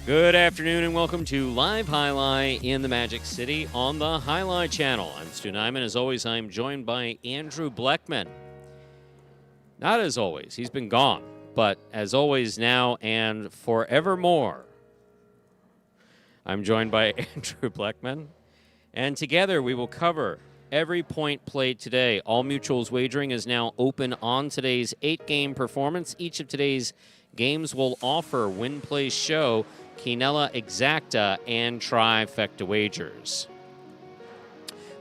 Good afternoon and welcome to Live Highlight in the Magic City on the Highlight Channel. I'm Stu Nyman. As always, I'm joined by Andrew Bleckman. Not as always, he's been gone, but as always now and forevermore, I'm joined by Andrew Bleckman. And together we will cover every point played today. All Mutuals Wagering is now open on today's 8-game performance. Each of today's games will offer Win Play Show, Quinella Exacta, and Trifecta Wagers.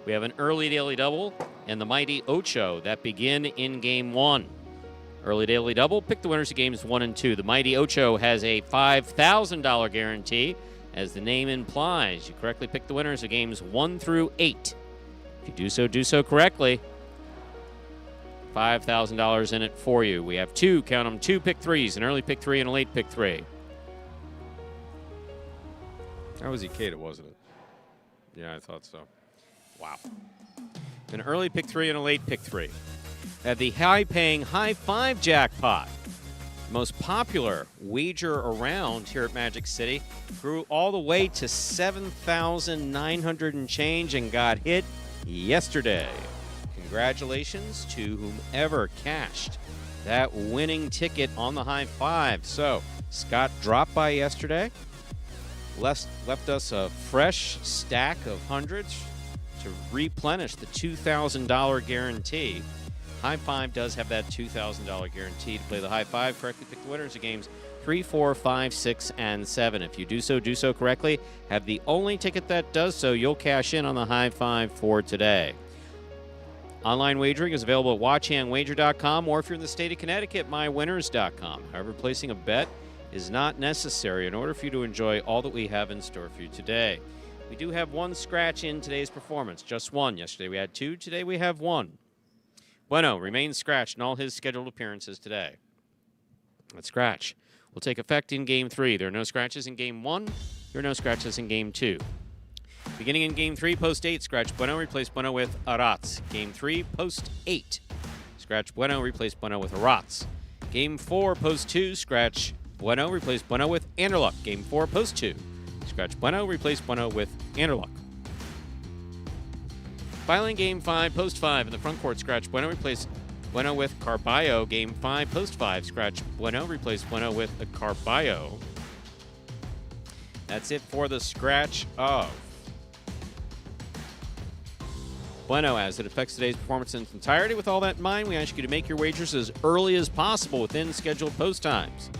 We have an early daily double and the mighty Ocho that begin in Game 1. Early daily double, pick the winners of Games 1 and 2. The mighty Ocho has a $5,000 guarantee. As the name implies, you correctly pick the winners of Games 1 through 8. If you do so correctly. $5,000 in it for you. We have two pick threes, an early pick three and a late pick three. That was Ikeda, wasn't it? Yeah, I thought so. Wow. An early pick three and a late pick three. At the high-paying high five jackpot, most popular wager around here at Magic City, grew all the way to 7,900 and change and got hit yesterday. Congratulations to whomever cashed that winning ticket on the high five. So Scott dropped by yesterday, left us a fresh stack of hundreds to replenish the $2,000 guarantee. High Five does have that $2,000 guarantee to play the high five. Correctly pick the winners of games 3, 4, 5, 6, and 7. If you do so correctly. Have the only ticket that does so, you'll cash in on the high five for today. Online wagering is available at watchhandwager.com, or if you're in the state of Connecticut, mywinners.com. However, placing a bet is not necessary in order for you to enjoy all that we have in store for you today. We do have one scratch in today's performance, just one. Yesterday we had 2, today we have 1. Bueno remains scratched in all his scheduled appearances today. That scratch will take effect in Game 3. There are no scratches in Game 1. There are no scratches in Game 2. Beginning in Game 3, post 8, scratch Bueno, replace Bueno with Arats. Game 3, post 8, scratch Bueno, replace Bueno with Arats. Game 4, post 2, scratch Bueno, replace Bueno with Anderluck. Game 4, post 2, scratch Bueno, replace Bueno with Anderluck. Finally, Game 5, post 5, in the front court, scratch Bueno, replace Bueno with Carballo. Game 5, post 5, scratch Bueno, replace Bueno with a Carballo. That's it for the scratch of Bueno. As it affects today's performance in its entirety, with all that in mind, we ask you to make your wagers as early as possible within scheduled post times.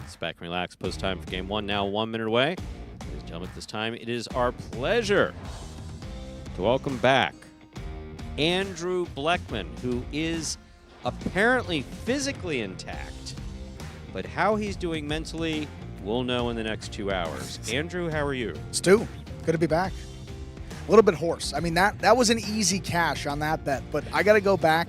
Sit back and relax. Post time for Game 1 now 1 minute away. Ladies and gentlemen, at this time, it is our pleasure to welcome back Andrew Bleckman, who is apparently physically intact, but how he's doing mentally, we'll know in the next 2 hours. Andrew, how are you? Stu, good to be back. A little bit hoarse. I mean, that was an easy cash on that bet, but I got to go back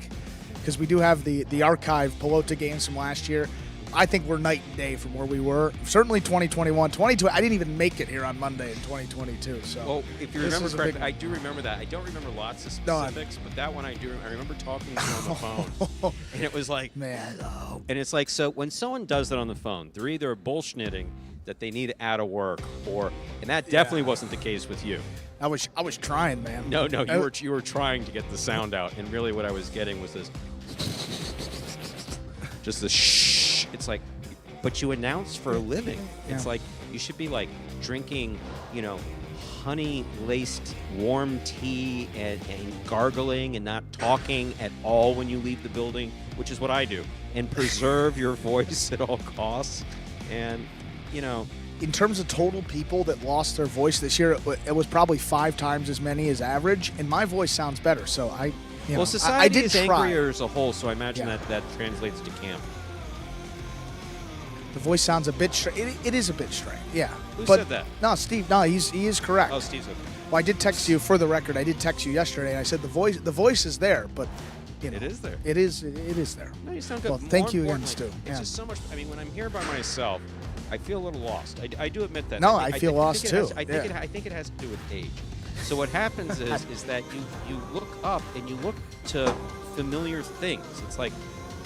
because we do have the archive Pelota games from last year. I think we're night and day from where we were. Certainly 2021. 2020, I didn't even make it here on Monday in 2022. So, well, if you remember correctly, I do remember that. I don't remember lots of specifics, but that one I do. I remember talking to you on the phone, and it was like, man. And it's like, so when someone does that on the phone, they're either bullshitting that they need out of work, and that definitely wasn't the case with you. I was trying, man. No, you were trying to get the sound out, and really what I was getting was this, just this shh. It's like, but you announce for a living. It's like you should be like drinking, honey-laced warm tea and gargling and not talking at all when you leave the building, which is what I do, and preserve your voice at all costs. And, in terms of total people that lost their voice this year, it was probably 5 times as many as average, and my voice sounds better. So society I did is try. angrier as a whole, so I imagine that translates to camp. The voice sounds a bit strange. It is a bit strange, yeah. Who said that? No, Steve. No, he is correct. Oh, Steve said that. Well, I did text you, for the record. I did text you yesterday, and I said the voice is there, but it is there. It is there. No, you sound good. Well, thank you again, Stu. It's just so much. I mean, when I'm here by myself, I feel a little lost. I do admit that. No, I feel lost too. I think it has to do with age. So what happens is that you look up and you look to familiar things. It's like,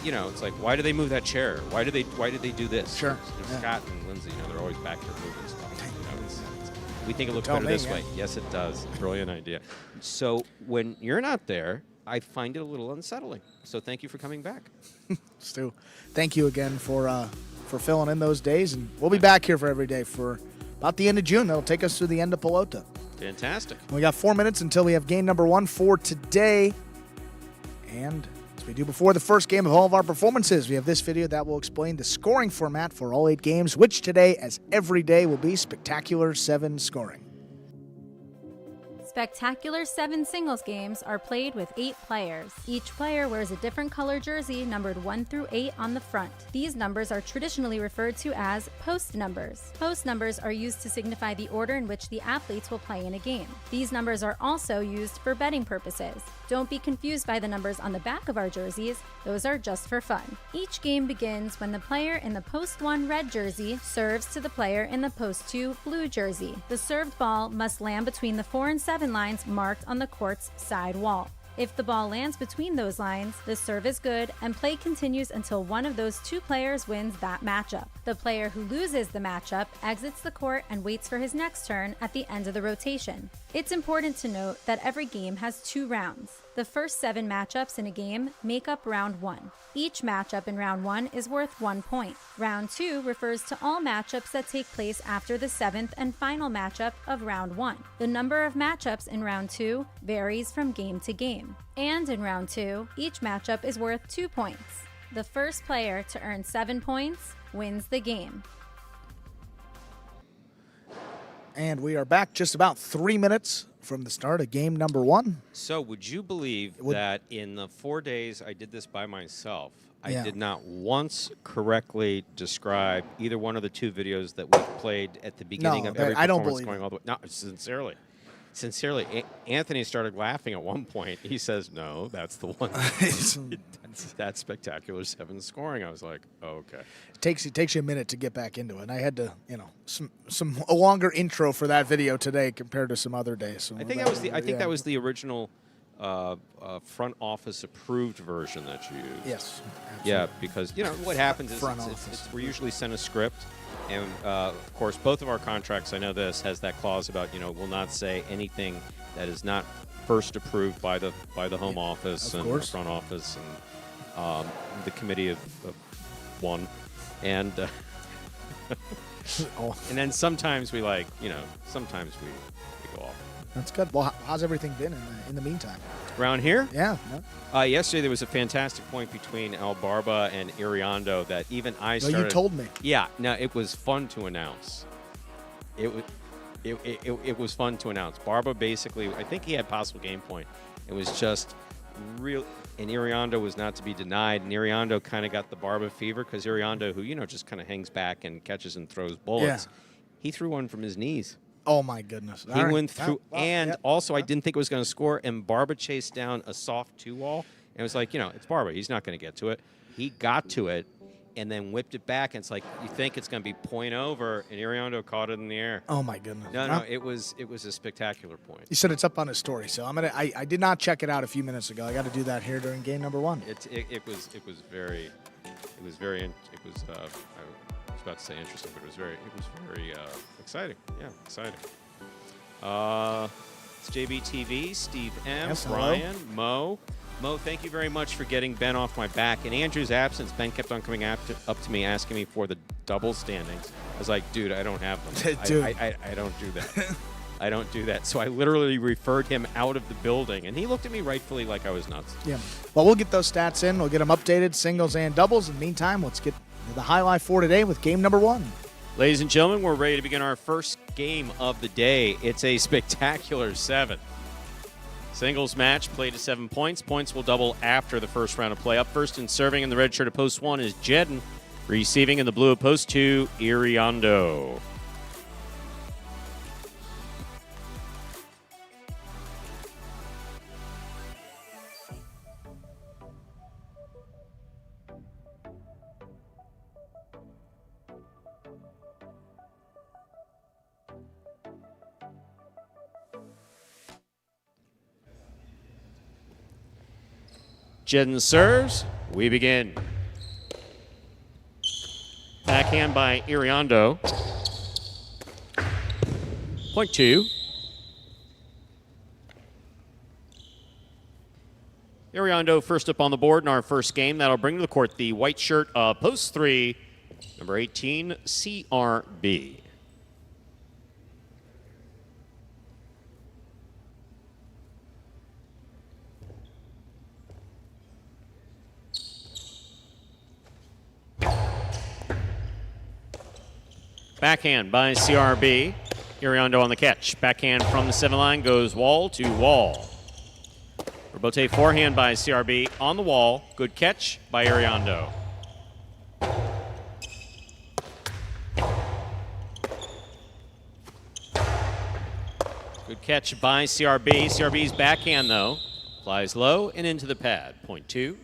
it's like, why do they move that chair? Why did they do this? Sure. Scott and Lindsay, they're always back there moving stuff. We think it looks better this way. Yes, it does. Brilliant idea. So when you're not there, I find it a little unsettling. So thank you for coming back. Stu, thank you again for filling in those days, and we'll be back here for every day for about the end of June. That'll take us through the end of Pelota. Fantastic. We got 4 minutes until we have game number 1 for today, and as we do before the first game of all of our performances, we have this video that will explain the scoring format for all 8 games, which today, as every day, will be Spectacular 7 scoring. Spectacular 7 singles games are played with 8 players. Each player wears a different color jersey numbered 1 through 8 on the front. These numbers are traditionally referred to as post numbers. Post numbers are used to signify the order in which the athletes will play in a game. These numbers are also used for betting purposes. Don't be confused by the numbers on the back of our jerseys. Those are just for fun. Each game begins when the player in the post 1 red jersey serves to the player in the post 2 blue jersey. The served ball must land between the 4 and 7 lines marked on the court's side wall. If the ball lands between those lines, the serve is good and play continues until one of those two players wins that matchup. The player who loses the matchup exits the court and waits for his next turn at the end of the rotation. It's important to note that every game has 2 rounds. The first 7 matchups in a game make up round 1. Each matchup in round 1 is worth 1 point. Round 2 refers to all matchups that take place after the 7th and final matchup of round 1. The number of matchups in round 2 varies from game to game. And in round 2, each matchup is worth 2 points. The first player to earn 7 points wins the game. And we are back just about 3 minutes from the start of game number 1. So would you believe that in the 4 days I did this by myself, I did not once correctly describe either one of the 2 videos that we played at the beginning of every performance I don't believe going all the way? No, sincerely. Anthony started laughing at one point. He says, "No, that's the one. that's spectacular 7 scoring." I was like, oh, "Okay." It takes you a minute to get back into it. And I had to, a longer intro for that video today compared to some other days. So I think that was the original front office approved version that you used. Yes. Absolutely. Yeah, because what happens is we're usually sent a script. And, of course, both of our contracts, I know this, has that clause about, will not say anything that is not first approved by the home office and the front office and the committee of one. And and then sometimes we sometimes we go off. That's good. Well, how's everything been in the meantime? Around here? Yeah. Yesterday there was a fantastic point between El Barba and Iriondo that even I started. No, you told me. Yeah. No, it was fun to announce. It was fun to announce. Barba basically, I think he had possible game point. It was just real, and Iriondo was not to be denied. And Iriondo kind of got the Barba fever because Iriondo, who just kind of hangs back and catches and throws bullets, he threw one from his knees. Oh, my goodness. He went through, I didn't think it was going to score, and Barba chased down a soft 2-wall, and it was like, it's Barba. He's not going to get to it. He got to it and then whipped it back, and it's like you think it's going to be point over, and Iriondo caught it in the air. Oh, my goodness. No, it was a spectacular point. You said it's up on his story, so I did not check it out a few minutes ago. I got to do that here during game number 1. I was about to say interesting, but it was very exciting. Yeah, exciting. It's JBTV, Steve M, yes, Ryan, Mo. Mo, thank you very much for getting Ben off my back. In Andrew's absence, Ben kept on coming up to me asking me for the double standings. I was like, dude, I don't have them. Dude. I don't do that. I don't do that. So I literally referred him out of the building, and he looked at me rightfully like I was nuts. Yeah. Well, we'll get those stats in. We'll get them updated, singles and doubles. In the meantime, let's get the highlight for today with game number 1. Ladies and gentlemen, we're ready to begin our first game of the day. It's a spectacular 7. Singles match played to 7 points. Points will double after the first round of play. Up first and serving in the red shirt of post 1 is Jedden. Receiving in the blue of post 2, Iriondo. Jedden serves. We begin. Backhand by Iriondo. Point 2. Iriondo first up on the board in our first game. That'll bring to the court the white shirt of post 3, number 18, CRB. Backhand by CRB. Iriondo on the catch. Backhand from the 7 line goes wall to wall. Rebote forehand by CRB on the wall. Good catch by Iriondo. Good catch by CRB. CRB's backhand, though, flies low and into the pad. Point 2.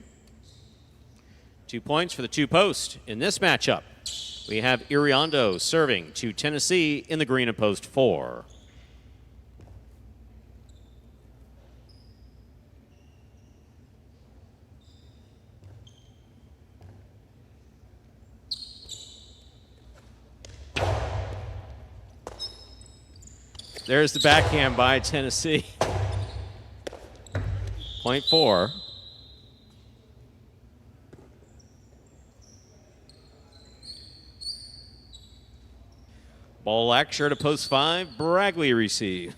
2 points for the 2 post in this matchup. We have Iriondo serving to Tennessee in the green of post 4. There's the backhand by Tennessee. Point 4. Ball lecture to post 5. Bragley receive.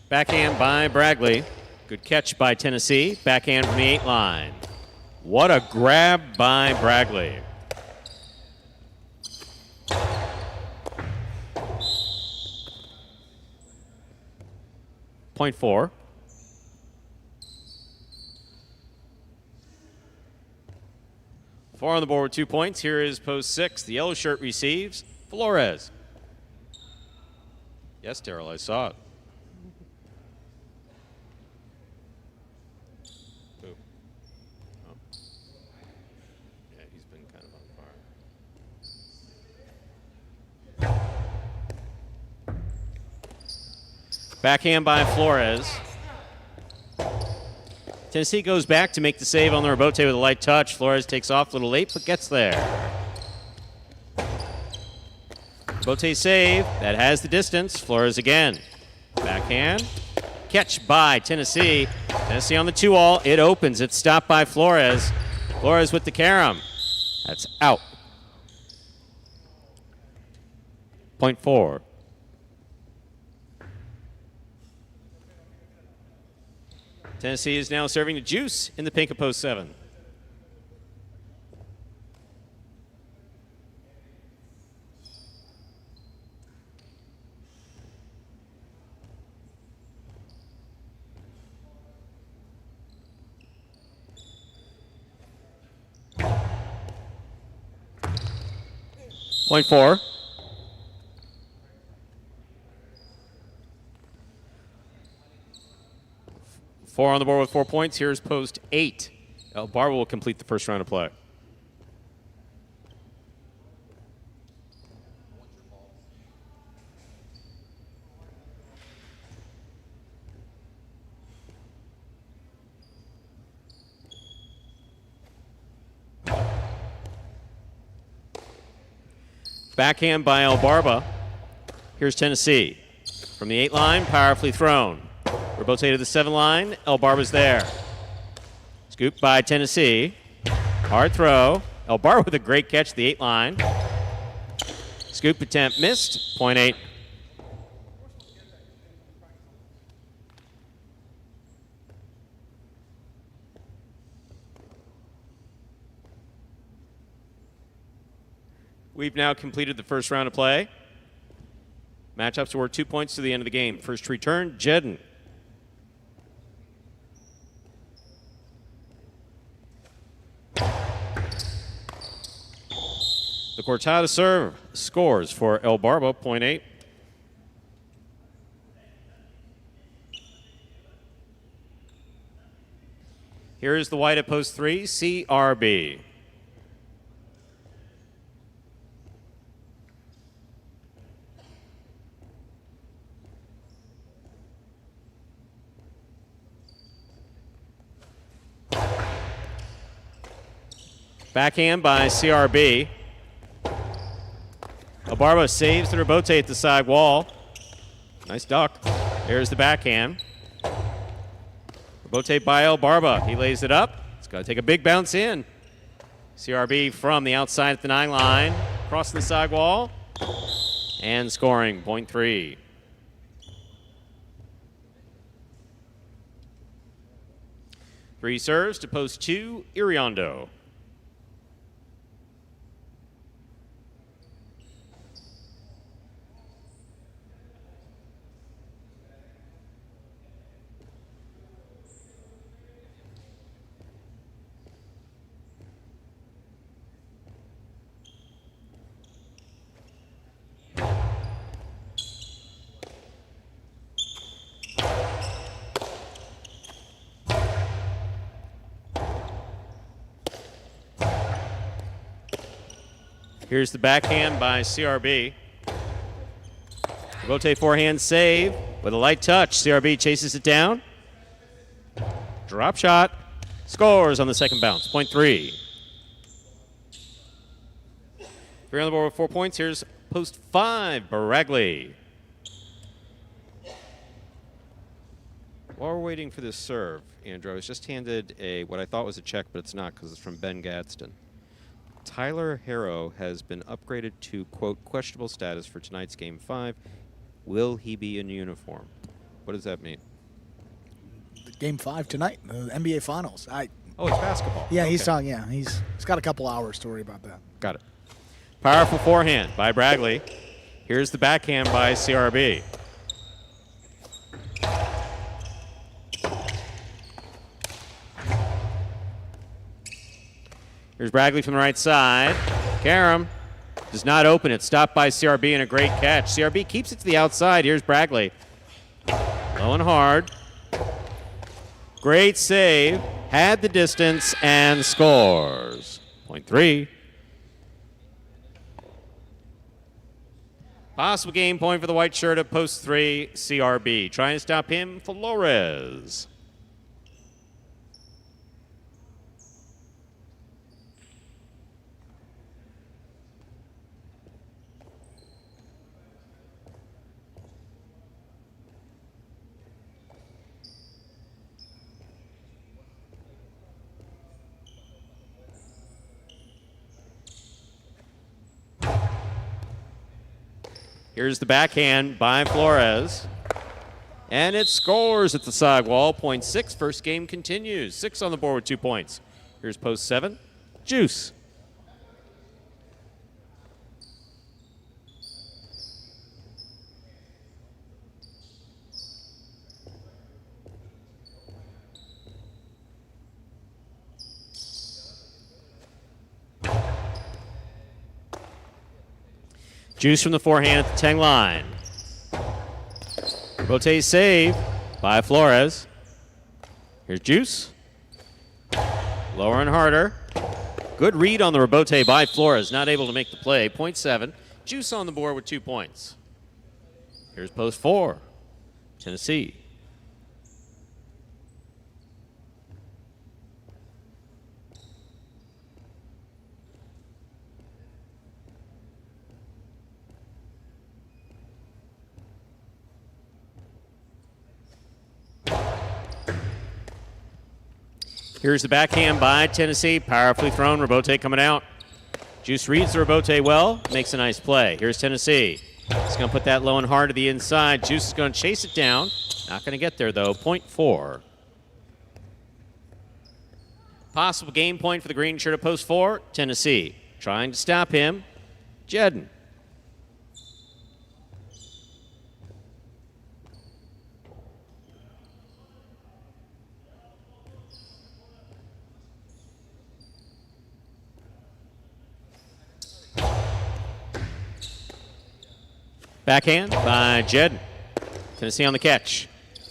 Backhand by Bragley. Good catch by Tennessee. Backhand from the 8 line. What a grab by Bragley. Point 4. Four on the board with 2 points. Here is post 6. The yellow shirt receives. Flores. Yes, Darrell, I saw it. Who? Oh. Yeah, he's been kind of on fire. Backhand by Flores. Tennessee goes back to make the save on the rebote with a light touch. Flores takes off a little late, but gets there. Rebote save. That has the distance. Flores again. Backhand. Catch by Tennessee. Tennessee on the 2-all. It opens. It's stopped by Flores. Flores with the carom. That's out. Point 4. Tennessee is now serving the juice in the pink of post 7. Point 4. Four on the board with 4 points. Here's post 8. El Barba will complete the first round of play. Backhand by El Barba. Here's Tennessee. From the 8 line, powerfully thrown. Rebote to the 7 line. El Barba's there. Scoop by Tennessee. Hard throw. El Barba with a great catch at the 8 line. Scoop attempt missed. Point 8. We've now completed the first round of play. Matchups were 2 points to the end of the game. First return, Jedden. The Cortada serve scores for El Barba, point 8. Here is the white at post 3, CRB. Backhand by CRB. El Barba saves the rebote at the side wall. Nice duck. There's the backhand. Rebote by El Barba. He lays it up. It's got to take a big bounce in. CRB from the outside at the 9 line. Crossing the side wall. And scoring, point 3. Three serves to post 2, Iriondo. Here's the backhand by CRB. Rebote forehand save with a light touch. CRB chases it down. Drop shot. Scores on the second bounce. Point 3. 3 on the board with 4 points. Here's post 5, Baregley. While we're waiting for this serve, Andrew, I was just handed what I thought was a check, but it's not because it's from Ben Gadsden. Tyler Harrow has been upgraded to, quote, questionable status for tonight's Game 5. Will he be in uniform? What does that mean? Game 5 tonight, the NBA Finals. Oh, it's basketball. Yeah, Okay. he's talking. Yeah, he's got a couple hours to worry about that. Got it. Powerful forehand by Baregley. Here's the backhand by CRB. Here's Baregley from the right side. Karam does not open it. Stopped by CRB and a great catch. CRB keeps it to the outside. Here's Baregley. Low and hard. Great save. Had the distance and scores. Point 3. Possible game point for the white shirt at post 3, CRB. Trying to stop him, Flores. Here's the backhand by Flores. And it scores at the side wall. Point 6. First game continues. 6 on the board with 2 points. Here's post 7. Juice. Juice from the forehand at the 10 line. Rotate save by Flores. Here's Juice. Lower and harder. Good read on the rebote by Flores. Not able to make the play. Point 7. Juice on the board with 2 points. Here's post 4. Tennessee. Here's the backhand by Tennessee. Powerfully thrown. Rebote coming out. Juice reads the rebote well. Makes a nice play. Here's Tennessee. He's going to put that low and hard to the inside. Juice is going to chase it down. Not going to get there, though. Point 4. Possible game point for the green shirt at post 4. Tennessee. Trying to stop him. Jedden. Backhand by Jedden. Tennessee on the catch.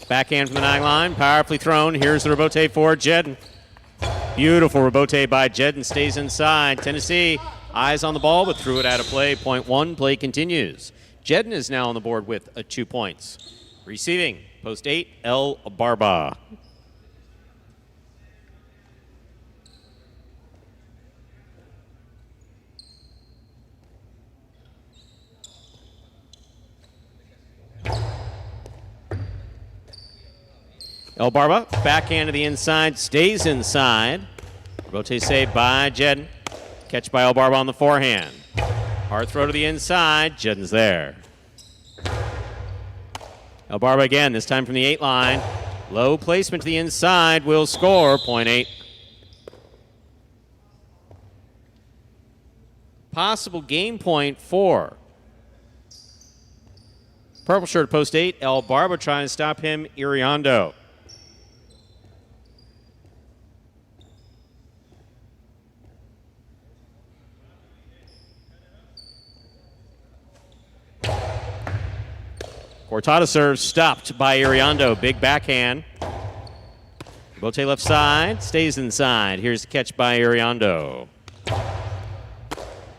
Backhand from the 9 line. Powerfully thrown. Here's the rebote for Jedden. Beautiful rebote by Jedden. Stays inside. Tennessee eyes on the ball, but threw it out of play. Point 1. Play continues. Jedden is now on the board with 2 points. Receiving. Post 8. El Barba. El Barba, backhand to the inside, stays inside. Rebote saved by Jedden. Catch by El Barba on the forehand. Hard throw to the inside. Jedden's there. El Barba again, this time from the 8 line. Low placement to the inside will score. Point 8. Possible game point 4. Purple shirt post 8. El Barba trying to stop him. Iriondo. Cortada serves stopped by Iriondo. Big backhand. Bote left side, stays inside. Here's the catch by Iriondo.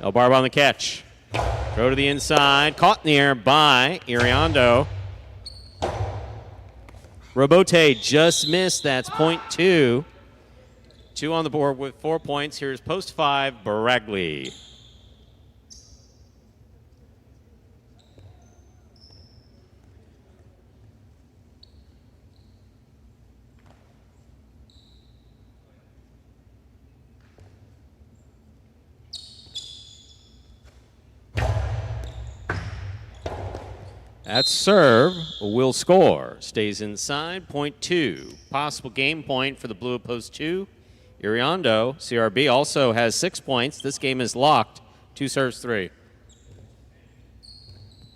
El Barba on the catch. Throw to the inside. Caught in the air by Iriondo. Robote just missed. That's point 2. 2 on the board with 4 points. Here's post 5, Baragli. That serve will score. Stays inside, point 2. Possible game point for the blue at post 2. Iriondo, CRB, also has 6 points. This game is locked. 2 serves 3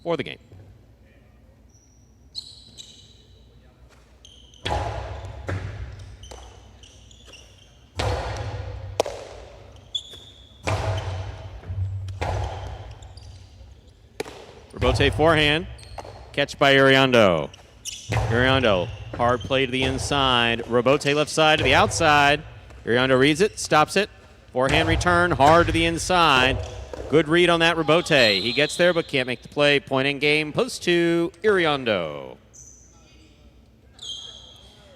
for the game. Robote forehand. Catch by Iriondo. Iriondo, hard play to the inside. Robote left side to the outside. Iriondo reads it, stops it. Forehand return, hard to the inside. Good read on that Robote. He gets there but can't make the play. Point in game, post 2, Iriondo.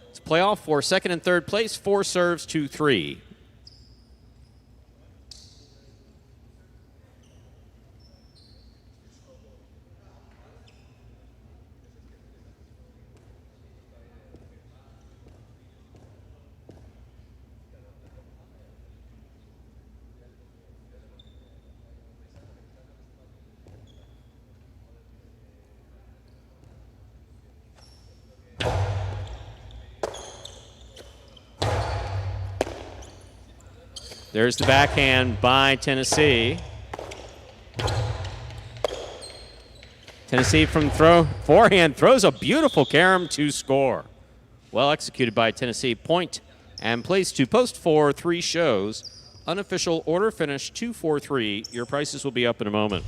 It's playoff for second and third place. 4 serves, 2-3. There's the backhand by Tennessee. Tennessee from forehand throws a beautiful carom to score. Well executed by Tennessee. Point and place to post 4, 3 shows. Unofficial order finish 2-4-3. Your prices will be up in a moment.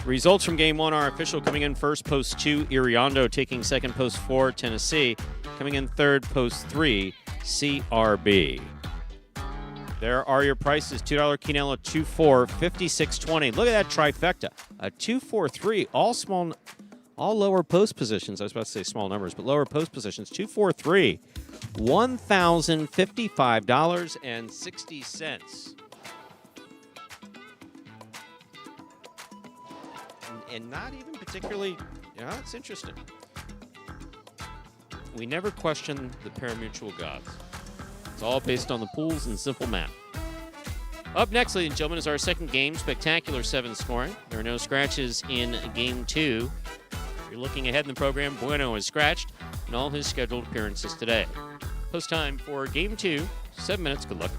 Results from game 1 are official. Coming in first, post 2, Iriondo. Taking second, post 4, Tennessee. Coming in third, post 3, CRB. There are your prices. $2 Quinella, 2-4, 56.20. Look at that trifecta. A 2-4-3, all lower post positions. I was about to say small numbers, but lower post positions. 2-4-3, $1,055.60. And not even particularly, it's interesting. We never question the Parimutuel gods. It's all based on the pools and simple math. Up next, ladies and gentlemen, is our second game. Spectacular 7 scoring. There are no scratches in game 2. You're looking ahead in the program. Bueno is scratched in all his scheduled appearances today. Post time for game 2. 7 minutes. Good luck.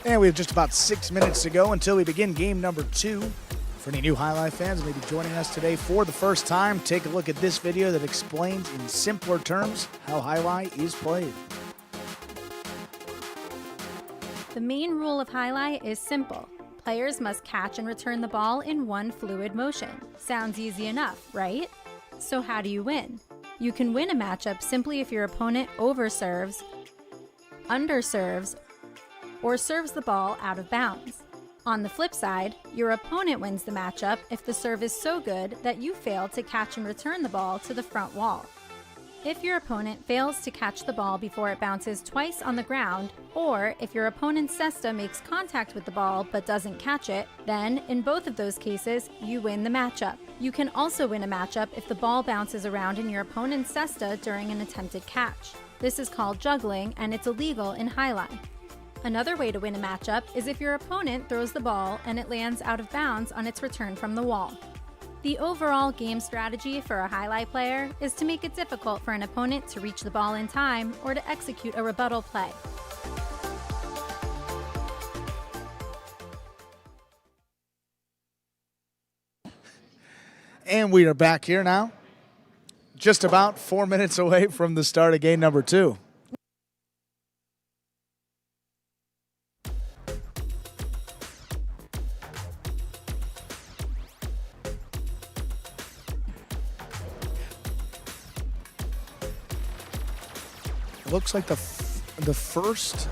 And we have just about 6 minutes to go until we begin game number 2. For any new Highlight fans who may be joining us today for the first time, take a look at this video that explains in simpler terms how Highlight is played. The main rule of Highlight is simple. Players must catch and return the ball in one fluid motion. Sounds easy enough, right? So how do you win? You can win a matchup simply if your opponent overserves, underserves, or serves the ball out of bounds. On the flip side, your opponent wins the matchup if the serve is so good that you fail to catch and return the ball to the front wall. If your opponent fails to catch the ball before it bounces twice on the ground, or if your opponent's cesta makes contact with the ball but doesn't catch it, then, in both of those cases, you win the matchup. You can also win a matchup if the ball bounces around in your opponent's cesta during an attempted catch. This is called juggling, and it's illegal in highlight. Another way to win a matchup is if your opponent throws the ball and it lands out of bounds on its return from the wall. The overall game strategy for a highlight player is to make it difficult for an opponent to reach the ball in time or to execute a rebuttal play. And we are back here now, just about 4 minutes away from the start of game number 2. It looks like the first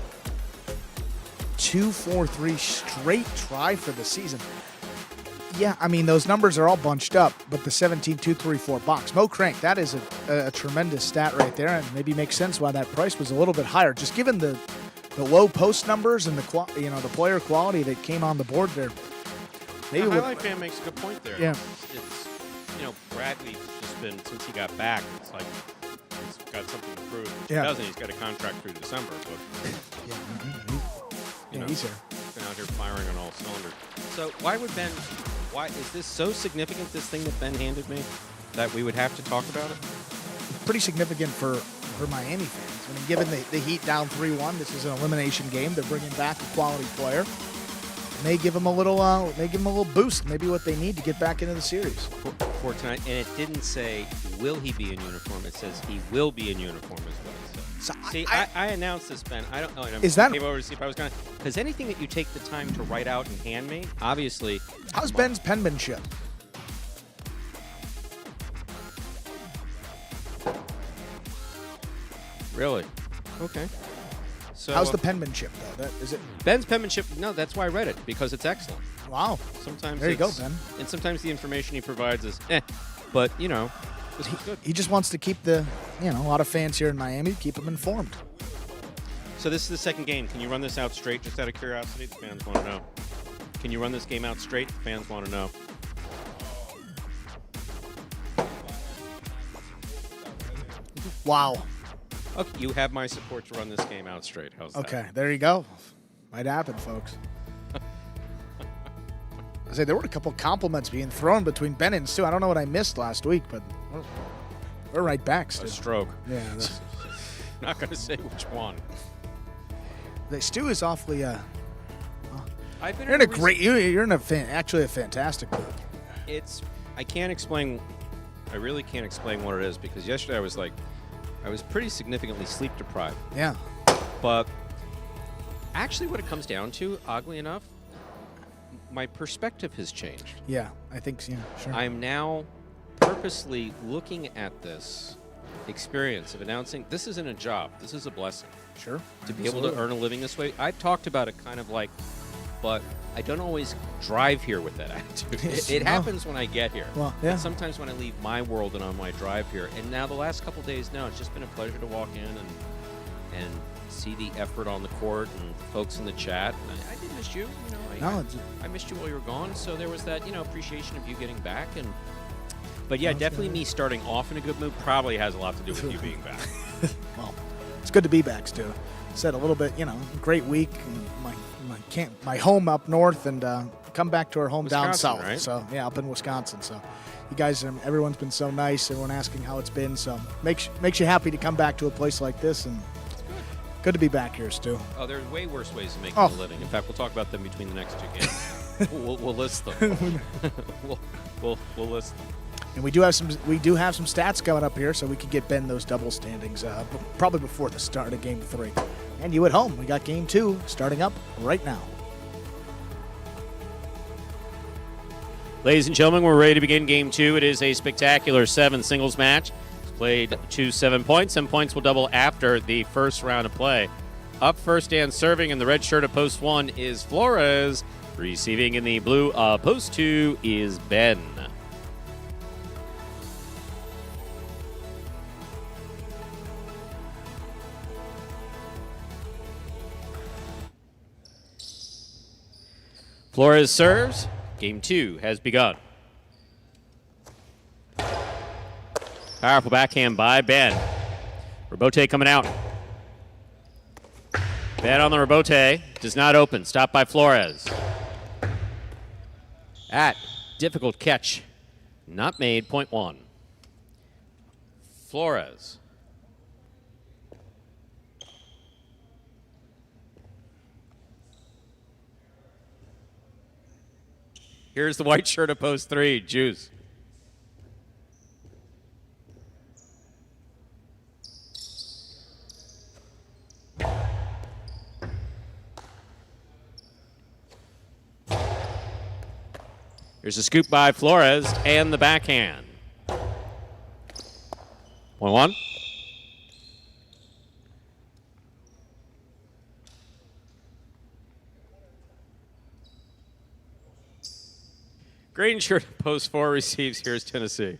2-4-3 straight try for the season. Yeah, I mean, those numbers are all bunched up, but the 17-2-3-4 box. Mo Crank, that is a tremendous stat right there, and maybe makes sense why that price was a little bit higher. Just given the low post numbers and the player quality that came on the board there. Maybe the highlight fan makes a good point there. Yeah. It's Bradley's just been, since he got back, it's like he's got something to prove. Yeah. He doesn't. He's got a contract through December. But, he's here. He's been out here firing on all cylinders. So why is this so significant, this thing that Ben handed me, that we would have to talk about it? Pretty significant for Miami fans. I mean, given the Heat down 3-1, this is an elimination game. They're bringing back a quality player. May give them a little boost, maybe what they need to get back into the series for tonight. And it didn't say will he be in uniform. It says he will be in uniform as well. So I announced this, Ben. I don't know. I came over to see if I was going to. Because anything that you take the time to write out and hand me, obviously. How's Ben's penmanship? Really? Okay. So how's the penmanship, though? Is it Ben's penmanship? No, that's why I read it, because it's excellent. Wow. Sometimes there you go, Ben. And sometimes the information he provides is but this was good. He just wants to keep a lot of fans here in Miami, keep them informed. So this is the second game. Can you run this out straight, just out of curiosity? The fans want to know. Can you run this game out straight? The fans want to know. Wow. Okay, you have my support to run this game out straight. How's that? Okay, there you go. Might happen, folks. I say there were a couple compliments being thrown between Ben and Stu. I don't know what I missed last week, but we're right back, Stu. A stroke. Yeah. Not going to say which one. Stu is awfully. I've been you're in a great. You're in actually a fantastic mood. I can't explain. I really can't explain what it is, because yesterday I was pretty significantly sleep deprived. Yeah. But actually what it comes down to, oddly enough, my perspective has changed. Yeah, I think so. Yeah, sure. I'm now purposely looking at this experience of announcing this isn't a job. This is a blessing. Sure. To be able to earn a living this way. I've talked about it kind of like, but I don't always drive here with that attitude. It happens when I get here. Well, yeah. But sometimes when I leave my world and on my drive here. And now the last couple of days, no, it's just been a pleasure to walk in and see the effort on the court and folks in the chat. And I did miss you. I missed you while you were gone. So there was that, appreciation of you getting back. But yeah, definitely me starting off in a good mood probably has a lot to do with you being back. Well, it's good to be back, Stu. Said a little bit, great week. My home up north, and come back to our home Wisconsin, down south. Right? So yeah, up in Wisconsin. So you guys, everyone's been so nice. Everyone asking how it's been. So makes you happy to come back to a place like this, and good to be back here, Stu. Oh, there's way worse ways of making a living. In fact, we'll talk about them between the next two games. we'll list them. we'll list them. And we do have some stats coming up here, so we can get Ben those double standings probably before the start of Game 3. And you at home, we got Game 2 starting up right now. Ladies and gentlemen, we're ready to begin game 2. It is a spectacular 7 singles match. It's played to 7 points. 7 points will double after the first round of play. Up first and serving in the red shirt of post 1 is Flores. Receiving in the blue of post 2 is Ben. Flores serves. Game 2 has begun. Powerful backhand by Ben. Rebote coming out. Ben on the rebote. Does not open. Stopped by Flores. At difficult catch. Not made. Point 1. Flores. Here's the white shirt of post 3, Juice. Here's a scoop by Flores and the backhand. 1-1. Green shirt post 4 receives. Here's Tennessee.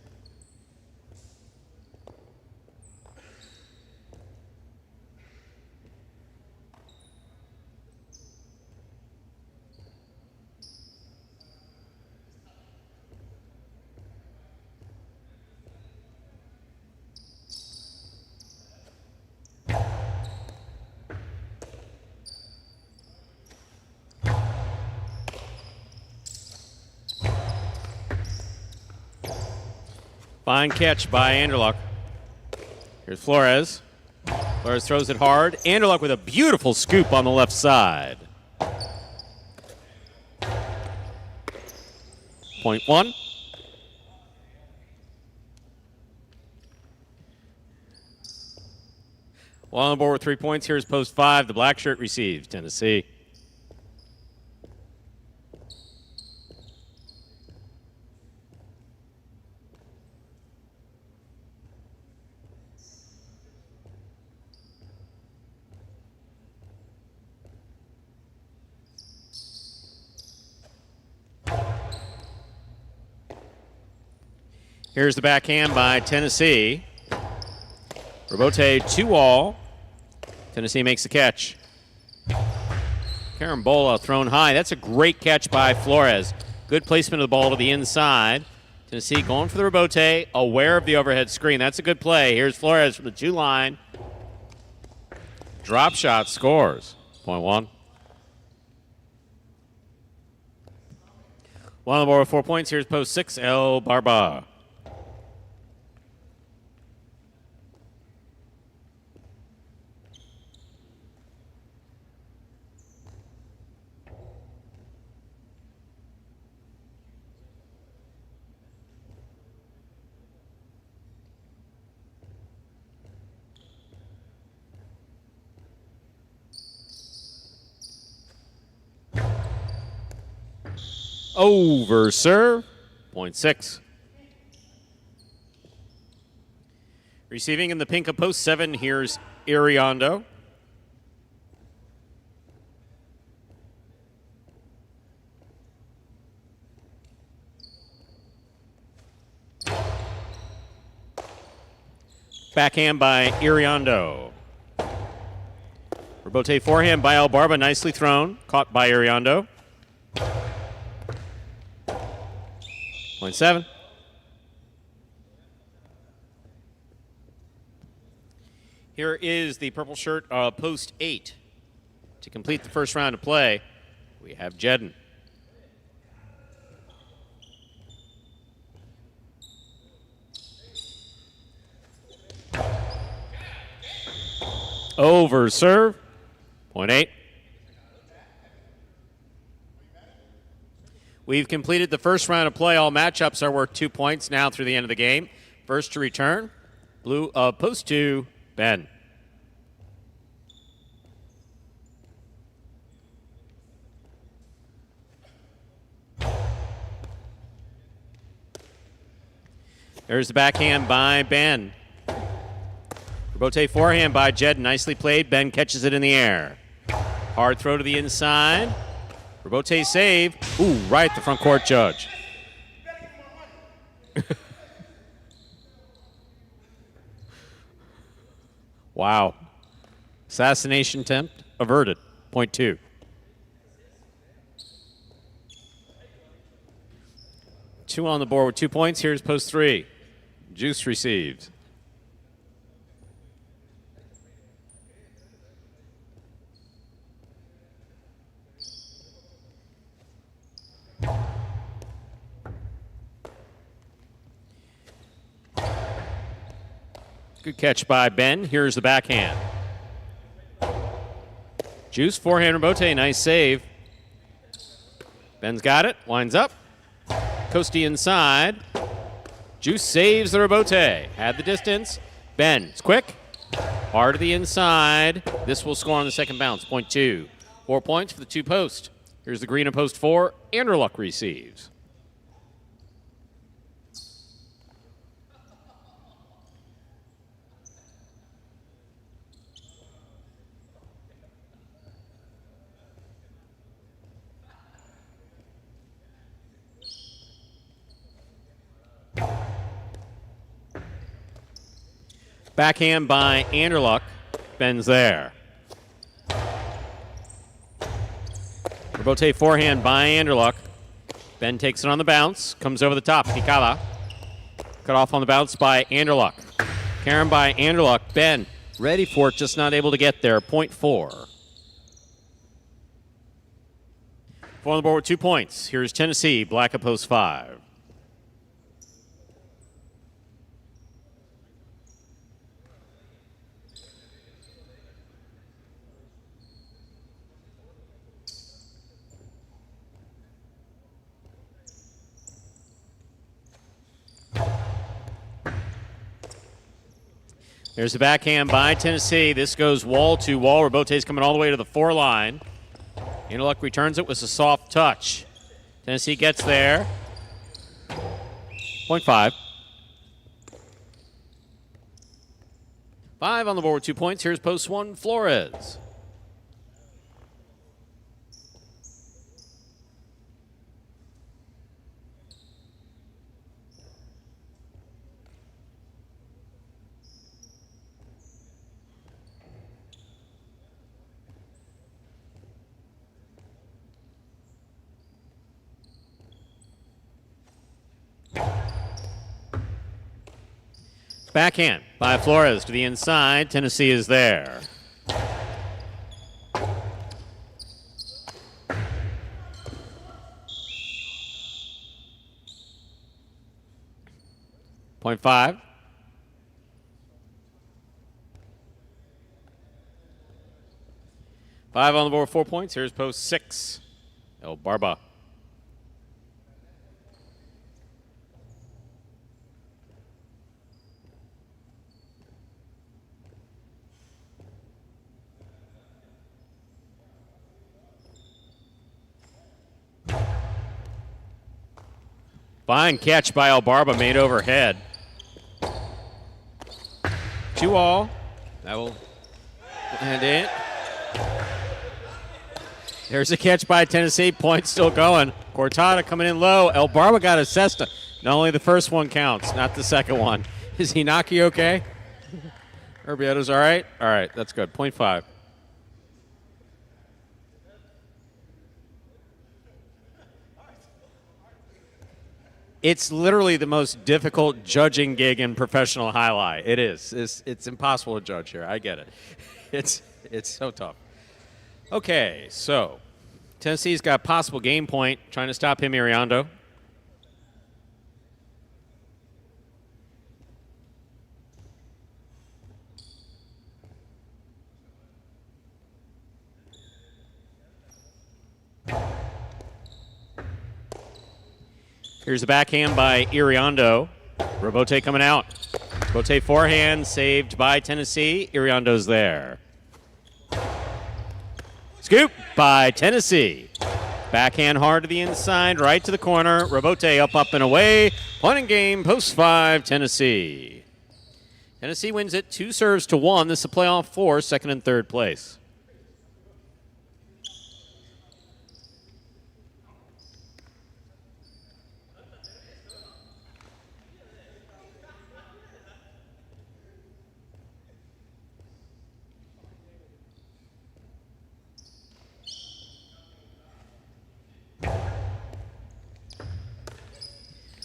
Fine catch by Anderluck. Here's Flores. Flores throws it hard. Anderluck with a beautiful scoop on the left side. Point 1. While on board with 3 points, here's post 5. The black shirt receives. Tennessee. Here's the backhand by Tennessee. Rebote 2-all. Tennessee makes the catch. Carambola thrown high. That's a great catch by Flores. Good placement of the ball to the inside. Tennessee going for the rebote, aware of the overhead screen. That's a good play. Here's Flores from the 2 line. Drop shot scores. Point 1. One on the board with 4 points. Here's post 6, El Barba. Over serve. Point 6. Receiving in the pink of post 7, here's Iriondo. Backhand by Iriondo. Rebote forehand by Albarba, nicely thrown. Caught by Iriondo. Point 7. Here is the purple shirt, post 8. To complete the first round of play, we have Jedden. Over serve. Point 8. We've completed the first round of play. All matchups are worth 2 points now through the end of the game. First to return, blue post 2, Ben. There's the backhand by Ben. Rebote forehand by Jed. Nicely played. Ben catches it in the air. Hard throw to the inside. Rebote save. Ooh, right at the front court judge. Wow. Assassination attempt averted. Point 2. 2 on the board with 2 points. Here's post 3. Juice receives. Good catch by Ben. Here's the backhand. Juice, forehand, Rebote. Nice save. Ben's got it. Winds up. Coasty inside. Juice saves the Rebote. Had the distance. Ben, it's quick. Hard to the inside. This will score on the second bounce. Point 2. 4 points for the 2 post. Here's the green of post 4. Anderluck receives. Backhand by Anderluck. Ben's there. Rebote forehand by Anderluck. Ben takes it on the bounce. Comes over the top. Picada. Cut off on the bounce by Anderluck. Karen by Anderluck. Ben ready for it, just not able to get there. Point 4. 4 on the board with 2 points. Here's Tennessee. Black at post 5. There's the backhand by Tennessee. This goes wall to wall. Rebote's coming all the way to the 4 line. Anderluck returns it with a soft touch. Tennessee gets there. Point 5. 5 on the board with 2 points. Here's post 1, Flores. Backhand by Flores to the inside. Tennessee is there. Point 5. 5 on the board, 4 points. Here's post 6. El Barba. Fine catch by Albarba, made overhead. 2 all. That will end it. There's a catch by Tennessee. Point still going. Cortada coming in low. Albarba got a cesta. Not only the first one counts, not the second one. Is Hinaki okay? Urbieto's all right? All right, that's good. Point 5. It's literally the most difficult judging gig in professional highlight. It is. It's impossible to judge here. I get it. It's so tough. Okay, so Tennessee's got possible game point, trying to stop him, Iriondo. Here's the backhand by Iriondo. Rebote coming out. Rebote forehand saved by Tennessee. Iriondo's there. Scoop by Tennessee. Backhand hard to the inside, right to the corner. Robote up, and away. Point and game, post 5, Tennessee. Tennessee wins it 2 serves to 1. This is a playoff 4, second and third place.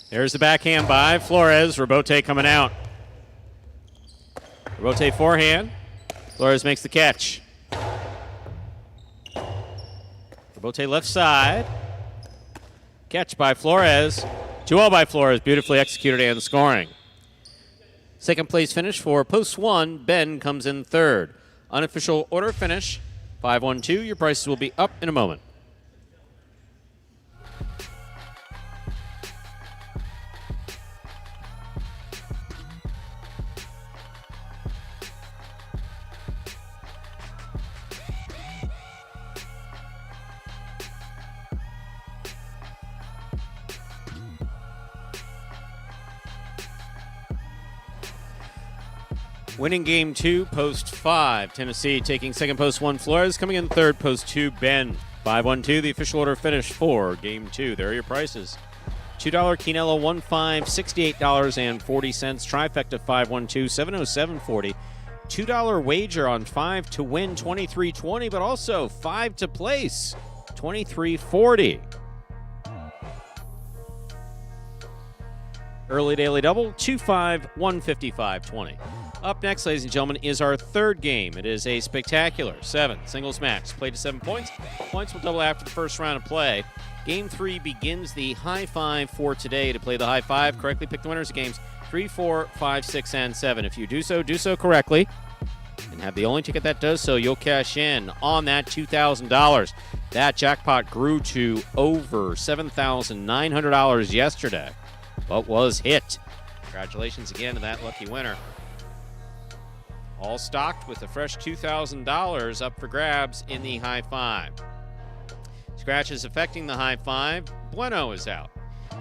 There's the backhand by Flores. Robote coming out. Robote forehand. Flores makes the catch. Robote left side. Catch by Flores. 2-0 by Flores. Beautifully executed and scoring. Second place finish for post 1. Ben comes in third. Unofficial order finish 5-1-2. Your prices will be up in a moment. Winning game 2, post 5. Tennessee taking second, post 1. Flores coming in third, post 2. Ben. 5-1-2, the official order finish for game 2. There are your prices. $2 Quinello, 1.5, $68.40. Trifecta 5-1-2, $707.40. $2 wager on 5 to win, $23.20, but also 5 to place, $23.40. Early daily double, 2-5, 155.20. Up next, ladies and gentlemen, is our third game. It is a spectacular 7 singles match. Played to 7 points. Points will double after the first round of play. Game 3 begins the high 5 for today. To play the high 5, correctly pick the winners of games 3, 4, 5, 6, and 7. If you do so correctly, and have the only ticket that does so, you'll cash in on that $2,000. That jackpot grew to over $7,900 yesterday, but was hit. Congratulations again to that lucky winner. All stocked with a fresh $2,000 up for grabs in the high 5. Scratches affecting the high 5. Bueno is out.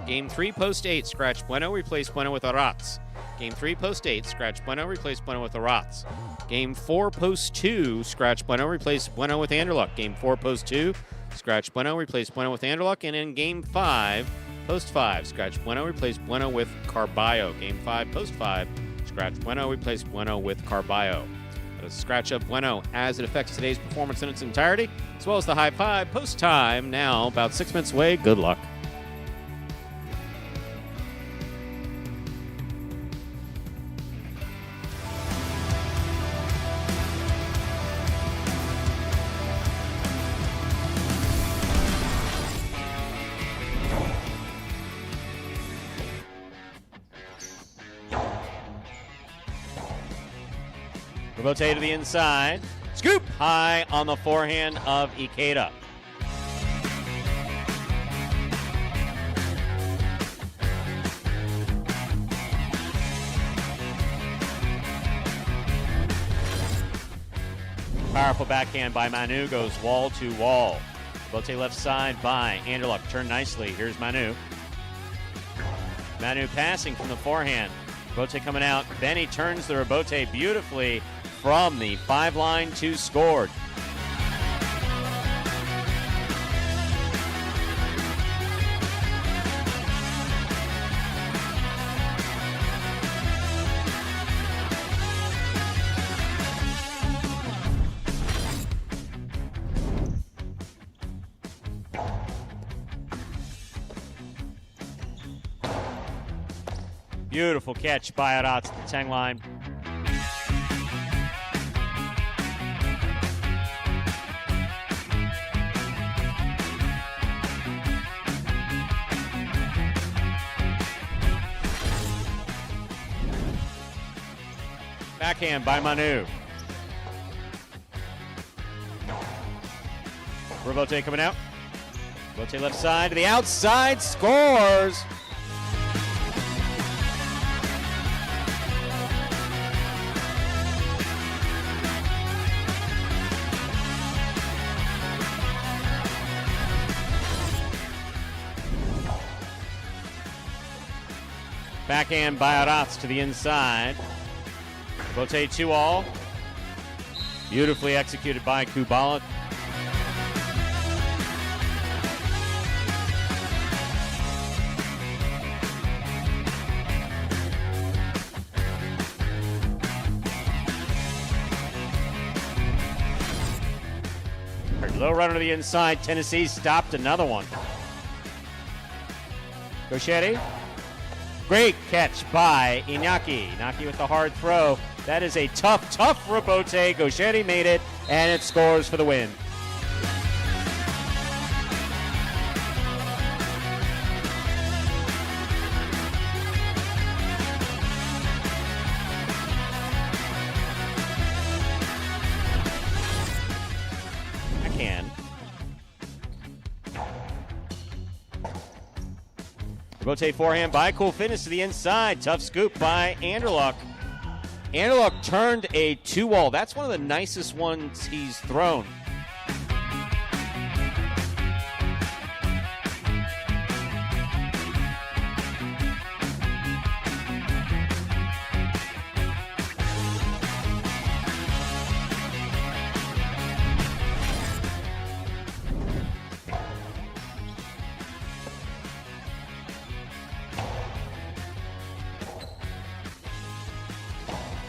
Game 3, post 8, scratch Bueno, replace Bueno with Aratz. Game 3, post 8, scratch Bueno, replace Bueno with Aratz. Game 4, post 2, scratch Bueno, replace Bueno with Anderluck. Game 4, post 2, scratch Bueno, replace Bueno with Anderluck. And in Game 5, post 5, scratch Bueno, replace Bueno with Carballo. Game 5, post 5, scratch Bueno, replace Bueno with Carballo. That is a scratch of Bueno as it affects today's performance in its entirety, as well as the high 5. Post time now, about 6 minutes away. Good luck. Robote to the inside. Scoop high on the forehand of Ikeda. Powerful backhand by Manu goes wall to wall. Robote left side by Anderluck. Turn nicely. Here's Manu. Manu passing from the forehand. Robote coming out. Benny turns the Robote beautifully from the 5 line to scored. Beautiful catch by Aratz at the 10 line. Backhand by Manu. Robote coming out. Robote left side to the outside, scores! Backhand by Araz to the inside. Bote 2-all. Beautifully executed by Kubala. Low runner to the inside. Tennessee stopped another one. Gauchetti. Great catch by Iñaki. Iñaki with the hard throw. That is a tough rebote. Gauchetti made it, and it scores for the win. Rebote forehand by Cool Fitness to the inside. Tough scoop by Anderluck. Anderluck turned a 2-all. That's one of the nicest ones he's thrown.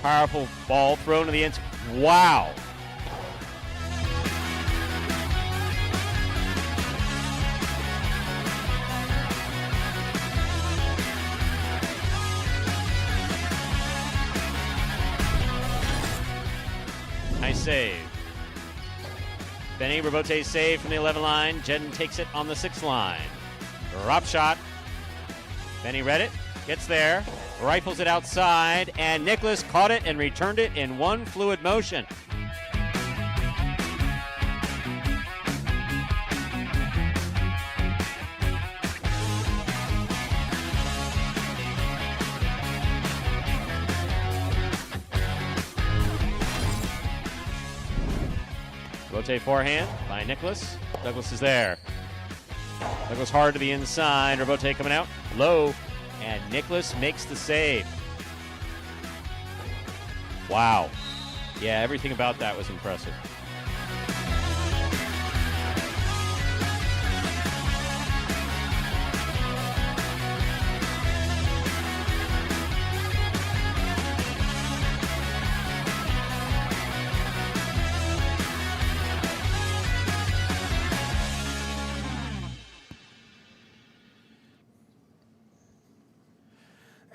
Powerful ball thrown to the end. Wow. Nice save. Benny Rebote save from the 11 line. Jedden takes it on the 6 line. Drop shot. Benny read it. Gets there. Rifles it outside, and Nicholas caught it and returned it in one fluid motion. Rotate forehand by Nicholas. Douglas is there. Douglas hard to the inside. Rebote coming out low. And Nicholas makes the save. Wow. Yeah, everything about that was impressive.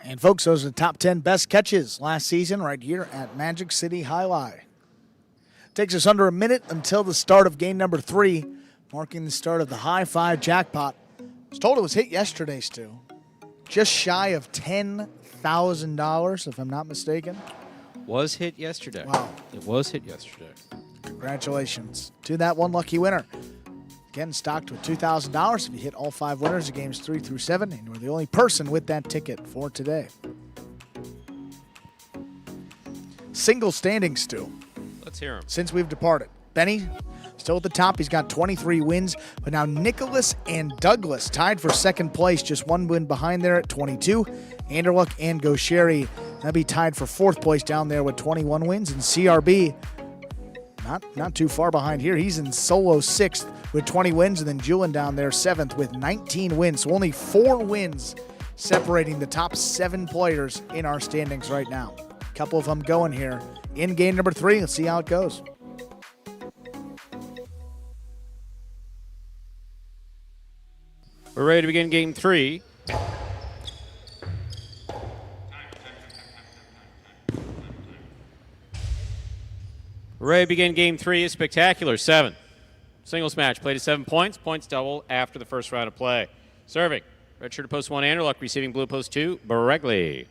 And folks, those are the top 10 best catches last season right here at Magic City Highlight. Takes us under a minute until the start of game number 3, marking the start of the high 5 jackpot. I was told it was hit yesterday, Stu. Just shy of $10,000, if I'm not mistaken. Was hit yesterday. Wow. It was hit yesterday. Congratulations to that one lucky winner. Again, stocked with $2,000 if you hit all 5 winners of games 3 through 7, and you're the only person with that ticket for today. Single standing, Stu. Let's hear him. Since we've departed. Benny, still at the top. He's got 23 wins, but now Nicholas and Douglas tied for second place, just one win behind there at 22. Anderluck and Gauchetti, that'll be tied for fourth place down there with 21 wins, and CRB not too far behind here. He's in solo 6th with 20 wins, and then Julian down there 7th with 19 wins. So only 4 wins separating the top 7 players in our standings right now. A couple of them going here in game number 3. Let's see how it goes. We're ready to begin game 3. We're ready to begin game 3. A spectacular 7. Singles match played at 7 points. Points double after the first round of play. Serving. Red shirt to post 1, Anderluck. Receiving blue post 2, Baregli.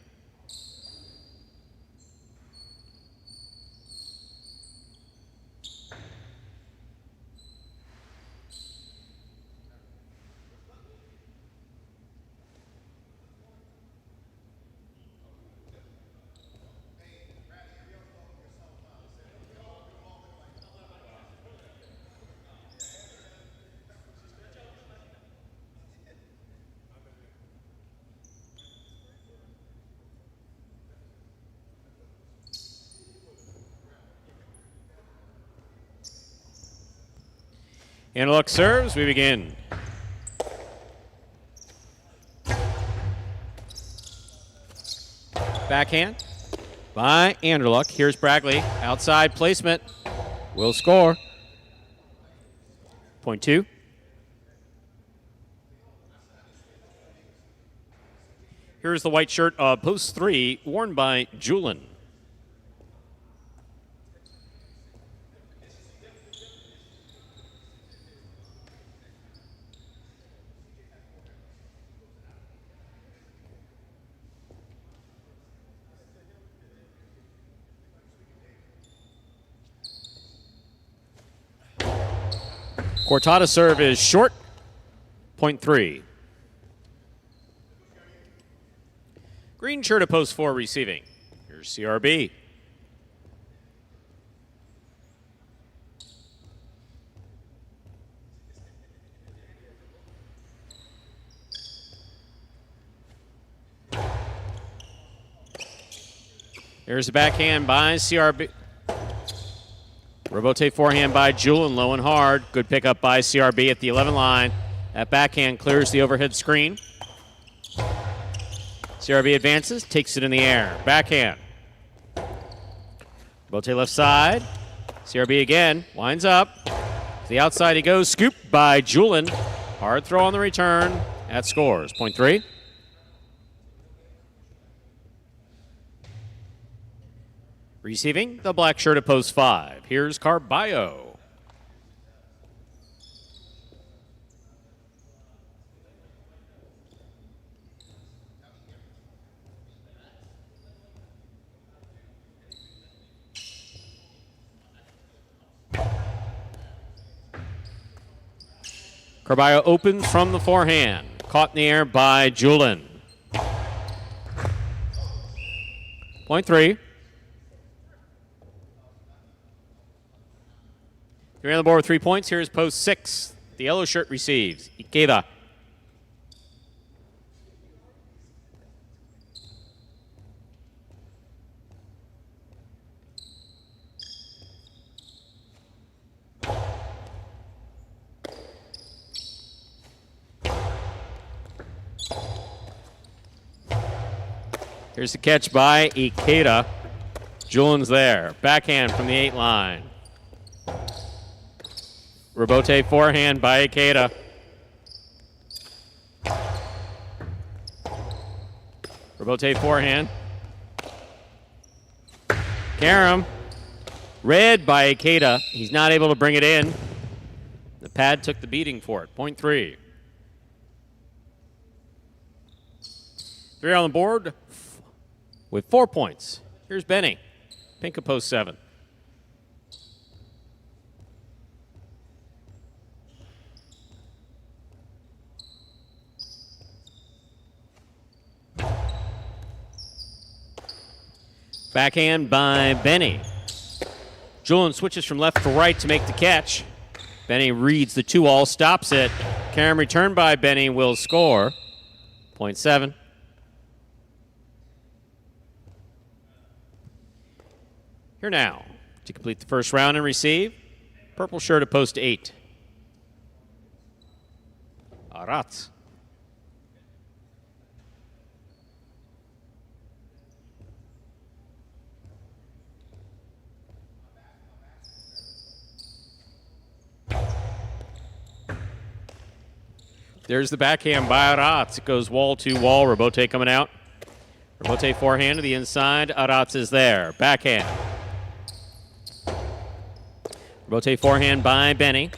Anderluck serves. We begin. Backhand by Anderluck. Here's Bragley. Outside placement. Will score. Point 2. Here's the white shirt of post 3, worn by Julin. Cortada serve is short. Point 3. Green shirt of post 4 receiving. Here's CRB. There's the backhand by CRB. Robote forehand by Julin, low and hard. Good pickup by CRB at the 11 line. That backhand clears the overhead screen. CRB advances, takes it in the air. Backhand. Robote left side. CRB again, winds up. To the outside he goes, scooped by Julin. Hard throw on the return. That scores. Point 3. Receiving the black shirt of post 5. Here's Carballo. Carballo opens from the forehand. Caught in the air by Julin. Point 3. 3 on the board with 3 points. Here's post 6. The yellow shirt receives. Ikeda. Here's the catch by Ikeda. Julin's there. Backhand from the 8 line. Robote forehand by Ikeda. Robote forehand. Karam. Red by Ikeda. He's not able to bring it in. The pad took the beating for it. Point 3. 3 on the board with 4 points. Here's Benny. Pink of post 7. Backhand by Benny. Julin switches from left to right to make the catch. Benny reads the 2-all, stops it. Karam return by Benny will score. Point 7. Here now to complete the first round and receive. Purple shirt at post 8. Aratz. There's the backhand by Aratz. It goes wall to wall. Robote coming out. Robote forehand to the inside. Aratz is there. Backhand. Robote forehand by Benny.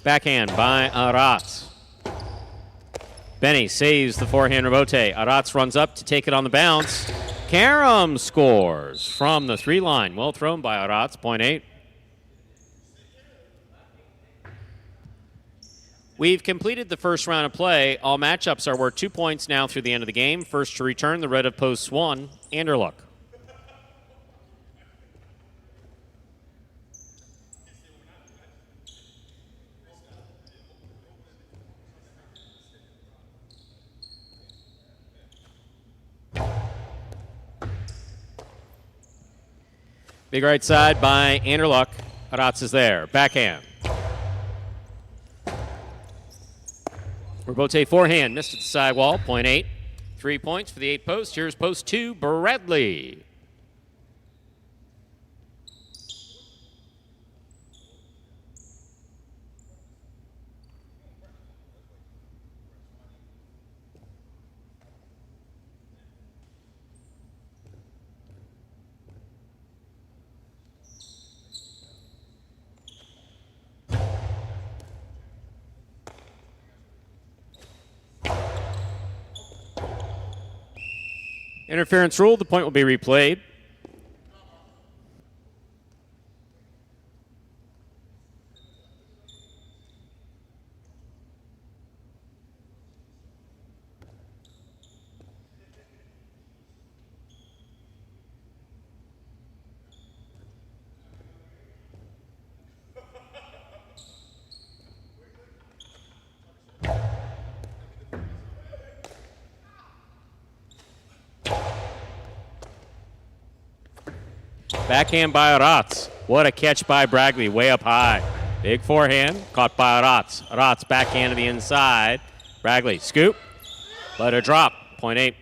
Backhand by Aratz. Benny saves the forehand Robote. Aratz runs up to take it on the bounce. Karam scores from the 3 line. Well thrown by Aratz. Point 8. We've completed the first round of play. All matchups are worth 2 points now through the end of the game. First to return, the red of post 1, Anderluck. Big right side by Anderluck. Aratz is there. Backhand. Robote forehand, missed at the sidewall, point 8. 3 points for the 8 post. Here's post 2, Bradley. Interference ruled. The point will be replayed. Backhand by Aratz. What a catch by Bradley, way up high. Big forehand, caught by Aratz. Aratz backhand to the inside. Bradley, scoop, let her drop, point 8.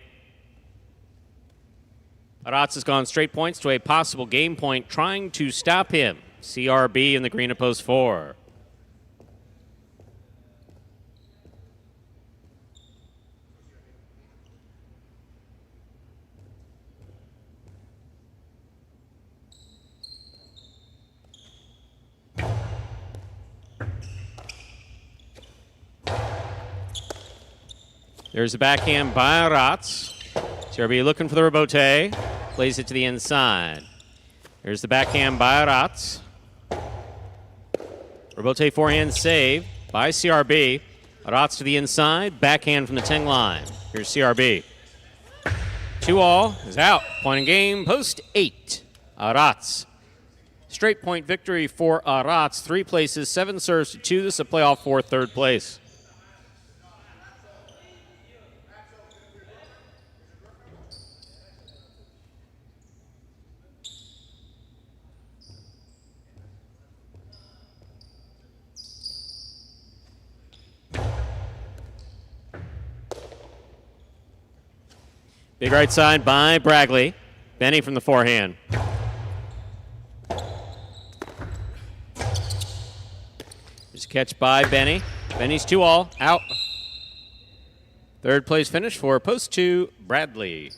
Aratz has gone straight points to a possible game point, trying to stop him. CRB in the green at post 4. There's a backhand by Aratz. CRB looking for the rebote. Plays it to the inside. Here's the backhand by Aratz. Rebote forehand save by CRB. Aratz to the inside. Backhand from the 10 line. Here's CRB. 2-all is out. Point in game. Post 8. Aratz. Straight point victory for Aratz. 3 places, 7 serves to 2. This is a playoff for 3rd place. Big right side by Bradley. Benny from the forehand. There's a catch by Benny. Benny's 2-all, out. 3rd place finish for post 2, Bradley.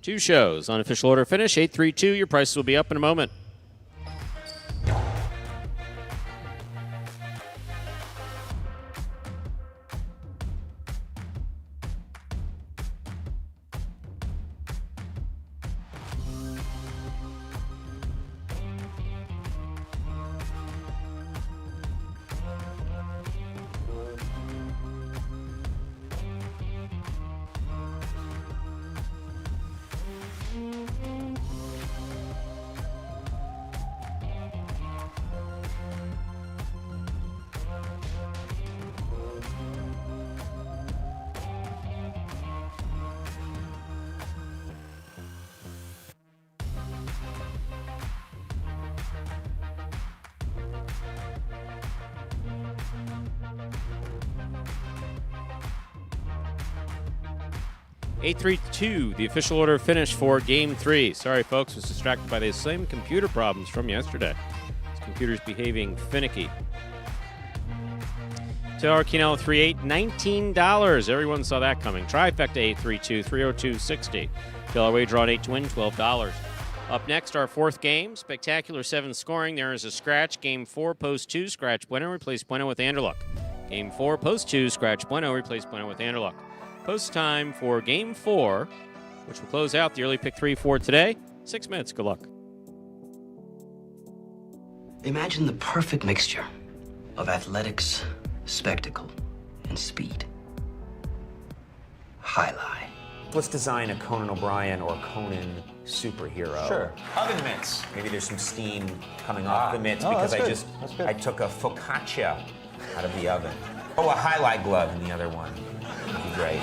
2 shows. Unofficial order finish, 8-3-2. Your prices will be up in a moment. (8-3-2), the official order finish for Game 3. Sorry, folks, was distracted by the same computer problems from yesterday. This computer's behaving finicky. Taylor Quinella 3-8, $19. Everyone saw that coming. Trifecta 8-3-2, 302.60. Taylor wager on 8 to win, $12. Up next, our 4th game. Spectacular 7 scoring. There is a scratch. Game 4, post 2, scratch Bueno, replace Bueno with Anderluck. Game 4, post 2, scratch Bueno, replace Bueno with Anderluck. Post time for Game 4, which will close out the early pick 3 for today. 6 minutes. Good luck. Imagine the perfect mixture of athletics, spectacle, and speed. Highlight. Let's design a Conan O'Brien or Conan superhero. Sure. Oven mitts. Maybe there's some steam coming off the mitts because I took a focaccia out of the oven. Oh, a highlight glove in the other one. Would be great.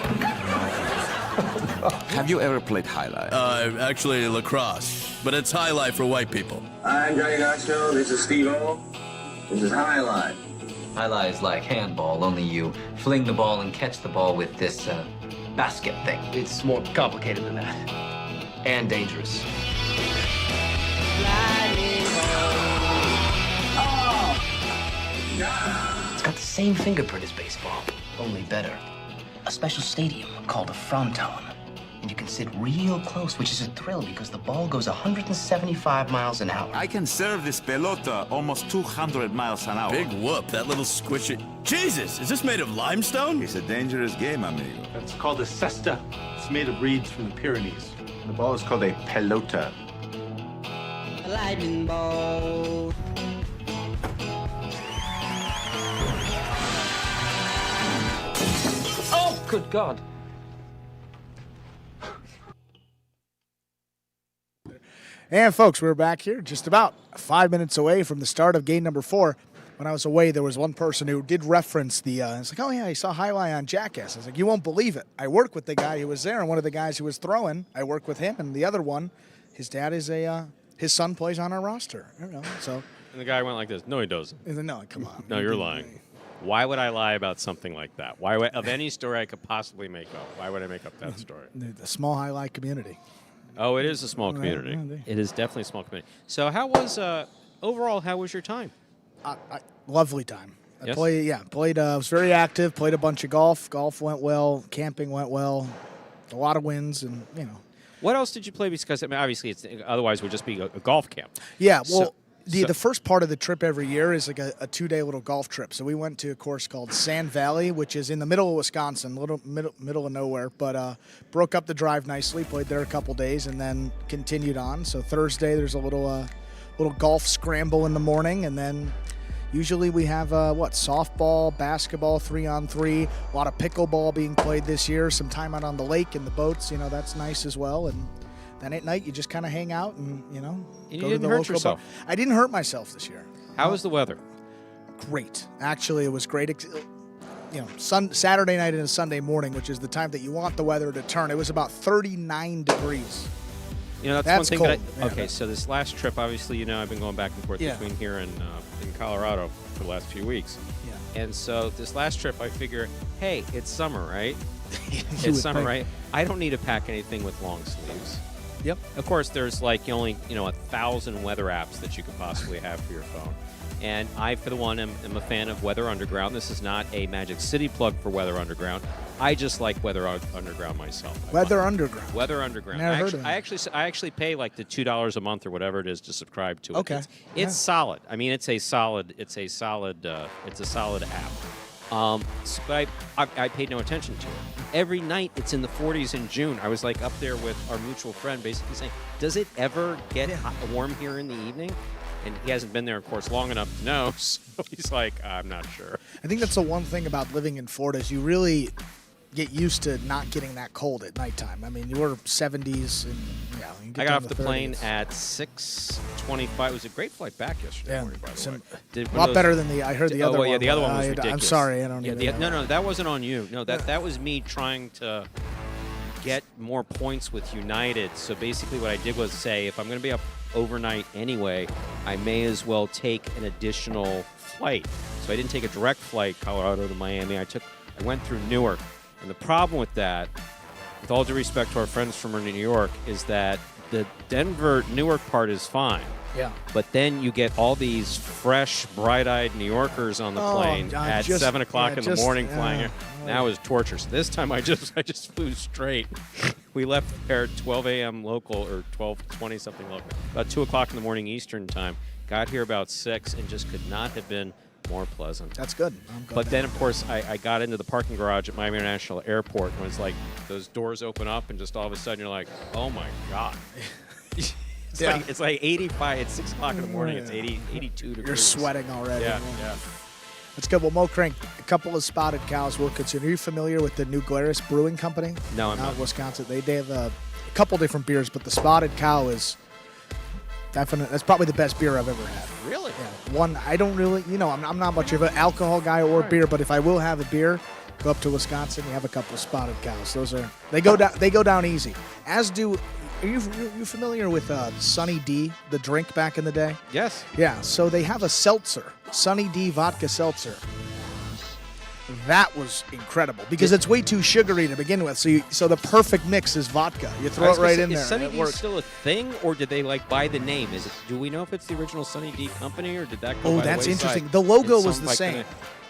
Have you ever played highlight? Actually lacrosse, but it's highlight for white people. I'm Johnny Knoxville. This is Steve-O. This is Highlight. Highlight is like handball, only you fling the ball and catch the ball with this basket thing. It's more complicated than that. And dangerous. It's got the same fingerprint as baseball, only better. A special stadium called a fronton. And you can sit real close, which is a thrill because the ball goes 175 miles an hour. I can serve this pelota almost 200 miles an hour. Big whoop, that little squishy. Jesus, is this made of limestone? It's a dangerous game, amigo. It's called a cesta. It's made of reeds from the Pyrenees. The ball is called a pelota. Lightning ball. Oh, good God. And folks, we're back here just about 5 minutes away from the start of game number 4. When I was away, there was one person who did reference the, it's like, oh yeah, I saw Highlight on Jackass. I was like, you won't believe it. I work with the guy who was there, and one of the guys who was throwing, I work with him, and the other one, his dad is his son plays on our roster. I don't know, so. And the guy went like this. No, he doesn't. He's like, no, come on. No, you're lying. Why would I lie about something like that? Why would, of any story I could possibly make up, why would I make up that story? The small Highlight community. Oh, it is a small community. It is definitely a small community. So how was, overall, how was your time? Lovely time. I Yes? played, was very active, played a bunch of golf. Golf went well, camping went well, a lot of wins, and, you know. What else did you play? Because, I mean, obviously, otherwise it would just be a golf camp. Yeah, well, So- the first part of the trip every year is like a 2-day little golf trip. So we went to a course called Sand Valley, which is in the middle of Wisconsin, little middle of nowhere. But broke up the drive nicely, played there a couple days, and then continued on. So Thursday there's a little golf scramble in the morning, and then usually we have softball, basketball, 3-on-3, a lot of pickleball being played this year. Some time out on the lake and the boats, you know, that's nice as well. And then at night, you just kind of hang out and, you know, And go you to the didn't hurt local yourself. bar. I didn't hurt myself this year. How was the weather? Great. Actually, it was great. You know, Saturday night and Sunday morning, which is the time that you want the weather to turn, it was about 39 degrees. You know, That's one thing cold. that okay, so this last trip, obviously, you know, I've been going back and forth Yeah. between here and in Colorado for the last few weeks. Yeah. And so this last trip, I figure, hey, it's summer, right? You It's would summer, think. right? I don't need to pack anything with long sleeves. Yep. Of course, there's like only 1,000 weather apps that you could possibly have for your phone. And I, for the one, am a fan of Weather Underground. This is not a Magic City plug for Weather Underground. I just like Weather Underground myself. Weather Underground. Weather Underground. Never heard of that. I actually pay like the $2 a month or whatever it is to subscribe to it. Okay. It's solid. I mean, it's a solid app. But I paid no attention to it. Every night it's in the 40s in June. I was like up there with our mutual friend, basically saying, "Does it ever get warm here in the evening?" And he hasn't been there, of course, long enough to know. So he's like, "I'm not sure." I think that's the one thing about living in Florida is you really get used to not getting that cold at nighttime. I mean, you were 70s, and yeah, you get I got down off to the plane 30s. at 6:25. It was a great flight back yesterday morning, by the way. Did A one lot of those- better than I heard the other Oh, one. yeah, the other one was I'm ridiculous. sorry, I don't Yeah, even know. no, that wasn't on you. No, that was me trying to get more points with United. So basically what I did was say, if I'm going to be up overnight anyway, I may as well take an additional flight. So I didn't take a direct flight, Colorado to Miami. I went through Newark. And the problem with that, with all due respect to our friends from New York, is that the Denver-Newark part is fine. Yeah. But then you get all these fresh, bright-eyed New Yorkers on the plane at 7 o'clock in the morning flying here. That was torture. So this time I just flew straight. We left there at 12 a.m. local, or 12:20 something local, about 2 o'clock in the morning Eastern time. Got here about 6 and just could not have been more pleasant. That's good. I'm glad. But then, of course, I got into the parking garage at Miami International Airport, and it's like those doors open up, and just all of a sudden you're like, oh my God. It's like 85. It's 6 o'clock in the morning. It's 82 degrees. You're sweating already. Yeah. That's good. Well, Mo Crank, a couple of spotted cows we're considering. Are you familiar with the New Glarus Brewing Company? No, I'm out not. of Wisconsin. They have a couple different beers, but the Spotted Cow is definitely, that's probably the best beer I've ever had. Really? Yeah. One, I don't really, I'm not much of an alcohol guy or beer, but if I will have a beer, go up to Wisconsin, you have a couple of Spotted Cows. Those are, they go down easy. As do, are you familiar with Sunny D, the drink back in the day? Yes. Yeah, so they have a seltzer, Sunny D vodka seltzer. That was incredible because it's way too sugary to begin with. So the perfect mix is vodka. You throw it right in there. Is Sunny and it D works. still a thing, or did they buy the name? Do we know if it's the original Sunny D company, or did that go Oh, by the that's wayside interesting. The logo in was some the same.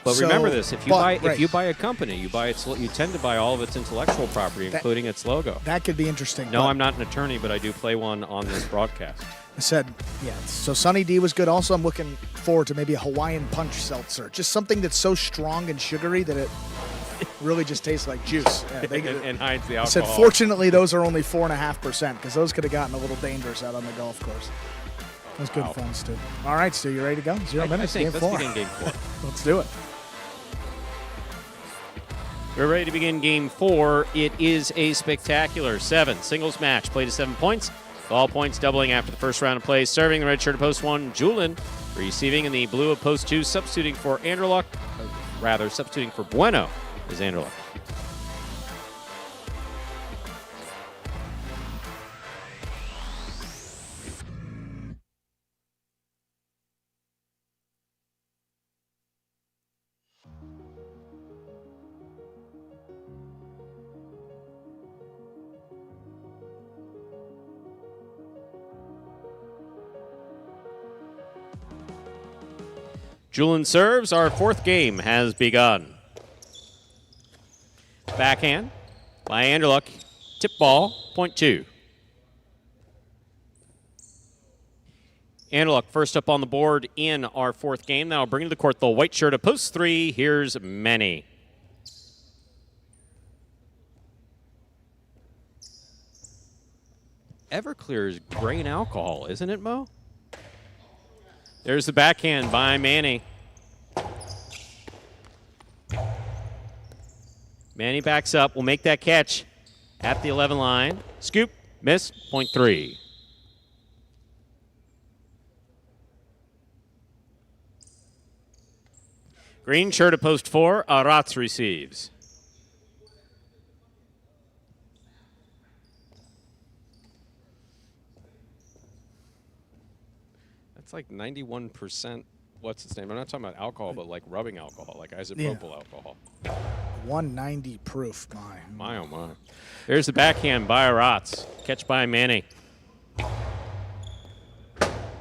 But So- remember this: if you but- buy right. a company, you tend to buy all of its intellectual property, including its logo. That could be interesting. No, but I'm not an attorney, but I do play one on this broadcast. I said, yeah. So Sunny D was good. Also, I'm looking forward to maybe a Hawaiian Punch seltzer. Just something that's so strong and sugary that it really just tastes like juice. Yeah, and hides the I alcohol. said, fortunately, those are only 4.5% because those could have gotten a little dangerous out on the golf course. That was good Wow. fun, Stu. All right, Stu, you ready to go? 0 minutes, I think game let's 4. begin game 4. Let's do it. We're ready to begin game 4. It is a spectacular 7 singles match. Played to 7 points. All points doubling after the first round of play. Serving the red shirt of post 1, Julian. Receiving in the blue of post 2, substituting for substituting for Bueno is Anderluck. Julian serves. Our 4th game has begun. Backhand by Anderluck. Tip ball, point 2. Anderluck first up on the board in our 4th game. Now bringing to the court the white shirt of post 3. Here's Manny. Everclear is grain alcohol, isn't it, Mo? There's the backhand by Manny. Manny backs up, will make that catch at the 11 line. Scoop, miss, point 3. Green shirt at post 4, Aratz receives. That's like 91%. What's its name? I'm not talking about alcohol, but like rubbing alcohol, like isopropyl alcohol. 190 proof. My oh my. There's the backhand by Aratz. Catch by Manny.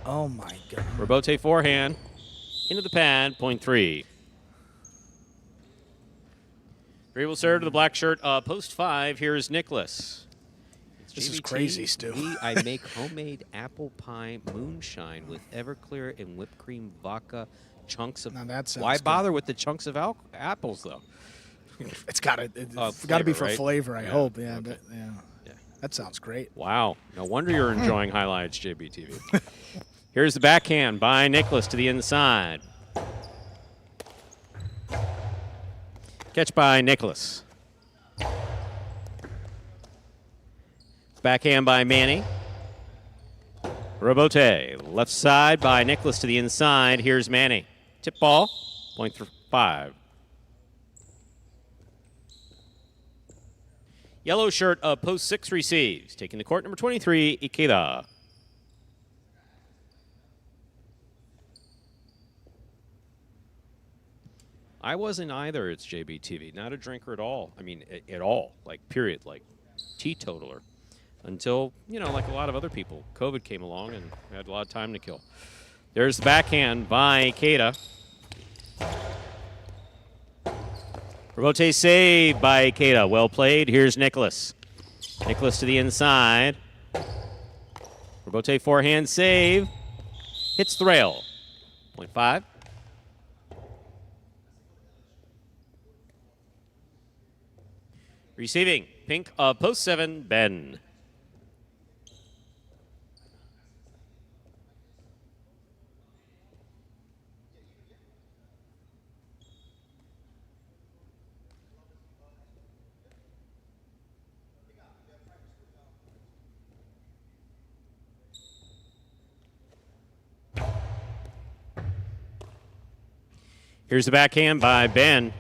Oh, my God. Robote forehand. Into the pad, point 3. Three will serve to the black shirt. Post 5, here's Nicholas. This is JBT, crazy, Stu. I make homemade apple pie moonshine with Everclear and whipped cream vodka chunks of. Now that sounds why good. bother with the chunks of apples though? It's got to be Flavor, for right? flavor, I Yeah, hope. Yeah, okay. yeah. That sounds great. Wow. No wonder you're enjoying highlights, JBTV. Here's the backhand by Nicholas to the inside. Catch by Nicholas. Backhand by Manny. Robote, left side by Nicholas to the inside. Here's Manny. Tip ball, point 5. Yellow shirt of post 6 receives. Taking the court, number 23, Ikeda. I wasn't either. It's JBTV. Not a drinker at all. I mean, at all. Like, period. Like, teetotaler. Until, like a lot of other people, COVID came along and we had a lot of time to kill. There's the backhand by Ikeda. Robote save by Ikeda. Well played. Here's Nicholas. Nicholas to the inside. Robote forehand save. Hits the rail. Point 5. Receiving, pink of post 7, Ben. Here's the backhand by Ben.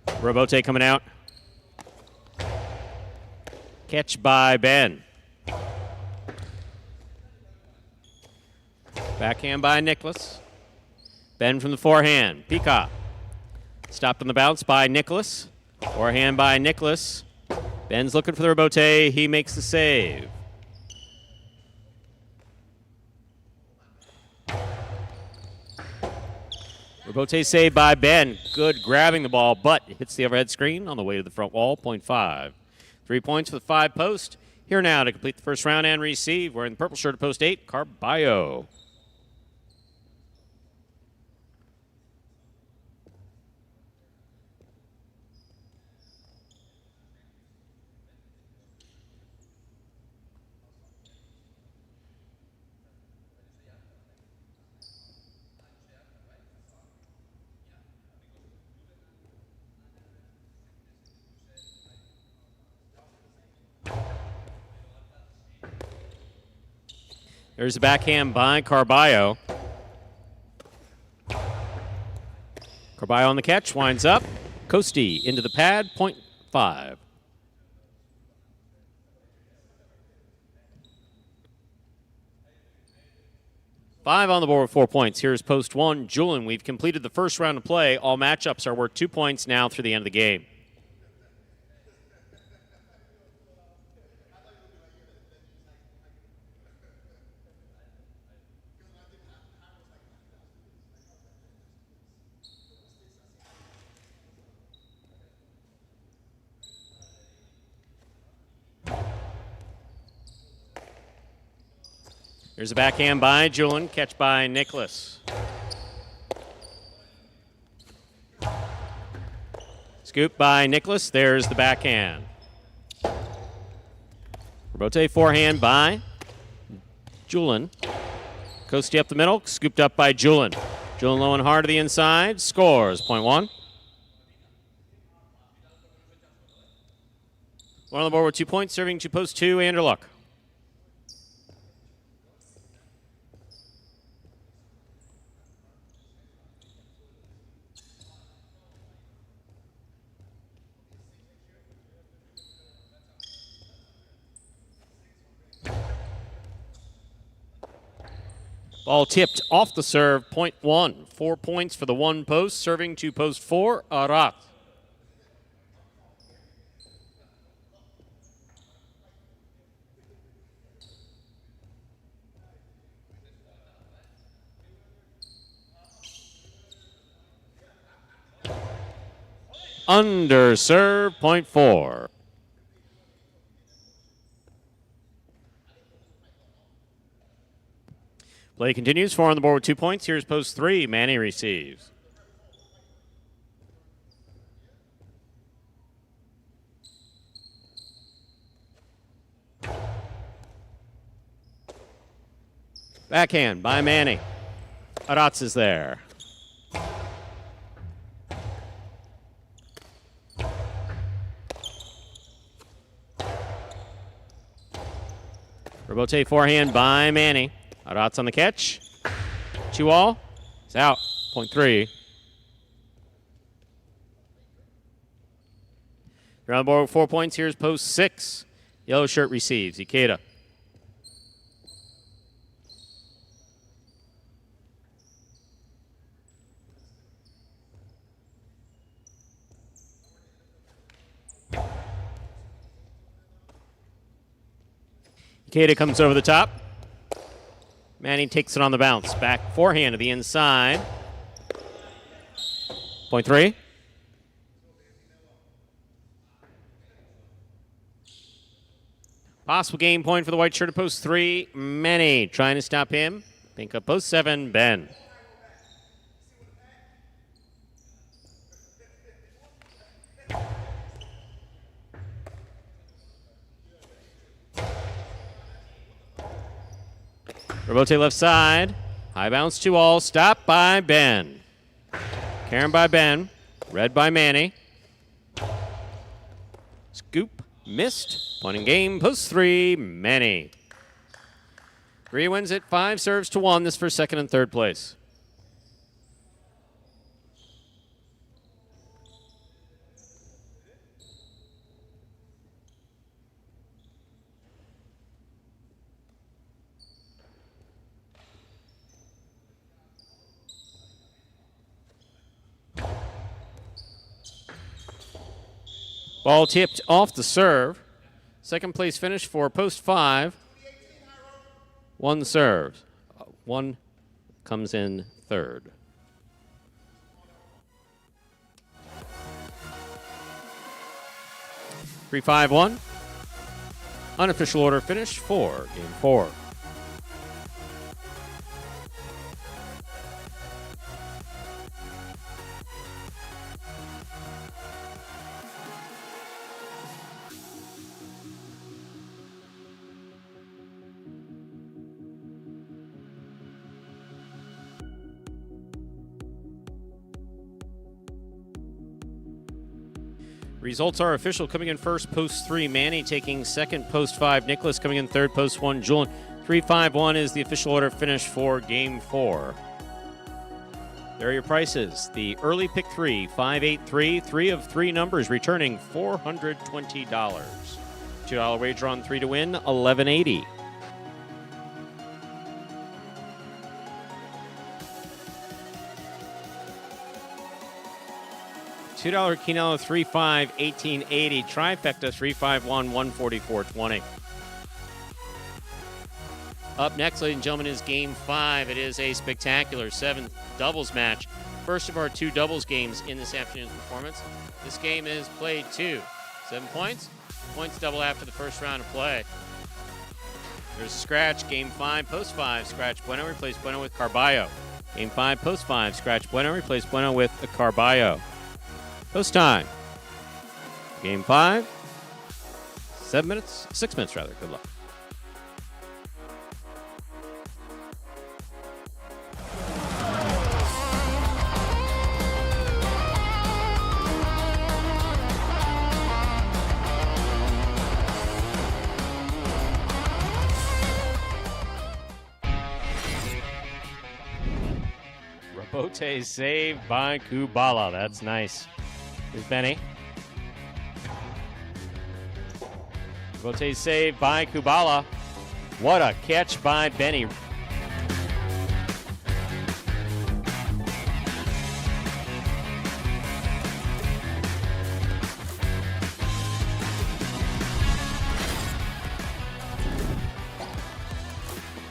Robote coming out. Catch by Ben. Backhand by Nicholas. Ben from the forehand. Peacock. Stopped on the bounce by Nicholas. Forehand by Nicholas. Ben's looking for the rebote. He makes the save. Rebote save by Ben. Good grabbing the ball, but it hits the overhead screen on the way to the front wall. 0.5. 3 points for the 5 post. Here now to complete the first round and receive. Wearing the purple shirt at post 8, Carballo. There's a backhand by Carballo. Carballo on the catch, winds up. Costi into the pad, 0.5. Five on the board with 4 points. Here's post 1, Julian. We've completed the first round of play. All matchups are worth 2 points now through the end of the game. There's a backhand by Julian, catch by Nicholas. Scoop by Nicholas, there's the backhand. Rebote forehand by Julian. Costi up the middle, scooped up by Julian. Julian low and hard to the inside, scores, 0.1. One on the board with 2 points, serving to post 2, Andrew Luck. Ball tipped off the serve, 0.1. 4 points for the 1 post, serving to post 4, Arat. Under serve, 0.4. Play continues. 4 on the board with 2 points. Here's post 3. Manny receives. Backhand by Manny. Aratz is there. Rebote forehand by Manny. Aratz on the catch. 2 all. It's out. 0.3. You're on the board with 4 points. Here's post 6. Yellow shirt receives. Ikeda. Ikeda comes over the top. Manny takes it on the bounce. Back forehand to the inside. 0.3. Possible game point for the white shirt at post 3. Manny trying to stop him. Pink up post 7. Ben. Rebote left side. High bounce 2 all. Stopped by Ben. Karen by Ben. Red by Manny. Scoop. Missed. Point in game. Post 3. Manny. 3 wins it. 5 serves to 1. This for second and third place. Ball tipped off the serve. Second place finish for post 5. 1 serves. 1 comes in third. Three, 5, 1. Unofficial order finish for game 4. Results are official. Coming in first, post 3, Manny taking second, post 5. Nicholas coming in third, post 1. Julian. 3-5-1 is the official order finish for game 4. There are your prices. The early pick 3, 5-8-3, 3 of 3 numbers returning $420. $2 wager on 3 to win, $11.80. $2 Quinella 3-5, 1880. Trifecta 3-5-1, 144.20. Up next, ladies and gentlemen, is game 5. It is a spectacular 7th doubles match. First of our 2 doubles games in this afternoon's performance. This game is played 2. 7 points. Points double after the first round of play. There's a scratch. Game 5, post 5. Scratch Bueno, replace Bueno with Carballo. Game 5, post 5. Scratch Bueno, replace Bueno with Carballo. Post time. Game 5. 6 minutes rather. Good luck. Rabote saved by Kubala. That's nice. Here's Benny. Rabote saved by Kubala. What a catch by Benny.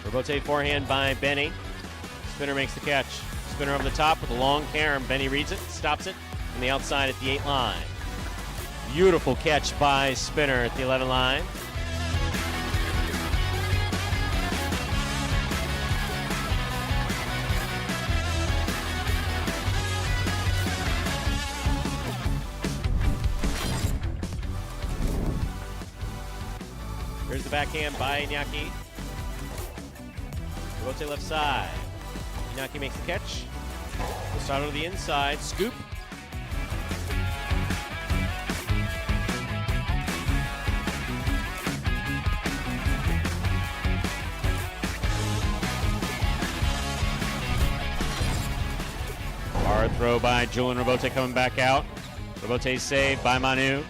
Rabote forehand by Benny. Spinner makes the catch. Spinner over the top with a long carom. Benny reads it, stops it. On the outside at the 8 line. Beautiful catch by Spinner at the 11 line. Here's the backhand by Iñaki. Rabote left side. Iñaki makes the catch. We'll start on the inside. Scoop. Hard throw by Julian Rabote coming back out. Rabote saved by Manu.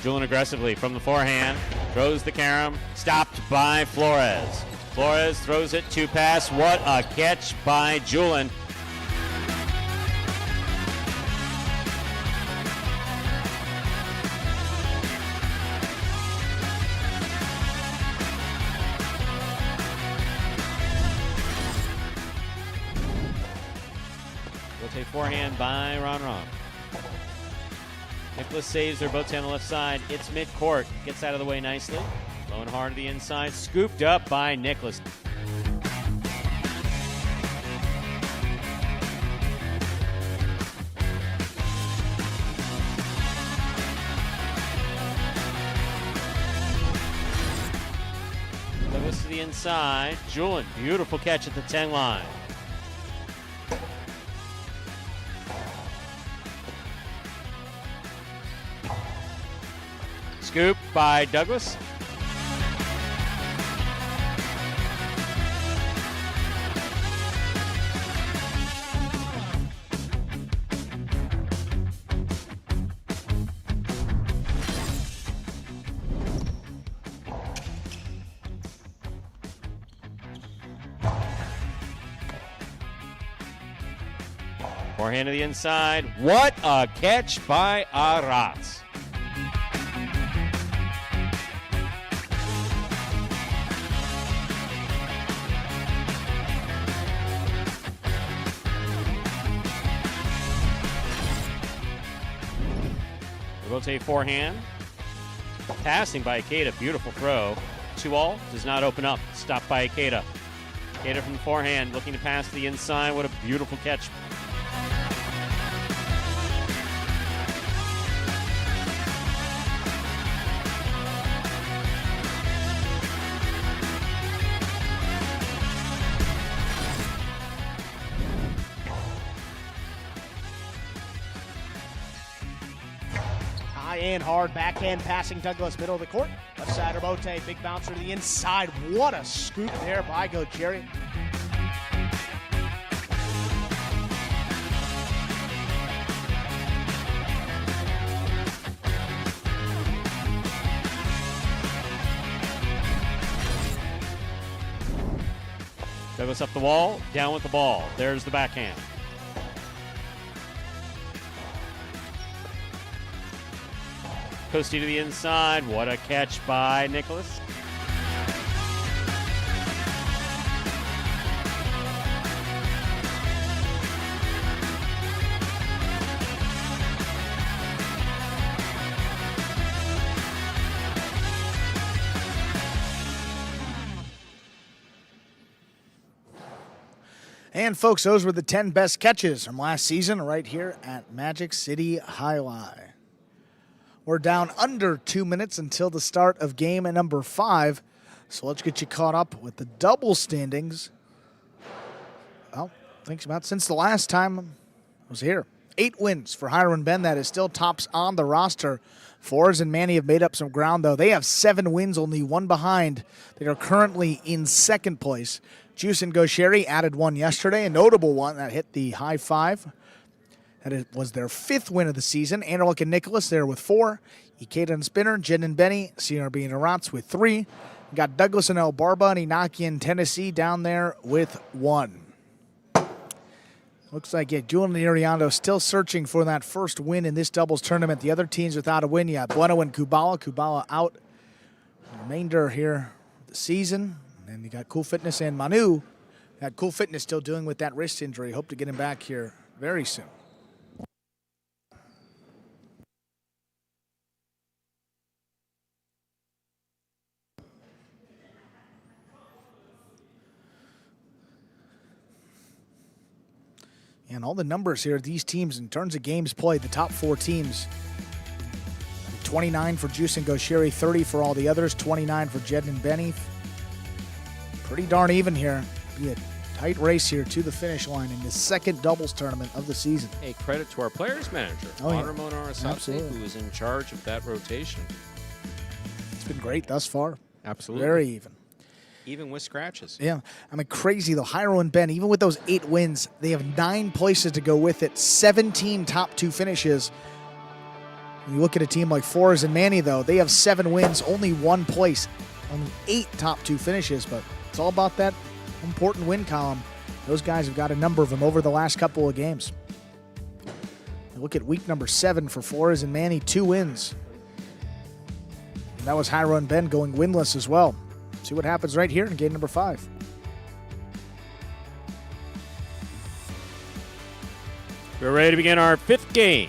Julian aggressively from the forehand. Throws the carom. Stopped by Flores. Flores throws it to pass. What a catch by Julian. Rabote forehand by Ron. Nicholas saves Rabote on the left side. It's mid-court. Gets out of the way nicely. Low and hard to the inside. Scooped up by Nicholas. Lewis to the inside. Julian, beautiful catch at the 10 line. Scoop by Douglas. Forehand to the inside. What a catch by Aratz. Robote forehand. Passing by Ikeda. Beautiful throw. 2-all. Does not open up. Stopped by Ikeda. Ikeda from the forehand. Looking to pass to the inside. What a beautiful catch. High and hard backhand passing Douglas, middle of the court. Left side Robote, big bouncer to the inside. What a scoop there by Jerry. Douglas up the wall, down with the ball. There's the backhand. Coasty to the inside. What a catch by Nicholas. And folks, those were the 10 best catches from last season right here at Magic City Highlight. We're down under 2 minutes until the start of game number 5. So let's get you caught up with the double standings. Well, thanks about since the last time I was here. 8 wins for Hiram Ben. That is still tops on the roster. Forrest and Manny have made up some ground, though. They have 7 wins, only 1 behind. They are currently in second place. Juice and Gosheri added 1 yesterday, a notable one that hit the high 5. That was their 5th win of the season. Anderlick and Nicholas there with 4. Ikeda and Spinner, Jen and Benny, CRB and Arats with 3. We got Douglas and El Barba and Inaki in Tennessee down there with 1. Looks like Julian and Iriando still searching for that first win in this doubles tournament. The other teams without a win yet. Bueno and Kubala. Kubala out the remainder here of the season. And then you got Cool Fitness and Manu. Got Cool Fitness still dealing with that wrist injury. Hope to get him back here very soon. And all the numbers here, these teams in terms of games played, the top 4 teams, 29 for Juice and Gosheri, 30 for all the others, 29 for Jed and Benny. Pretty darn even here. Be a tight race here to the finish line in the second doubles tournament of the season. Hey, credit to our players manager, Ramon Arasate, who is in charge of that rotation. It's been great thus far. Absolutely. Very even. Even with scratches. Yeah. I mean, crazy, though. Hyro and Ben, even with those 8 wins, they have 9 places to go with it, 17 top 2 finishes. You look at a team like Forrest and Manny, though, they have 7 wins, only 1 place, only 8 top 2 finishes, but it's all about that important win column. Those guys have got a number of them over the last couple of games. You look at week number 7 for Forrest and Manny, 2 wins. And that was Hyro and Ben going winless as well. See what happens right here in game number 5. We're ready to begin our 5th game.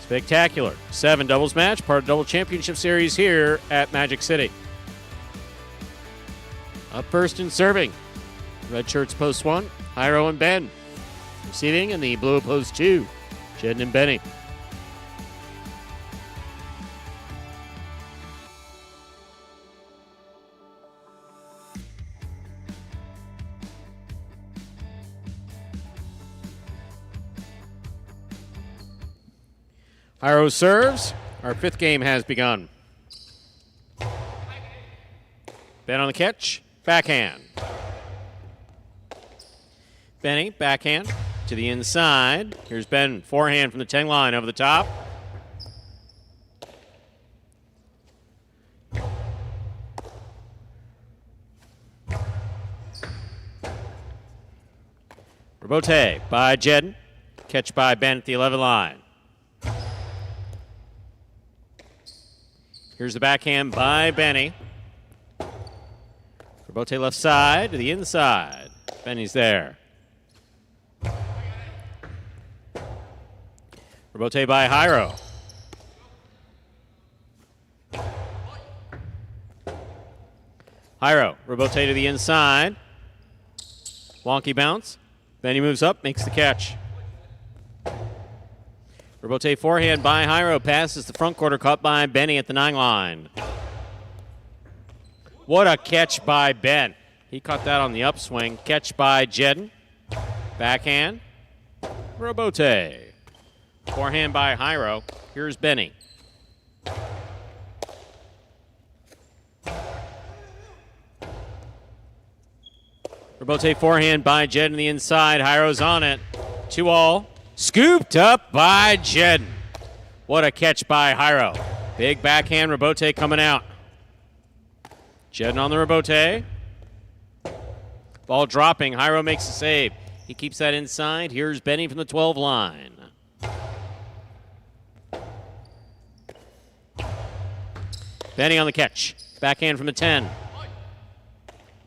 Spectacular 7 doubles match, part of Double Championship Series here at Magic City. Up first and serving. Red shirts post 1, Hyro and Ben. Receiving in the blue post 2, Jed and Benny. Hyro serves. Our 5th game has begun. Ben on the catch. Backhand. Benny, backhand to the inside. Here's Ben, forehand from the 10 line over the top. Robote by Jed. Catch by Ben at the 11 line. Here's the backhand by Benny. Robote left side to the inside. Benny's there. Robote by Hyro. Jairo, Robote to the inside. Wonky bounce. Benny moves up, makes the catch. Robote forehand by Jairo, passes the front quarter, caught by Benny at the 9 line. What a catch by Ben. He caught that on the upswing. Catch by Jedden. Backhand. Robote. Forehand by Jairo. Here's Benny. Robote forehand by Jedden the inside. Jairo's on it. 2-all. Scooped up by Jedden. What a catch by Jairo. Big backhand. Robote coming out. Jedden on the Robote. Ball dropping. Jairo makes the save. He keeps that inside. Here's Benny from the 12 line. Benny on the catch. Backhand from the 10.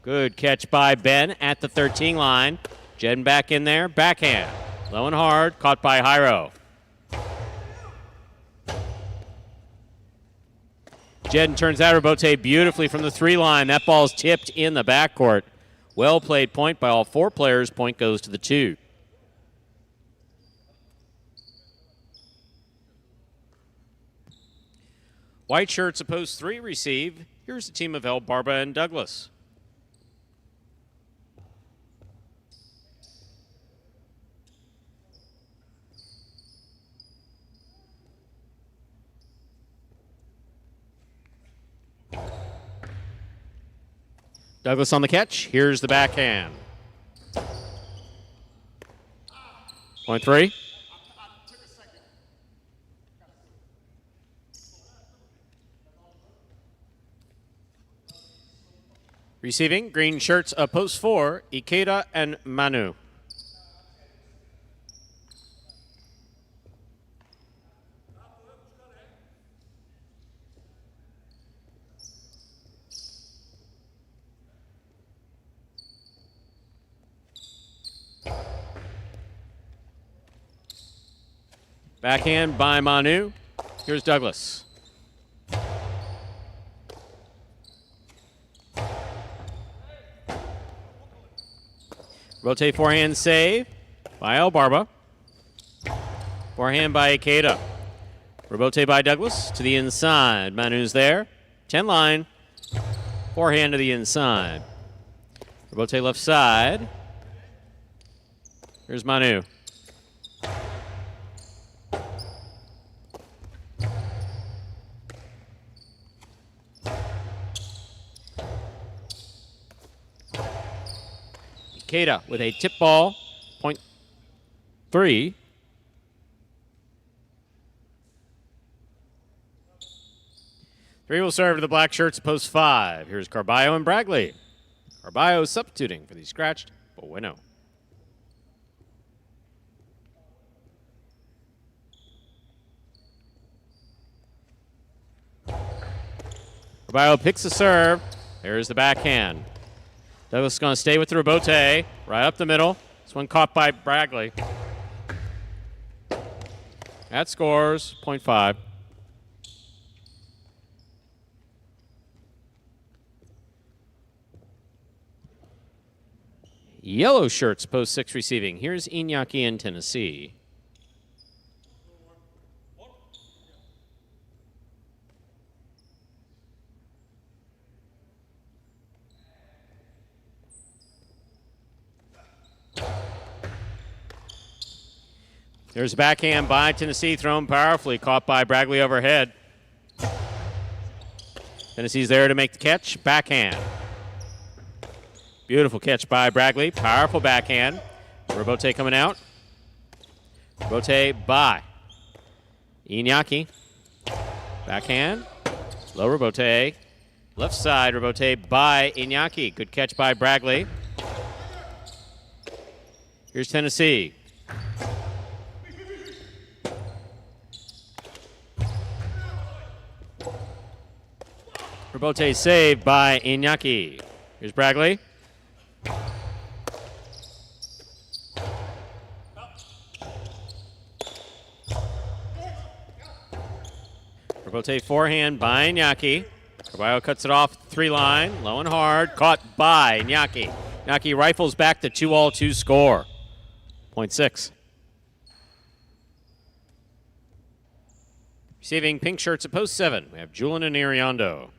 Good catch by Ben at the 13 line. Jedden back in there. Backhand. Low and hard. Caught by Jairo. Jedden turns out Robote beautifully from the 3 line. That ball's tipped in the backcourt. Well played point by all 4 players. Point goes to the 2. White shirts opposed 3 receive. Here's the team of El Barba and Douglas. Douglas on the catch. Here's the backhand. Point 3. Receiving, green shirts, post 4, Ikeda and Manu. Backhand by Manu. Here's Douglas. Rotate forehand save by El Barba. Forehand by Ikeda. Robote by Douglas to the inside. Manu's there. 10 line. Forehand to the inside. Robote left side. Here's Manu. Ikeda with a tip ball. Point 3. Three will serve to the black shirts, post 5. Here's Carballo and Bragley. Carballo substituting for the scratched Bueno. Carballo picks the serve. There's the backhand. Douglas is going to stay with the Robote. Right up the middle. This one caught by Bragley. That scores. Point 5. Yellow shirts, post 6 receiving. Here's Iñaki in Tennessee. There's a backhand by Tennessee, thrown powerfully, caught by Bragley overhead. Tennessee's there to make the catch. Backhand. Beautiful catch by Bragley. Powerful backhand. Robote coming out. Robote by Iñaki. Backhand. Low Robote. Left side Robote by Iñaki. Good catch by Bragley. Here's Tennessee. Robote saved by Iñaki. Here's Bragley. Robote forehand by Iñaki. Carballo cuts it off 3 line, low and hard, caught by Iñaki. Iñaki rifles back the 2-2 score. 0.6. Receiving pink shirts at post 7, we have Julian and Iriondo.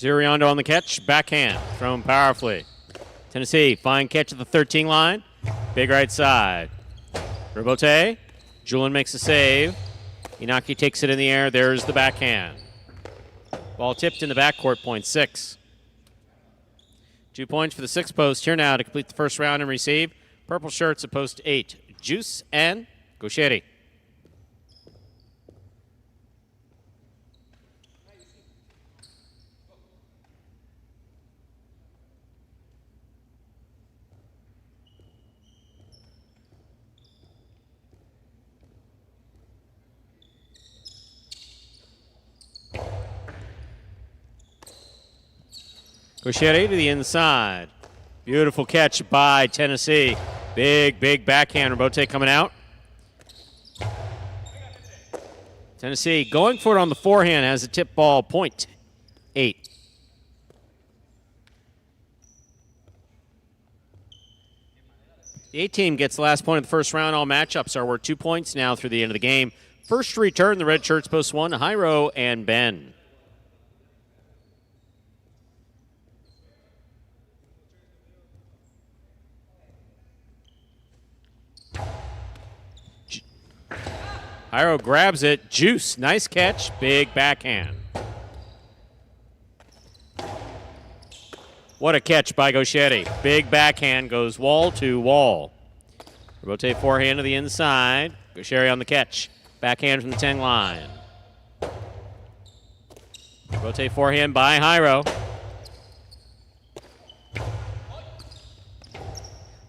Iriondo on the catch, backhand, thrown powerfully. Tennessee, fine catch at the 13 line, big right side. Robote, Julian makes a save. Inaki takes it in the air, there's the backhand. Ball tipped in the backcourt, 0.6. 2 points for the 6 post here now to complete the first round and receive. Purple shirts at post 8, Juice and Gaucheri. Gaucheri to the inside. Beautiful catch by Tennessee. Big backhand. Robote coming out. Tennessee going for it on the forehand has a tip ball, 0.8. The A team gets the last point of the first round. All matchups are worth 2 points now through the end of the game. First to return, the red shirts post 1, Jairo and Ben. Jairo grabs it. Juice, nice catch. Big backhand. What a catch by Gaucheri. Big backhand goes wall to wall. Robote forehand to the inside. Gaucheri on the catch. Backhand from the 10 line. Robote forehand by Jairo.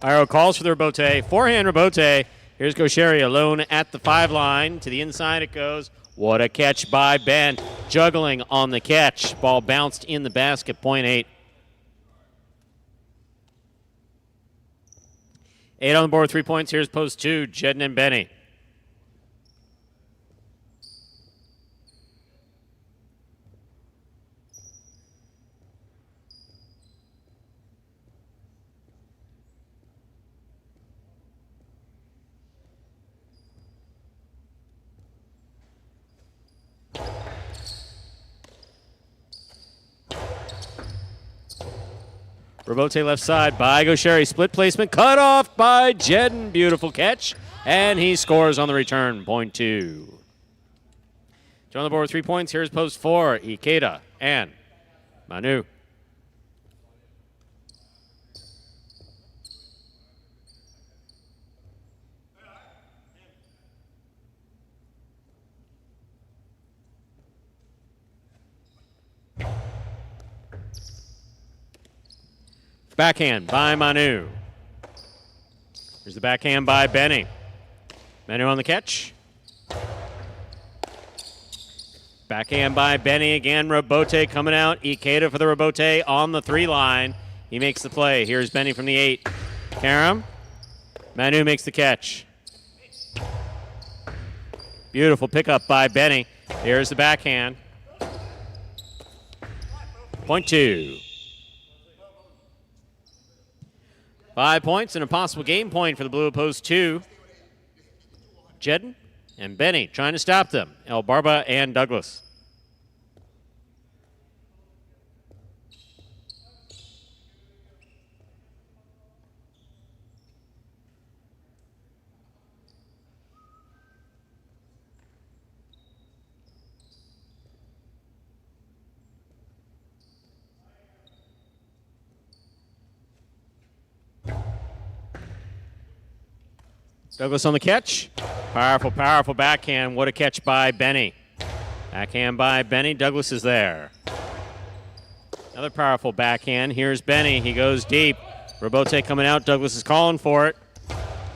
Jairo calls for the Robote. Forehand Robote. Here's Gaucheri alone at the 5 line. To the inside it goes. What a catch by Ben. Juggling on the catch. Ball bounced in the basket, 0.8. 8 on the board, 3 points. Here's post 2, Jedden and Benny. Robote left side by Gaucheri. Split placement cut off by Jedden. Beautiful catch. And he scores on the return. 0.2. Two on the board, 3 points. Here's post 4. Ikeda and Manu. Backhand by Manu. Here's the backhand by Benny. Manu on the catch. Backhand by Benny again. Robote coming out. Ikeda for the Robote on the 3 line. He makes the play. Here's Benny from the 8. Karam. Manu makes the catch. Beautiful pickup by Benny. Here's the backhand. 0.2. 5 points and a possible game point for the blue post 2. Jedden and Benny trying to stop them. El Barba and Douglas. Douglas on the catch. Powerful backhand. What a catch by Benny. Backhand by Benny. Douglas is there. Another powerful backhand. Here's Benny. He goes deep. Robote coming out. Douglas is calling for it.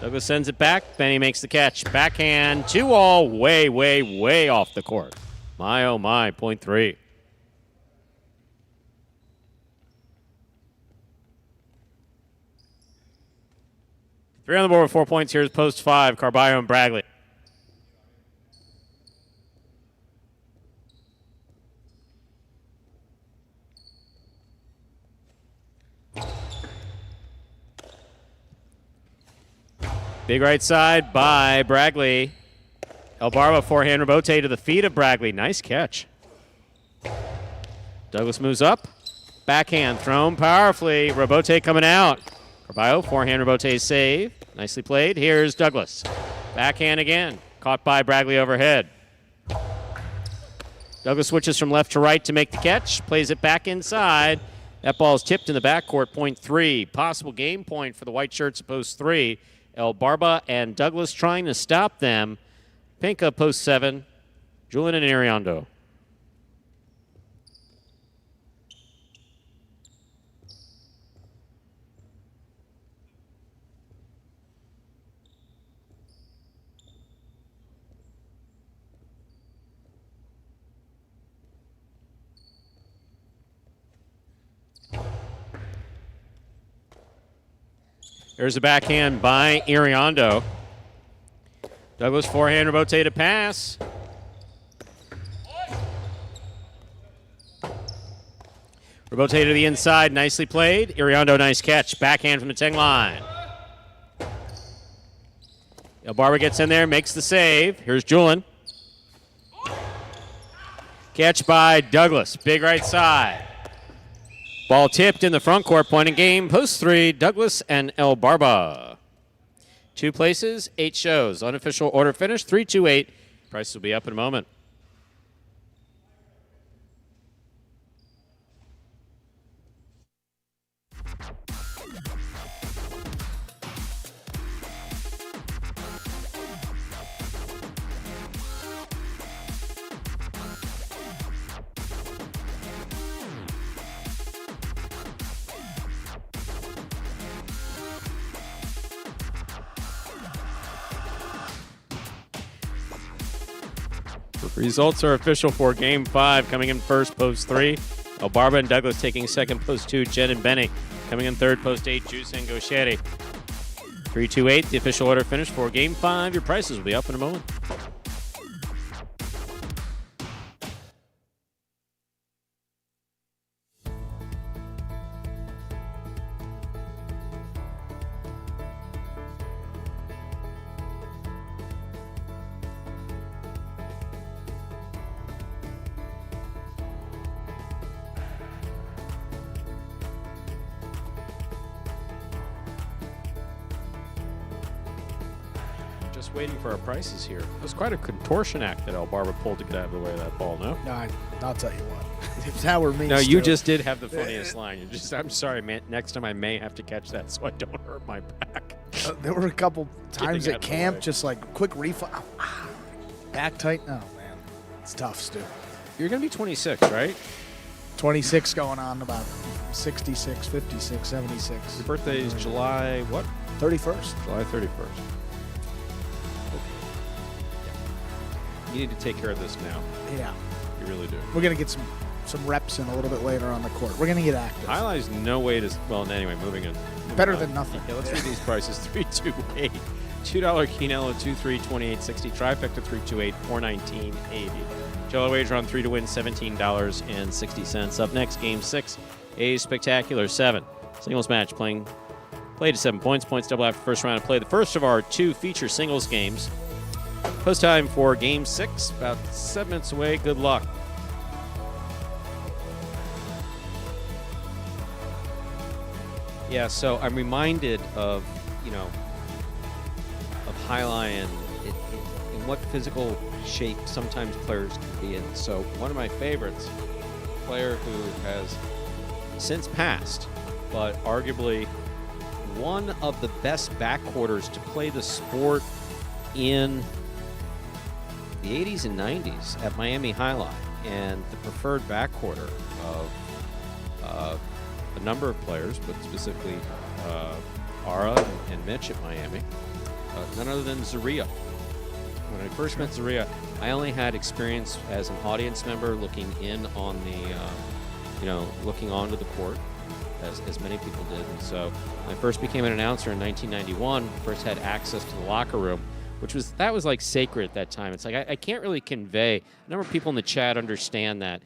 Douglas sends it back. Benny makes the catch. Backhand, 2-all, way, way, way off the court. My, oh my, point 3. Three on the board with 4 points. Here's post 5, Carballo and Bragley. Big right side by Bragley. Elbarba forehand rebote to the feet of Bragley. Nice catch. Douglas moves up. Backhand thrown powerfully. Rebote coming out. Carballo, forehand rebote save. Nicely played. Here's Douglas. Backhand again. Caught by Bragley overhead. Douglas switches from left to right to make the catch. Plays it back inside. That ball is tipped in the backcourt. Point 3. Possible game point for the white shirts at post 3. Elbarba and Douglas trying to stop them. Pinka post 7. Julian and Iriondo. There's a backhand by Iriondo. Douglas forehand rebote to pass. Rebote to the inside, nicely played. Iriondo, nice catch. Backhand from the 10 line. Elbarba gets in there, makes the save. Here's Julian. Catch by Douglas, big right side. Ball tipped in the front court, point in game. Post 3, Douglas and Elbarba. 2 places, 8 shows. Unofficial order finish, 3-2-8. Prices will be up in a moment. Results are official for Game 5. Coming in first, post 3. Elbarba and Douglas taking second, post 2. Jen and Benny. Coming in third, post 8. Juice and Gaucheri. 3-2-8, the official order finish for Game 5. Your prices will be up in a moment. Waiting for our prices here. It was quite a contortion act that Elbarba pulled to get out of the way of that ball, no? No, I'll tell you what. If that were me, no, you just did have the funniest line. You just, I'm sorry, man. Next time I may have to catch that so I don't hurt my back. There were a couple times at camp, just like quick reflex. Back tight. Oh, man. It's tough, Stu. You're going to be 26, right? 26 going on about 66, 56, 76. Your birthday is July what? 31st. July 31st. You need to take care of this now. Yeah. You really do. We're going to get some reps in a little bit later on the court. We're going to get active. Highlight's no way to... Well, anyway, moving on. Better than nothing. Yeah, let's read these prices. 328. $2 Quinella, 2-3, 28.60. Trifecta, 328, 419.80. Jello wager on 3 to win, $17.60. Up next, Game 6, a spectacular 7. Singles match played to 7 points. Points double after first round of play. The first of our 2 feature singles games. Post time for Game 6, about 7 minutes away. Good luck. Yeah, so I'm reminded of, of Highline and in what physical shape sometimes players can be in. So one of my favorites, a player who has since passed, but arguably one of the best backcourters to play the sport in the 80s and 90s at Miami Highline, and the preferred backcourter of a number of players, but specifically Ara and Mitch at Miami. None other than Zaria. When I first met Zaria, I only had experience as an audience member looking in on the, looking onto the court, as many people did. And so when I first became an announcer in 1991, first had access to the locker room, that was like sacred at that time. It's like I can't really convey. A number of people in the chat understand that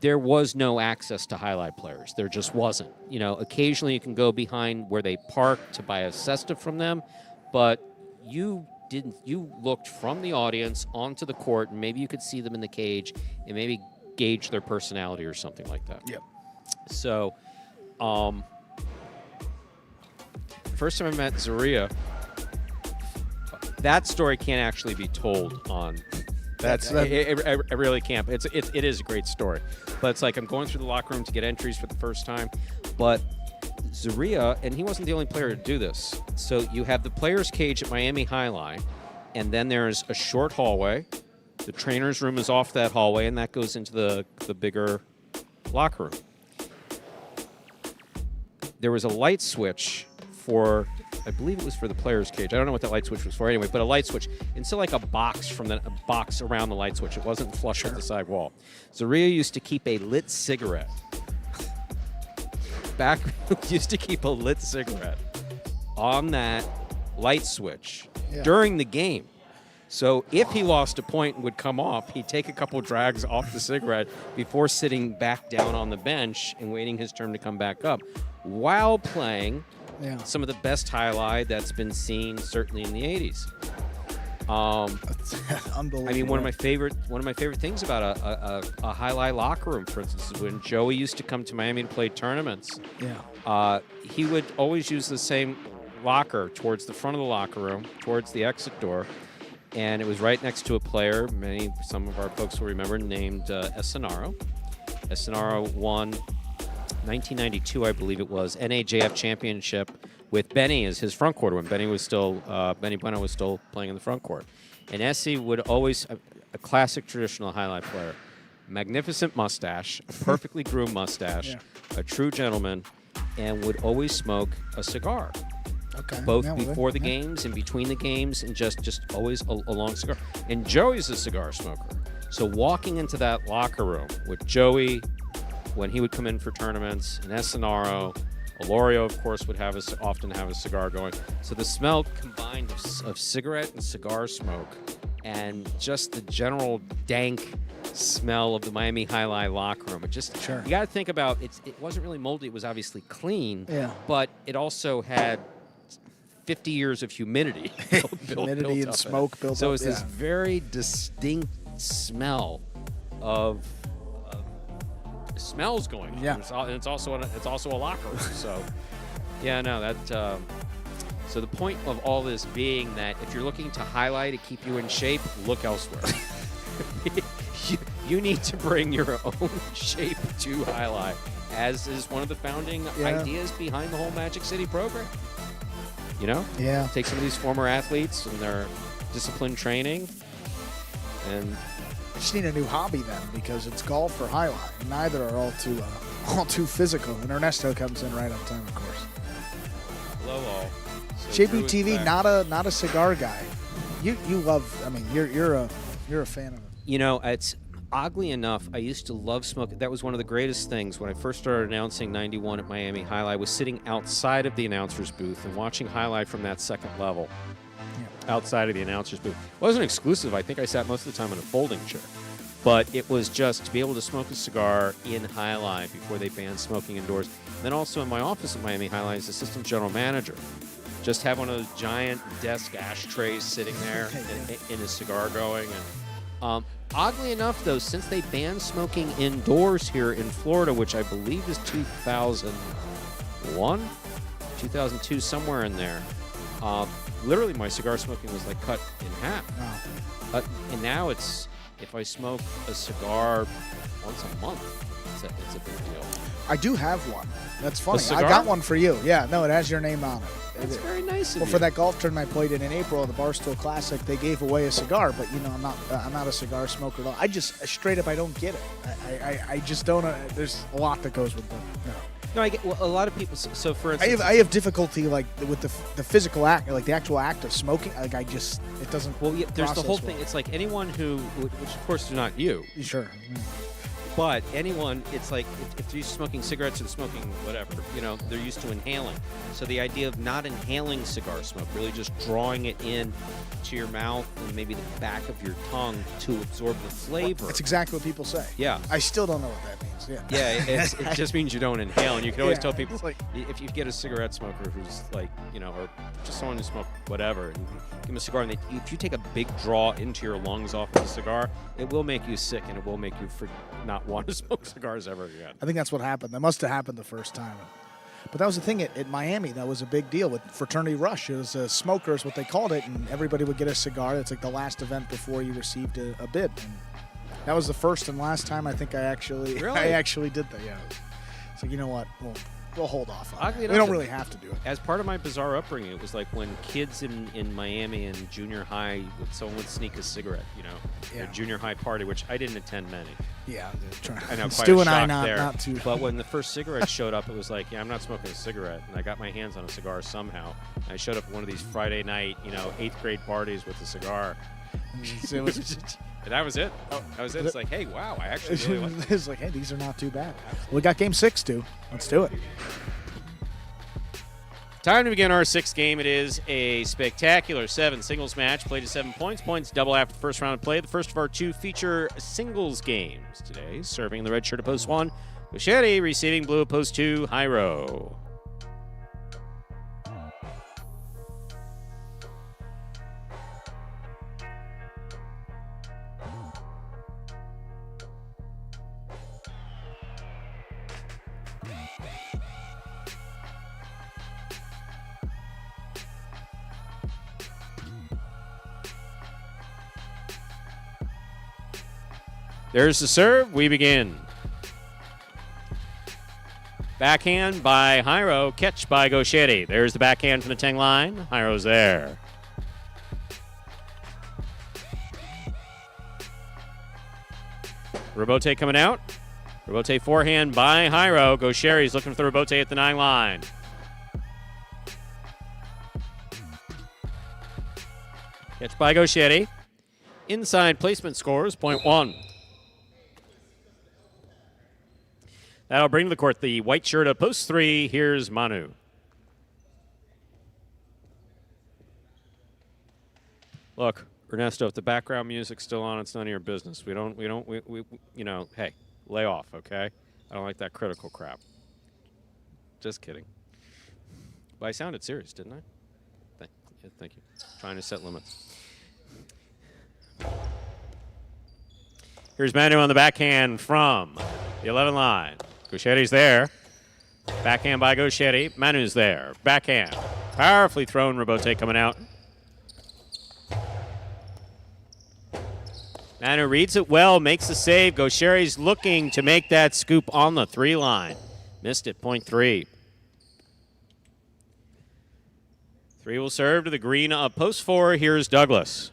there was no access to highlight players. There just wasn't. Occasionally you can go behind where they park to buy a cesta from them, but you looked from the audience onto the court, and maybe you could see them in the cage and maybe gauge their personality or something like that. Yep. So, first time I met Zaria, that story can't actually be told on. It really can't. It is a great story, but it's like I'm going through the locker room to get entries for the first time, but Zaria, and he wasn't the only player to do this. So you have the players' cage at Miami Highline, and then there's a short hallway. The trainer's room is off that hallway, and that goes into the bigger locker room. There was a light switch for, I believe it was for the players' cage. I don't know what that light switch was for anyway, but a light switch. And so like a box around the light switch. It wasn't flush with the side wall. Zaria used to keep a lit cigarette. Used to keep a lit cigarette on that light switch during the game. So if he lost a point and would come off, he'd take a couple drags off the cigarette before sitting back down on the bench and waiting his turn to come back up while playing some of the best highlight that's been seen certainly in the 80s. Unbelievable. I mean, one of my favorite things about a highlight locker room, for instance, is when Joey used to come to Miami to play tournaments. Yeah. He would always use the same locker towards the front of the locker room, towards the exit door, and it was right next to a player. Some of our folks will remember, named Esanaro. Esanaro won 1992, I believe it was, NAJF championship with Benny as his front court when Benny Bueno was still playing in the front court. And Essie would always, a classic traditional highlight player, magnificent mustache, a perfectly groomed mustache, a true gentleman, and would always smoke a cigar. Okay. Both before the games and between the games, and just always a long cigar. And Joey's a cigar smoker. So walking into that locker room with Joey, when he would come in for tournaments, and Esanaro, Alorio, of course, would often have a cigar going. So the smell combined of cigarette and cigar smoke, and just the general dank smell of the Miami Highline locker room. You got to think about it. It wasn't really moldy. It was obviously clean, but it also had 50 years of humidity. Humidity and smoke built up. So it's this very distinct smell of smells going on. And it's also a locker room. So so the point of all this being that if you're looking to highlight to keep you in shape, look elsewhere. you need to bring your own shape to highlight, as is one of the founding ideas behind the whole Magic City program. Take some of these former athletes and their disciplined training, and I just need a new hobby then, because it's golf or highlight, and neither are all too physical. And Ernesto comes in right on time, of course. Hello all. JBTV, not a cigar guy. You love. I mean, you're a fan of it. It's oddly enough, I used to love smoking. That was one of the greatest things when I first started announcing 91 at Miami Highlight, was sitting outside of the announcer's booth and watching highlight from that second level. Outside of the announcer's booth. It wasn't exclusive. I think I sat most of the time in a folding chair. But it was just to be able to smoke a cigar in highlight before they banned smoking indoors. And then also in my office at Miami Highlight as assistant general manager. Just have one of those giant desk ashtrays sitting there and a cigar going. And oddly enough, though, since they banned smoking indoors here in Florida, which I believe is 2001, 2002, somewhere in there, literally my cigar smoking was like cut in half. Wow. And now it's, if I smoke a cigar once a month, it's a big deal. I do have one. That's funny. cigar? I got one for you. Yeah, no, it has your name on it. That's very nice of you. Well, for that golf tournament I played in April, the Barstool Classic, they gave away a cigar, but I'm not a cigar smoker at all. I just straight up I don't get it. I just don't. There's a lot that goes with them. No, I get a lot of people. So for instance, I have difficulty like with the physical act, like the actual act of smoking. Like it doesn't. Well, yeah, there's the whole process thing. well. It's like anyone which of course is not you. Sure. But anyone, it's like if they're used to smoking cigarettes or smoking whatever, they're used to inhaling. So the idea of not inhaling cigar smoke, really just drawing it in to your mouth and maybe the back of your tongue to absorb the flavor. That's exactly what people say. Yeah. I still don't know what that means. Yeah. Yeah, it just means you don't inhale. And you can always Yeah, tell people, it's like- if you get a cigarette smoker who's like, or just someone who smokes whatever, and give them a cigar, and if you take a big draw into your lungs off of the cigar, it will make you sick and it will make you not want to smoke cigars ever again. I think that's what happened. That must have happened the first time. But that was the thing at Miami. That was a big deal with Fraternity Rush. It was smokers, what they called it, and everybody would get a cigar. It's like the last event before you received a bid. And that was the first and last time I think I actually did that. Yeah. So you know what? We'll hold off on that. We don't really have to do it. As part of my bizarre upbringing, it was like when kids in Miami and junior high, someone would sneak a cigarette, Yeah. a junior high party, which I didn't attend many. Yeah. I know, quite Stu a and I shock there. not too. But when the first cigarette showed up, it was like, yeah, I'm not smoking a cigarette. And I got my hands on a cigar somehow. And I showed up at one of these Friday night, 8th grade parties with a cigar. It was, And that was it. That was it. It's like, hey, wow, I actually really like it's like, hey, these are not too bad. We got game 6, Stu. Let's do it. Time to begin our sixth game. It is a spectacular 7 singles match, played at 7 points. Points double after the first round of play. The first of our 2 feature singles games today. Serving the red shirt at post 1, Buschetti. Receiving blue at post 2, Hyro. There's the serve. We begin. Backhand by Hyro. Catch by Gauchetti. There's the backhand from the Teng line. Hyro's there. Robote coming out. Robote forehand by Hyro. Gauchetti's looking for the Robote at the 9 line. Catch by Gauchetti. Inside placement scores, .1. That'll bring to the court the white shirt of post 3. Here's Manu. Look, Ernesto, if the background music's still on, it's none of your business. We hey, lay off, okay? I don't like that critical crap. Just kidding. But I sounded serious, didn't I? Thank you. Trying to set limits. Here's Manu on the backhand from the 11 line. Gauchetti's there. Backhand by Gauchetti. Manu's there. Backhand. Powerfully thrown. Robote coming out. Manu reads it well, makes the save. Gauchetti's looking to make that scoop on the 3 line. Missed it, .3. 3 will serve to the green of post 4. Here's Douglas.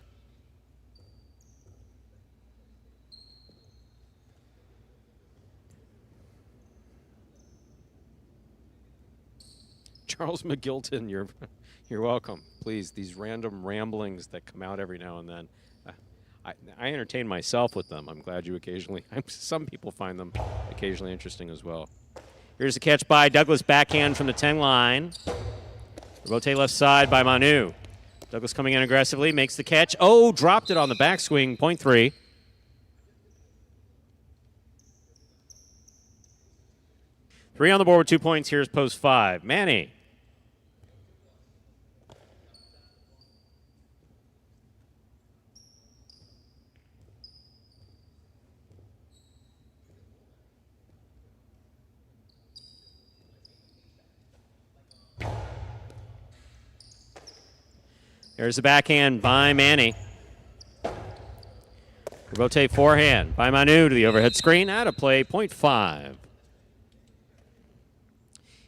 Charles McGilton, you're welcome. Please, these random ramblings that come out every now and then, I entertain myself with them. I'm glad you occasionally. Some people find them occasionally interesting as well. Here's a catch by Douglas, backhand from the 10 line. Robote left side by Manu. Douglas coming in aggressively, makes the catch. Oh, dropped it on the backswing, .3. Three on the board with 2 points. Here's post 5. Manny. There's the backhand by Manny. Robote forehand by Manu to the overhead screen. Out of play, .5.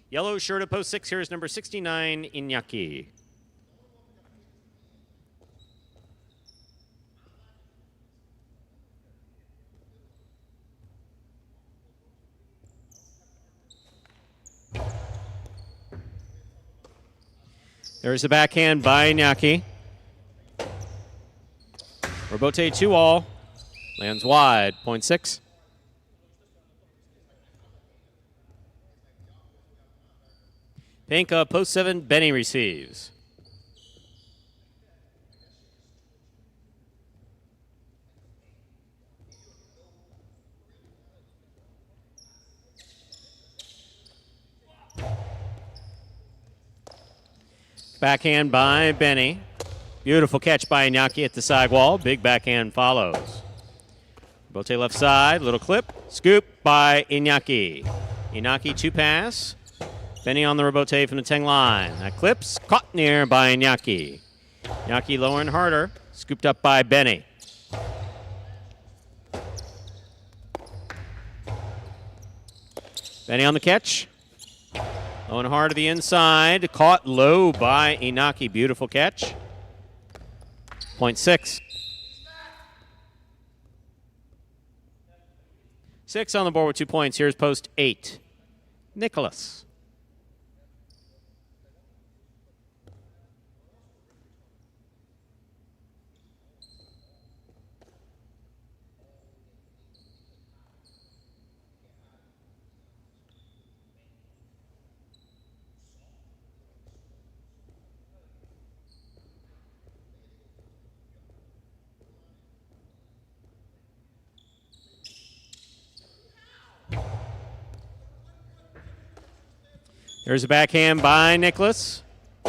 Yellow shirt at post 6. Here's number 69, Iñaki. There's the backhand by Iñaki. Rebote 2-all. Lands wide. Point 6. Panka, post 7, Benny receives. Backhand by Benny. Beautiful catch by Iñaki at the side wall. Big backhand follows. Bote left side, little clip. Scoop by Iñaki. Iñaki 2-pass. Benny on the rebote from the 10 line. That clips, caught near by Iñaki. Iñaki lower and harder. Scooped up by Benny. Benny on the catch. Low and hard to the inside. Caught low by Iñaki. Beautiful catch. Point 6. 6 on the board with 2 points. Here's post 8. Nicholas. There's a backhand by Nicholas.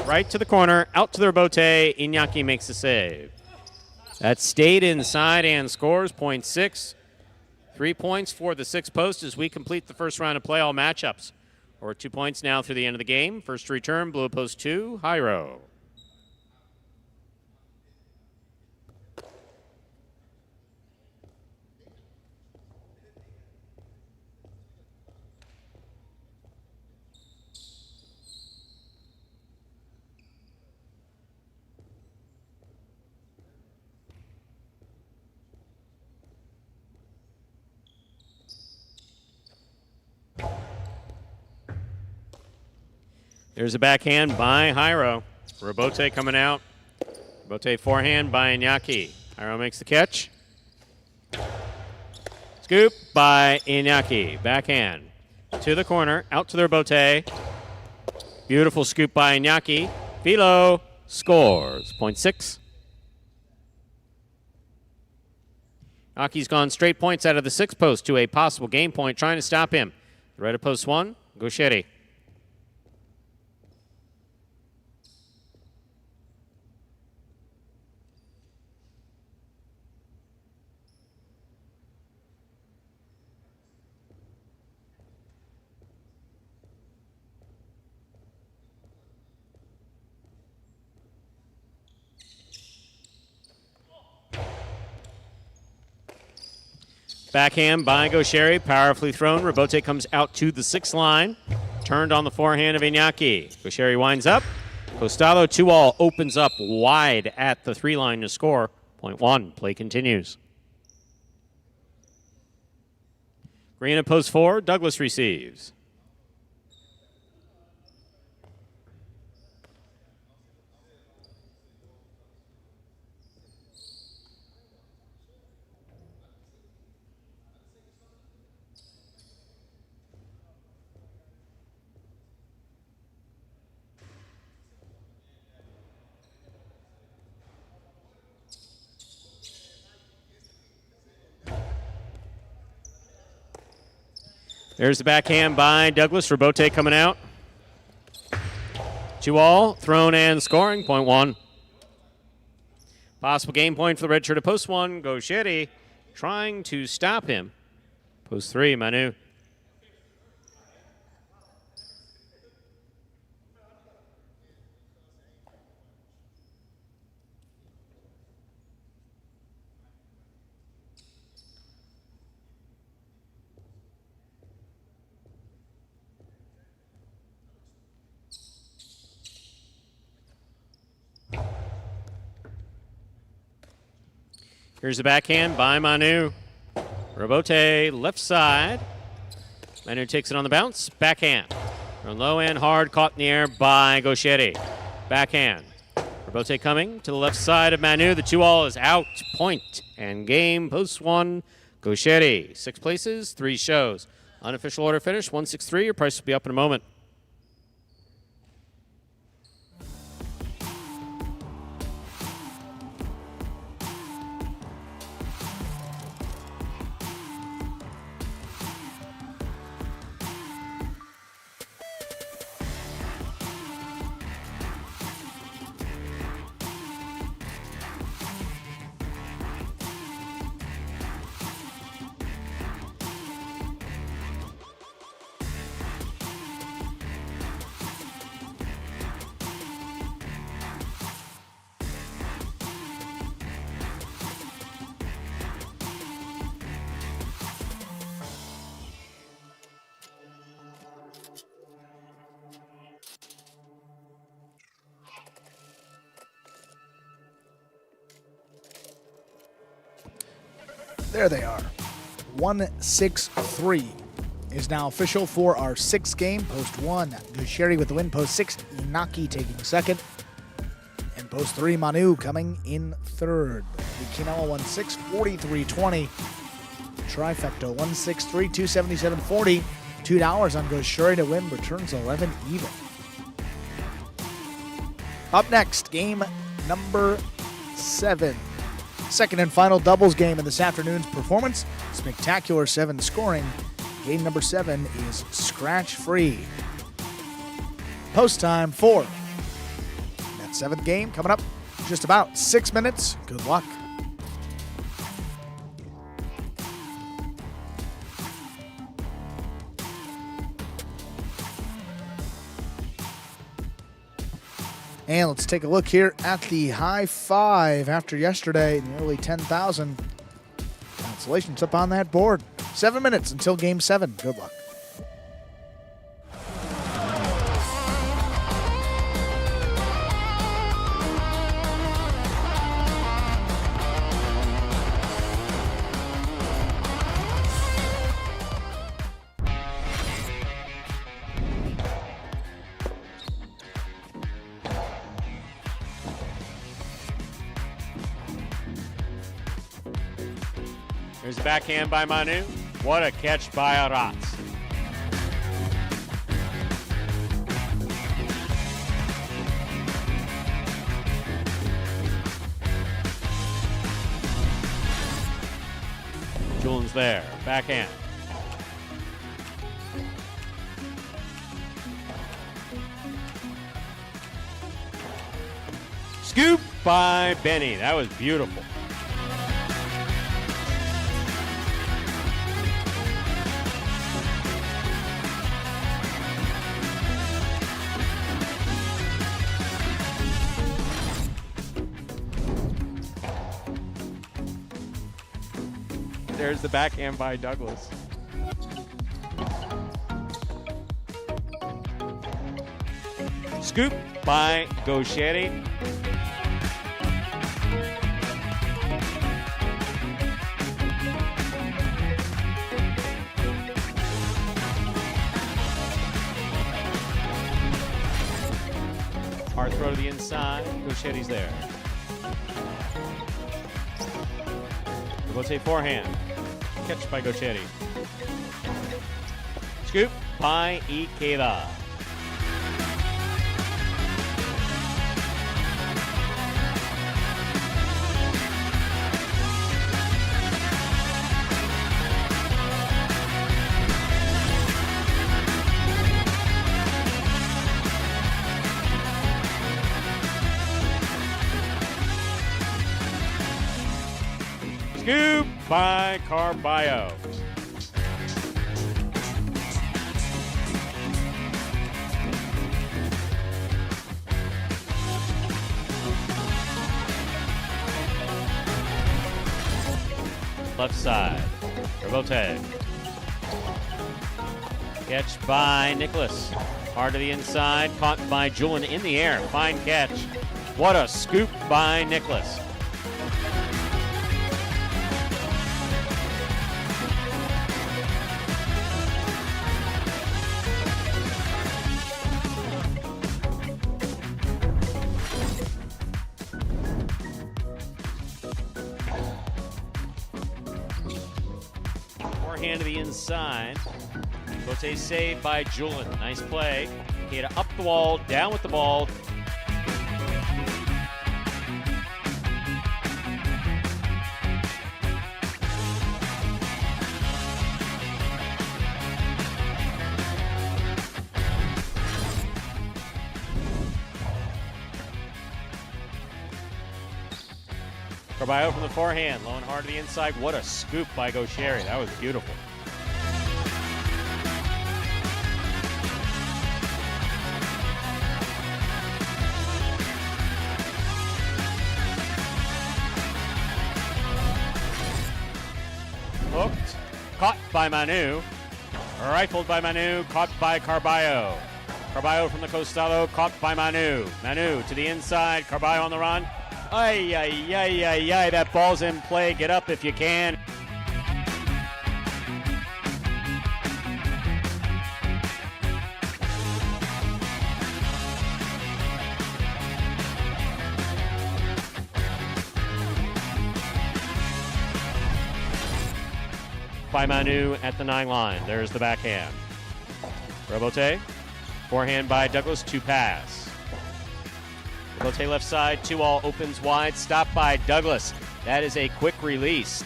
Right to the corner, out to the rebote. Iñaki makes the save. That stayed inside and scores. Point 6. 3 points for the 6 post as we complete the first round of play all matchups. We're 2 points now through the end of the game. First to return, blue post 2, Jairo. There's a backhand by Jairo. Rebote coming out. Rebote forehand by Iñaki. Jairo makes the catch. Scoop by Iñaki. Backhand to the corner, out to the rebote. Beautiful scoop by Iñaki. Philo scores. Point 6. Iñaki's gone straight points out of the 6 post to a possible game point, trying to stop him. Right at post 1, Gaucheri. Backhand by Gaucheri, powerfully thrown. Rebote comes out to the 6 line. Turned on the forehand of Iñaki. Gaucheri winds up. Postalo 2-all opens up wide at the 3 line to score. Point 1, play continues. Green at post 4, Douglas receives. There's the backhand by Douglas. Rebote coming out. 2-all, thrown and scoring. Point 1. Possible game point for the redshirt at post 1. Gaucheri trying to stop him. Post 3, Manu. Here's the backhand by Manu. Rebote left side. Manu takes it on the bounce. Backhand. From low and hard, caught in the air by Gaucheri. backhand. Rabote coming to the left side of Manu. The 2-all is out. Point and game. Post 1. Gaucheri. 6 places, 3 shows. Unofficial order finish, 163. Your price will be up in a moment. There they are. 163 is now official for our 6th game. Post 1, Gaucheri with the win. Post 6, Inaki taking second. And post 3, Manu coming in third. The Quinoa 1-6, 43-20. Trifecta 163, 277.40. $2 on Gaucheri to win, returns 11 even. Up next, game number 7. Second and final doubles game in this afternoon's performance. Spectacular 7 scoring. Game number 7 is scratch free. Post time 4. That 7th game coming up in just about 6 minutes. Good luck. And let's take a look here at the high 5 after yesterday, nearly 10,000. Consolations up on that board. 7 minutes until game 7. Good luck. Here's a backhand by Manu. What a catch by Aratz. Julian's there. Backhand. Scoop by Benny. That was beautiful. There's the backhand by Douglas. Scoop by Gaucheri. Hard throw to the inside. Gaucheri's there. Rabote forehand. Catch by Gaucheri. Scoop by Ikeda. Scoop by Carballo. Left side, Rabote. Catch by Nicholas. Hard to the inside, caught by Julian in the air. Fine catch. What a scoop by Nicholas. forehand to the inside. Bote saved by Julian. Nice play. Hit up the wall, down with the ball. Carballo from the forehand, low and hard to the inside. What a scoop by Gaucheri. That was beautiful. Hooked, caught by Manu. Rifled by Manu, caught by Carballo. Carballo from the Costado, caught by Manu. Manu to the inside, Carballo on the run. Ay, ay, ay, ay, ay, that ball's in play. Get up if you can. By Manu at the 9 line. There's the backhand. Robote. Forehand by Douglas, 2 pass. Robote left side, 2-all opens wide, stopped by Douglas. That is a quick release.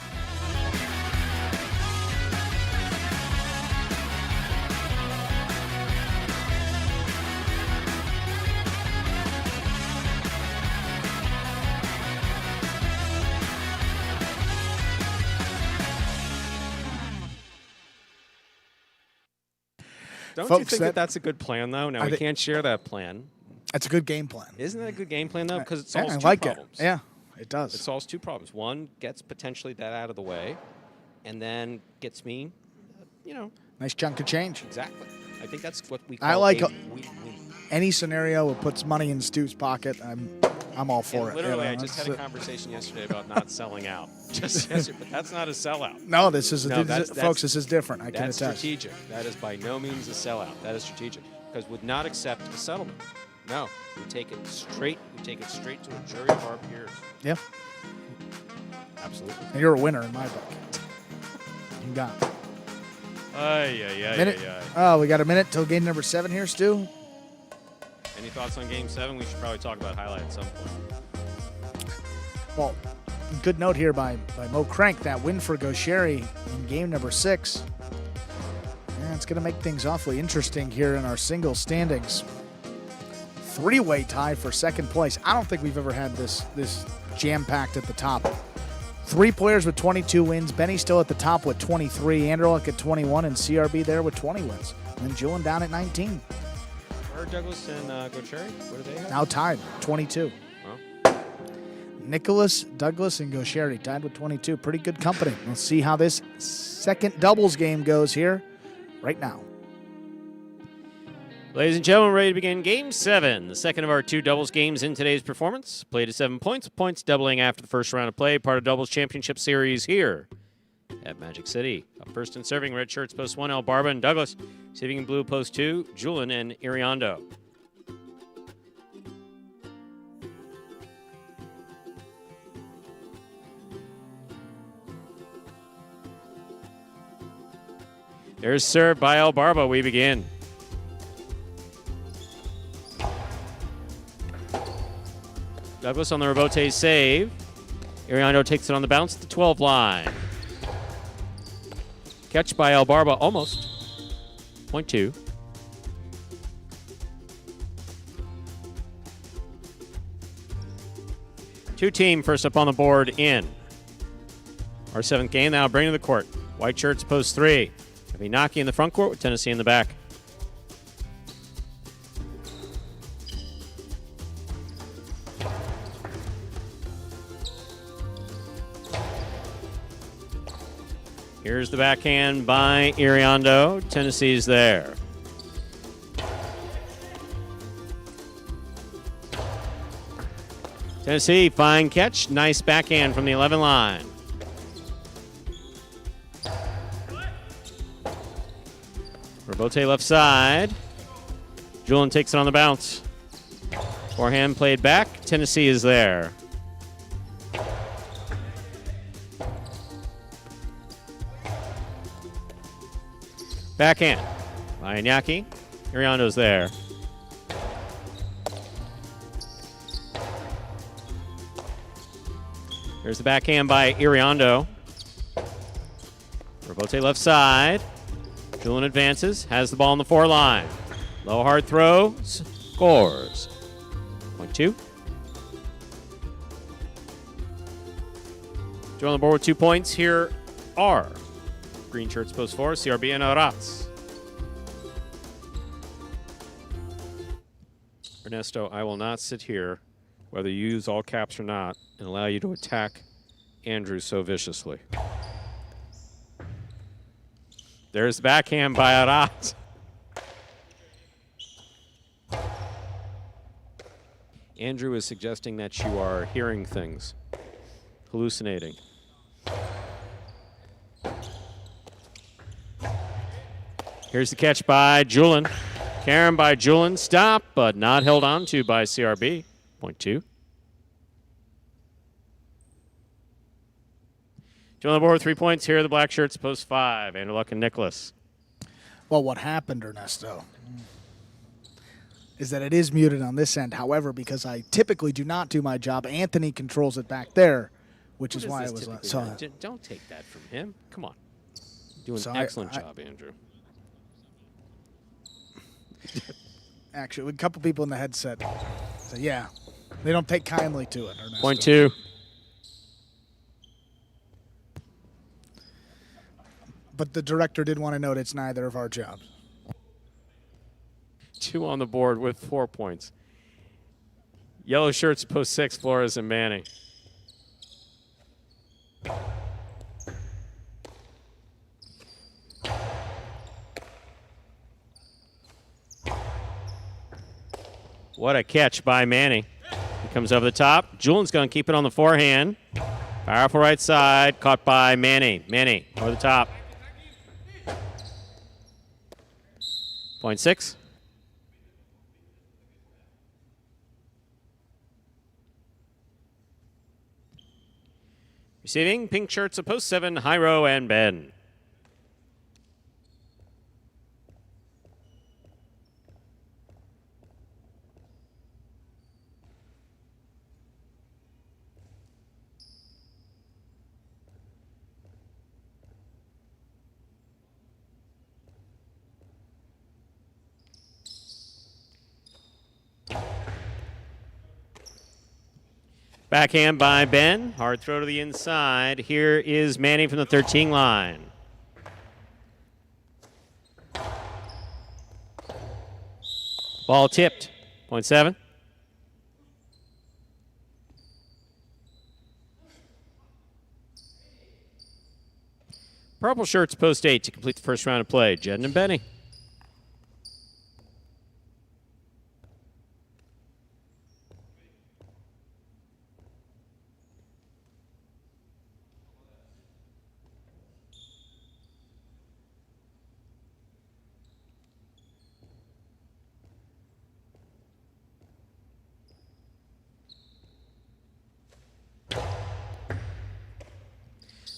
Don't Folks, you think that's a good plan, though? Now, we can't share that plan. That's a good game plan. Isn't that a good game plan, though? Because it Yeah, solves I two like problems. it. Yeah, it does. It solves 2 problems. One, gets potentially that out of the way, and then gets me, Nice chunk of change. Exactly. I think that's what we call I like a win-win. any scenario that puts money in Stu's pocket. I'm all for it. Literally, I just had a conversation yesterday about not selling out. Just yesterday, but that's not a sellout. No, this is that's folks. This is different. I can That's attest. strategic. That is by no means a sellout. That is strategic because would not accept a settlement. No, we take it straight. We take it straight to a jury of our peers. Yeah, Absolutely. and you're a winner in my book. You got it. Minute. Oh, we got a minute till game number 7 here, Stu. Any thoughts on Game 7? We should probably talk about highlight at some point. Well, good note here by Mo Crank, that win for Gaucheri in game number 6. Yeah, it's going to make things awfully interesting here in our single standings. 3-way tie for second place. I don't think we've ever had this jam-packed at the top. 3 players with 22 wins. Benny still at the top with 23. Anderlecht at 21, and CRB there with 20 wins. And then Julian down at 19. Where are Douglas and Gaucheri? What do they have? Now tied, 22. Well, Nicholas, Douglas, and Gaucheri tied with 22. Pretty good company. We'll see how this second doubles game goes here right now. Ladies and gentlemen, ready to begin Game 7, the second of our 2 doubles games in today's performance. Played at 7 points, points doubling after the first round of play, part of Doubles Championship Series here at Magic City. Up first in serving, red shirts, post 1, El Barba and Douglas. Receiving in blue, post 2, Julian and Iriondo. There's served by El Barba. We begin. Douglas on the Rebote save. Iriondo takes it on the bounce at the 12 line. Catch by El Barba, almost. Point 2. Two team first up on the board in our 7th game. Now bring to the court. White shirts post 3. Avinaki in the front court with Tennessee in the back. Here's the backhand by Iriondo. Tennessee's there. Tennessee, fine catch. Nice backhand from the 11 line. Rebote left side. Julian takes it on the bounce. Forehand played back. Tennessee is there. Backhand by Iñaki. Iriando's there. Here's the backhand by Iriando. Rebote left side. Julian advances, has the ball on the 4 line. Low hard throw, scores. Point 2. Joe on the board with 2 points. Here are green shirts post 4, CRB and Arats. Ernesto, I will not sit here, whether you use all caps or not, and allow you to attack Andrew so viciously. There's the backhand by Arats. Andrew is suggesting that you are hearing things, hallucinating. Here's the catch by Julian. Karen by Julian. Stop, but not held on to by CRB. Point 2. Julian on the board with 3 points. Here are the black shirts, post 5. Andrew Luck and Nicholas. Well, what happened, Ernesto, is that it is muted on this end. However, because I typically do not do my job, Anthony controls it back there, which is why it was so. Don't take that from him. Come on. Doing an excellent job, Andrew. Actually, a couple people in the headset. So, yeah, they don't take kindly to it, Ernesto. Point 2. But the director did want to note it's neither of our jobs. 2 on the board with 4 points. Yellow shirts, post 6, Flores and Manning. What a catch by Manning. He comes over the top. Julian's going to keep it on the forehand. Powerful right side, caught by Manning. Manning over the top. Point 6. Receiving pink shirts of post 7, Hyro and Ben. Backhand by Ben. Hard throw to the inside. Here is Manning from the 13 line. Ball tipped. Point 7. Purple shirts post 8 to complete the first round of play. Jedden and Benny.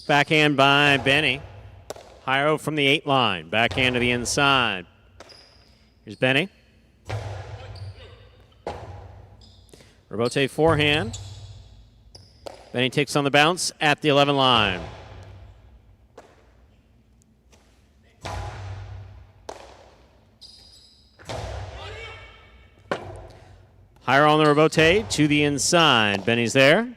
Backhand by Benny. Hyro from the 8 line. Backhand to the inside. Here's Benny. Rebote forehand. Benny takes on the bounce at the 11 line. Hyro on the rebote to the inside. Benny's there.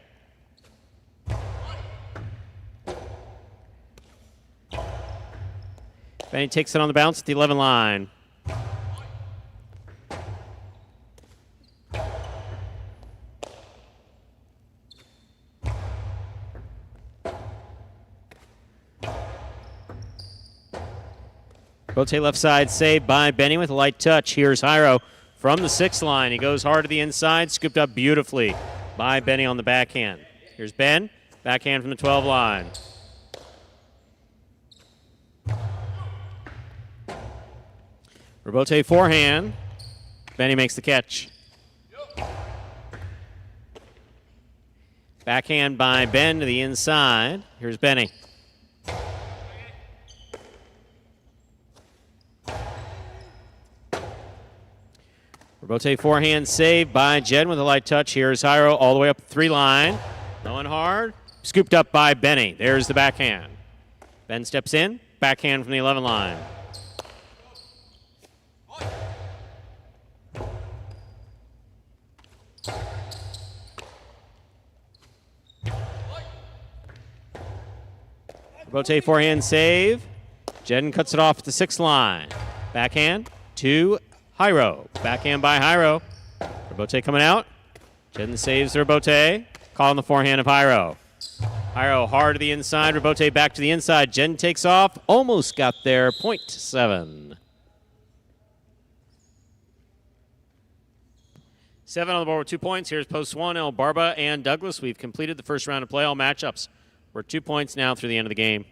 Benny takes it on the bounce at the 11 line. Bote left side saved by Benny with a light touch. Here's Hyro from the 6th line. He goes hard to the inside, scooped up beautifully by Benny on the backhand. Here's Ben, backhand from the 12 line. Rebote forehand. Benny makes the catch. Backhand by Ben to the inside. Here's Benny. Robote forehand saved by Jen with a light touch. Here's Jairo all the way up the 3 line. Going hard. Scooped up by Benny. There's the backhand. Ben steps in. Backhand from the 11 line. Robote forehand save. Jen cuts it off at the 6 line. Backhand to Jairo. Backhand by Jairo. Robote coming out. Jen saves Robote. Calling the forehand of Jairo. Jairo hard to the inside. Robote back to the inside. Jen takes off. Almost got there. 0.7. 7 on the board with 2 points. Here's post 1. El Barba and Douglas. We've completed the first round of play. All matchups. We're 2 points now through the end of the game.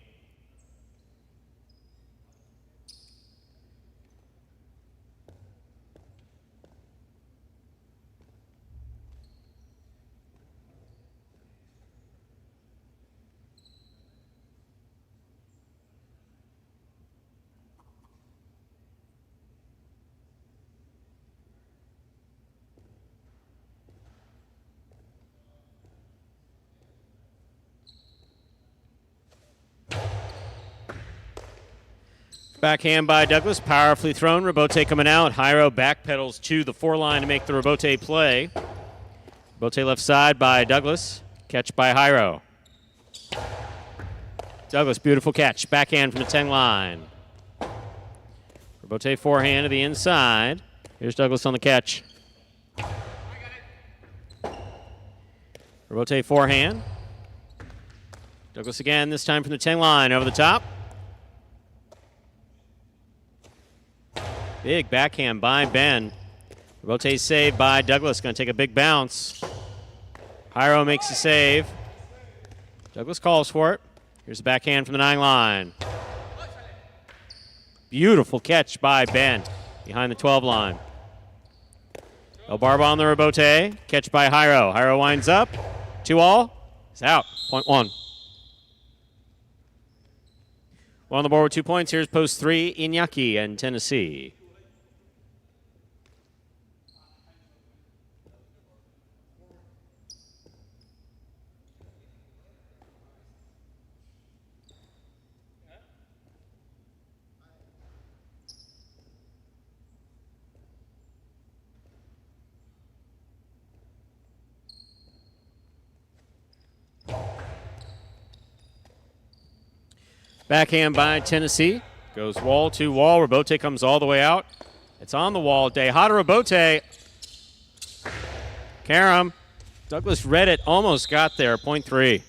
Backhand by Douglas, powerfully thrown. Robote coming out. Jairo backpedals to the 4 line to make the Robote play. Robote left side by Douglas. Catch by Jairo. Douglas, beautiful catch. Backhand from the 10 line. Robote forehand to the inside. Here's Douglas on the catch. Robote forehand. Douglas again, this time from the 10 line over the top. Big backhand by Ben. Robote save by Douglas. Going to take a big bounce. Jairo makes the save. Douglas calls for it. Here's the backhand from the 9 line. Beautiful catch by Ben behind the 12 line. El Barba on the Robote. Catch by Jairo. Jairo winds up. 2-all. It's out. 0.1. 1 on the board with 2 points. Here's post 3, Iñaki and Tennessee. Backhand by Tennessee. Goes wall to wall. Robote comes all the way out. It's on the wall. Dejada Robote. Karam. Douglas read it. Almost got there. 0.3.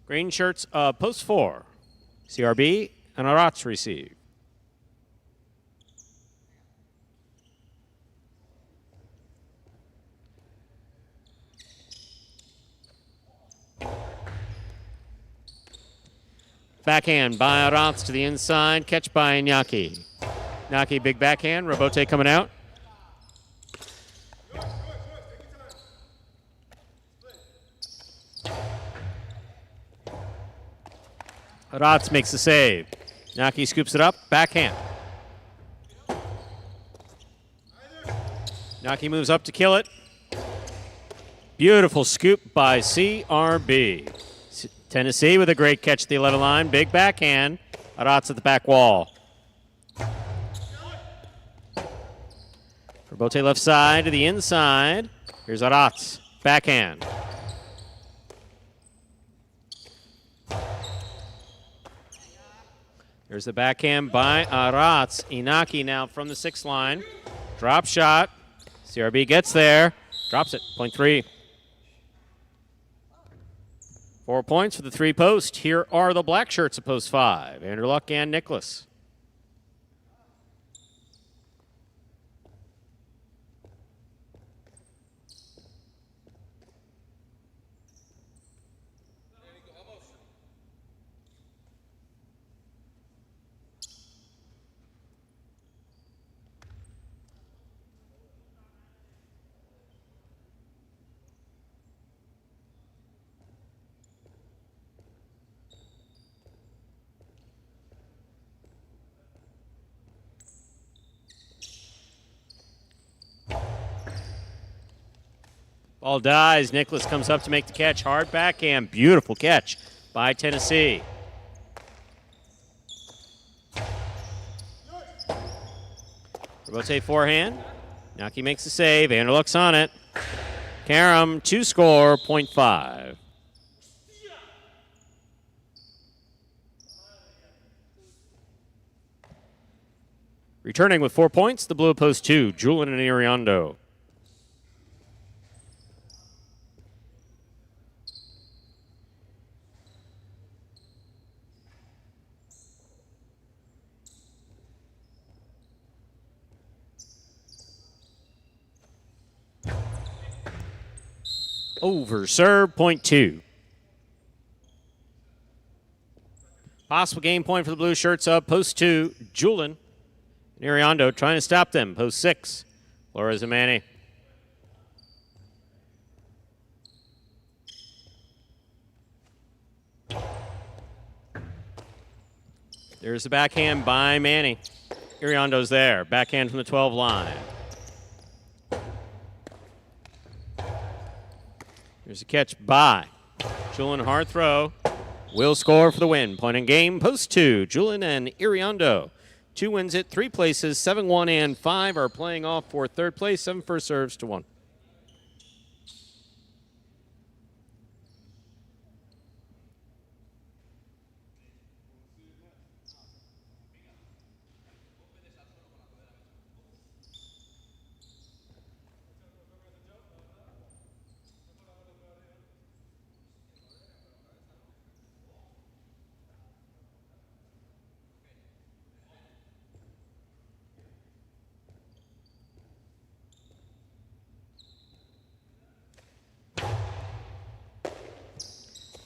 Green shirts, post 4. CRB and Arats receive. Backhand by Arats to the inside. Catch by Iñaki. Iñaki, big backhand. Robote coming out. Arats makes the save. Iñaki scoops it up. Backhand. Iñaki moves up to kill it. Beautiful scoop by CRB. Tennessee with a great catch at the 11 line. Big backhand. Arats at the back wall. Robote left side to the inside. Here's Arats. Backhand. Here's the backhand by Arats. Iñaki now from the 6th line. Drop shot. CRB gets there. Drops it. 0.3. 4 points for the 3 post. Here are the black shirts at post 5. Andrew Luck and Nicholas. Ball dies. Nicholas comes up to make the catch. Hard backhand. Beautiful catch by Tennessee. Robote forehand. Naki makes the save. Anderluck's on it. Karam, 2-score, 0.5. Returning with 4 points, the Blue Post 2, Julian and Iriondo. Over serve, 0.2. Possible game point for the blue shirts up. Post 2, Julian and Iriondo trying to stop them. Post 6, Flores and Manny. There's the backhand by Manny. Iriondo's there. Backhand from the 12 line. Here's a catch by Julian. Hard throw. Will score for the win. Point in game. Post 2. Julian and Iriondo. 2 wins it. 3 places. 7, 1, and 5 are playing off for third place. 7 first serves to 1.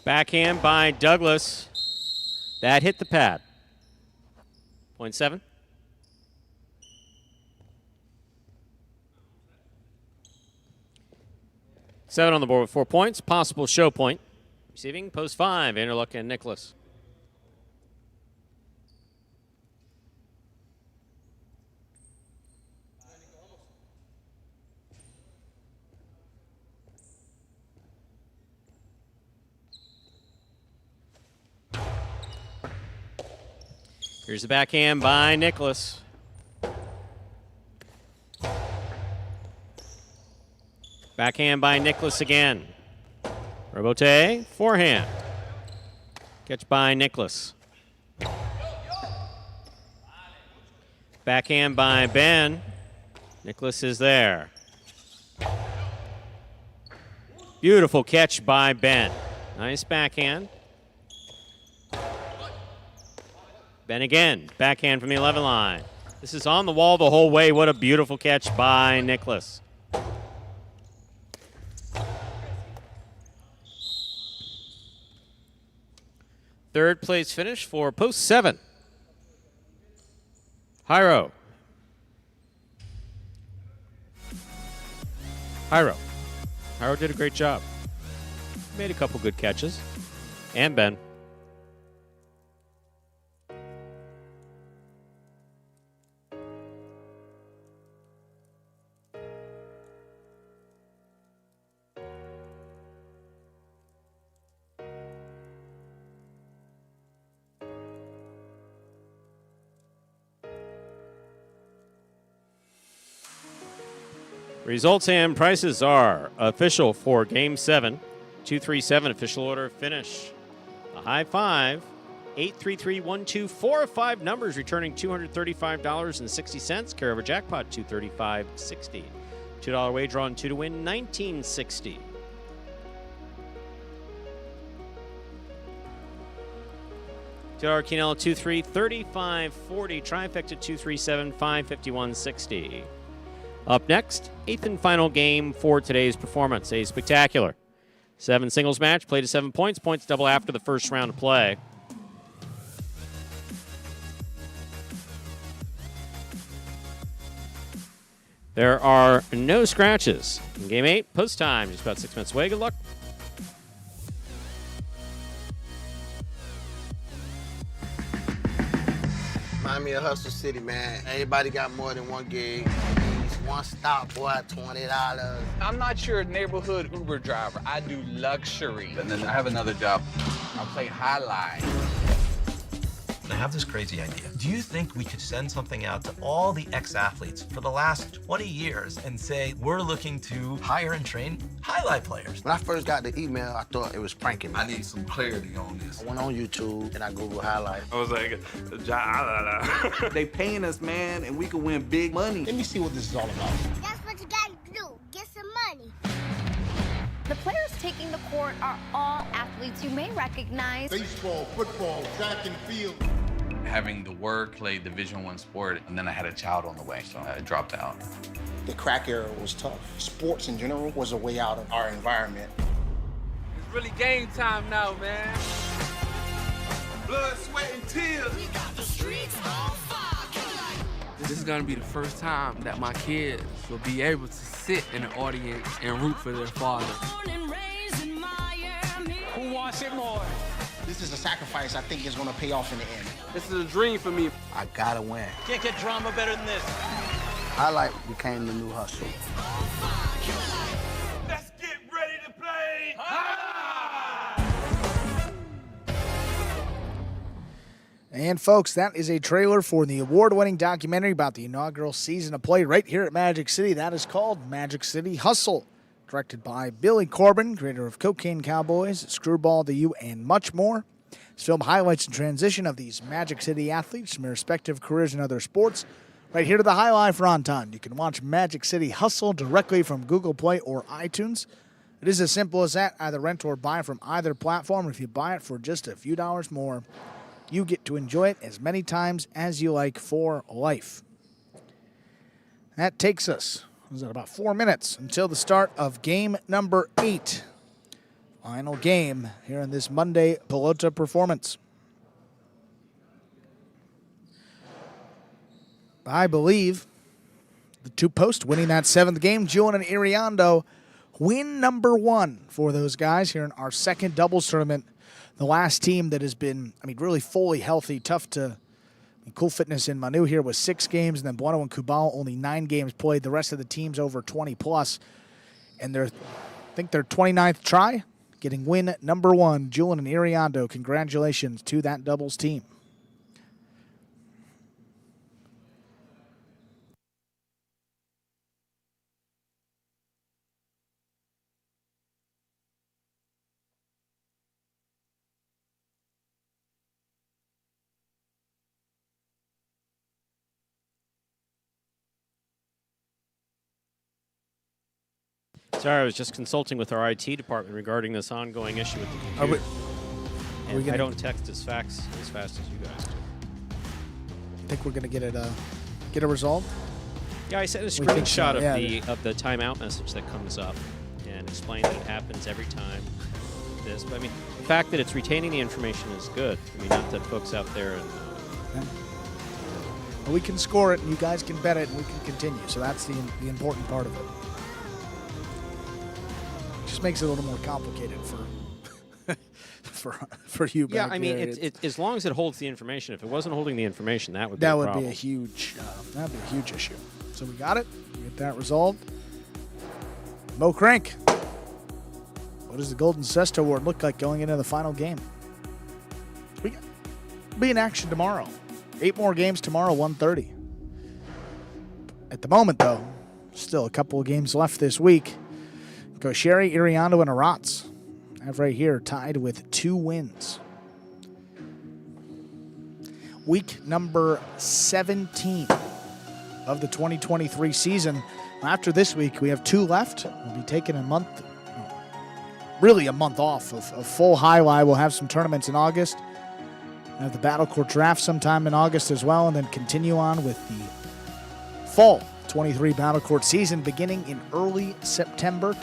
Backhand by Douglas. That hit the pad. 0.7. Seven on the board with 4 points. Possible show point. Receiving post 5, Anderluck and Nicholas. Here's the backhand by Nicholas. Backhand by Nicholas again. Robote, forehand. Catch by Nicholas. Backhand by Ben. Nicholas is there. Beautiful catch by Ben. Nice backhand. Ben again, backhand from the 11 line. This is on the wall the whole way. What a beautiful catch by Nicholas. Third place finish for post 7. Hyro. Hyro did a great job. Made a couple good catches. And Ben. Results and prices are official for Game 7. 2-3-7 official order finish. A high 5. 8-3-3-1-2. 4 of 5 numbers returning $235.60. Care of a jackpot, $235.60. $2 wager on 2 to win, $19.60. $2 Quinella 2-3, $35.40. Trifecta 2-3-7, $551.60. Up next, 8th and final game for today's performance. A spectacular 7 singles match, played to 7 points. Points double after the first round of play. There are no scratches. In game 8, post time, just about 6 minutes away. Good luck. Remind me of Hustle City, man. Everybody got more than one gig. One stop, boy, $20. I'm not your neighborhood Uber driver. I do luxury. And then I have another job. I play highlight. I have this crazy idea. Do you think we could send something out to all the ex-athletes for the last 20 years and say, we're looking to hire and train highlight players? When I first got the email, I thought it was pranking me. I need some clarity on this. I went on YouTube and I Googled highlight. I was like, they paying us, man, and we can win big money. Let me see what this is all about. That's what you gotta do. Get some money. The players taking the court are all athletes you may recognize. Baseball, football, track and field. Having the work, played Division I sport, and then I had a child on the way, so I dropped out. The crack era was tough. Sports in general was a way out of our environment. It's really game time now, man. Blood, sweat, and tears. We got the streets on fire. This is gonna be the first time that my kids will be able to sit in the audience and root for their father. Who wants it more? This is a sacrifice I think is going to pay off in the end. This is a dream for me. I gotta win. Can't get drama better than this. Highlight became the new hustle. Let's get ready to play. And folks, that is a trailer for the award-winning documentary about the inaugural season of play right here at Magic City. That is called Magic City Hustle. Directed by Billy Corbin, creator of Cocaine Cowboys, Screwball to You, and much more. This film highlights the transition of these Magic City athletes from their respective careers in other sports. Right here to the highlight for On Time. You can watch Magic City Hustle directly from Google Play or iTunes. It is as simple as that. Either rent or buy from either platform. If you buy it for just a few dollars more, you get to enjoy it as many times as you like for life. That takes us, was it about 4 minutes until the start of game number 8. Final game here in this Monday Pelota performance. I believe the two posts winning that 7th game, Julian and Iriando, win number 1 for those guys here in our second doubles tournament. The last team that has been, really fully healthy, tough to... Cool Fitness in Manu here was 6 games, and then Bueno and Cubao only 9 games played. The rest of the teams over 20 plus. And I think their 29th try, getting win number 1, Julian and Iriando. Congratulations to that doubles team. Sorry, I was just consulting with our IT department regarding this ongoing issue with the computer. I don't text as fast as you guys do. Think we're gonna get it resolved? Yeah, I sent a screenshot of the timeout message that comes up and explained that it happens every time. But the fact that it's retaining the information is good. Not that folks out there and. Well, we can score it, and you guys can bet it, and we can continue. So that's the important part of it. Just makes it a little more complicated for you. Yeah, as long as it holds the information. If it wasn't holding the information, that would be a huge issue. So we got it. We get that resolved. Mo Crank. What does the Golden Cesta Award look like going into the final game? We'll be in action tomorrow. 8 more games tomorrow, 1:30. At the moment, though, still a couple of games left this week. Sherry, Iriando, and Arats have right here tied with 2 wins. Week number 17 of the 2023 season. After this week, we have 2 left. We'll be taking a month off of full highlight. We'll have some tournaments in August. We'll have the Battle Court Draft sometime in August as well, and then continue on with the fall 23 Battle Court season beginning in early September.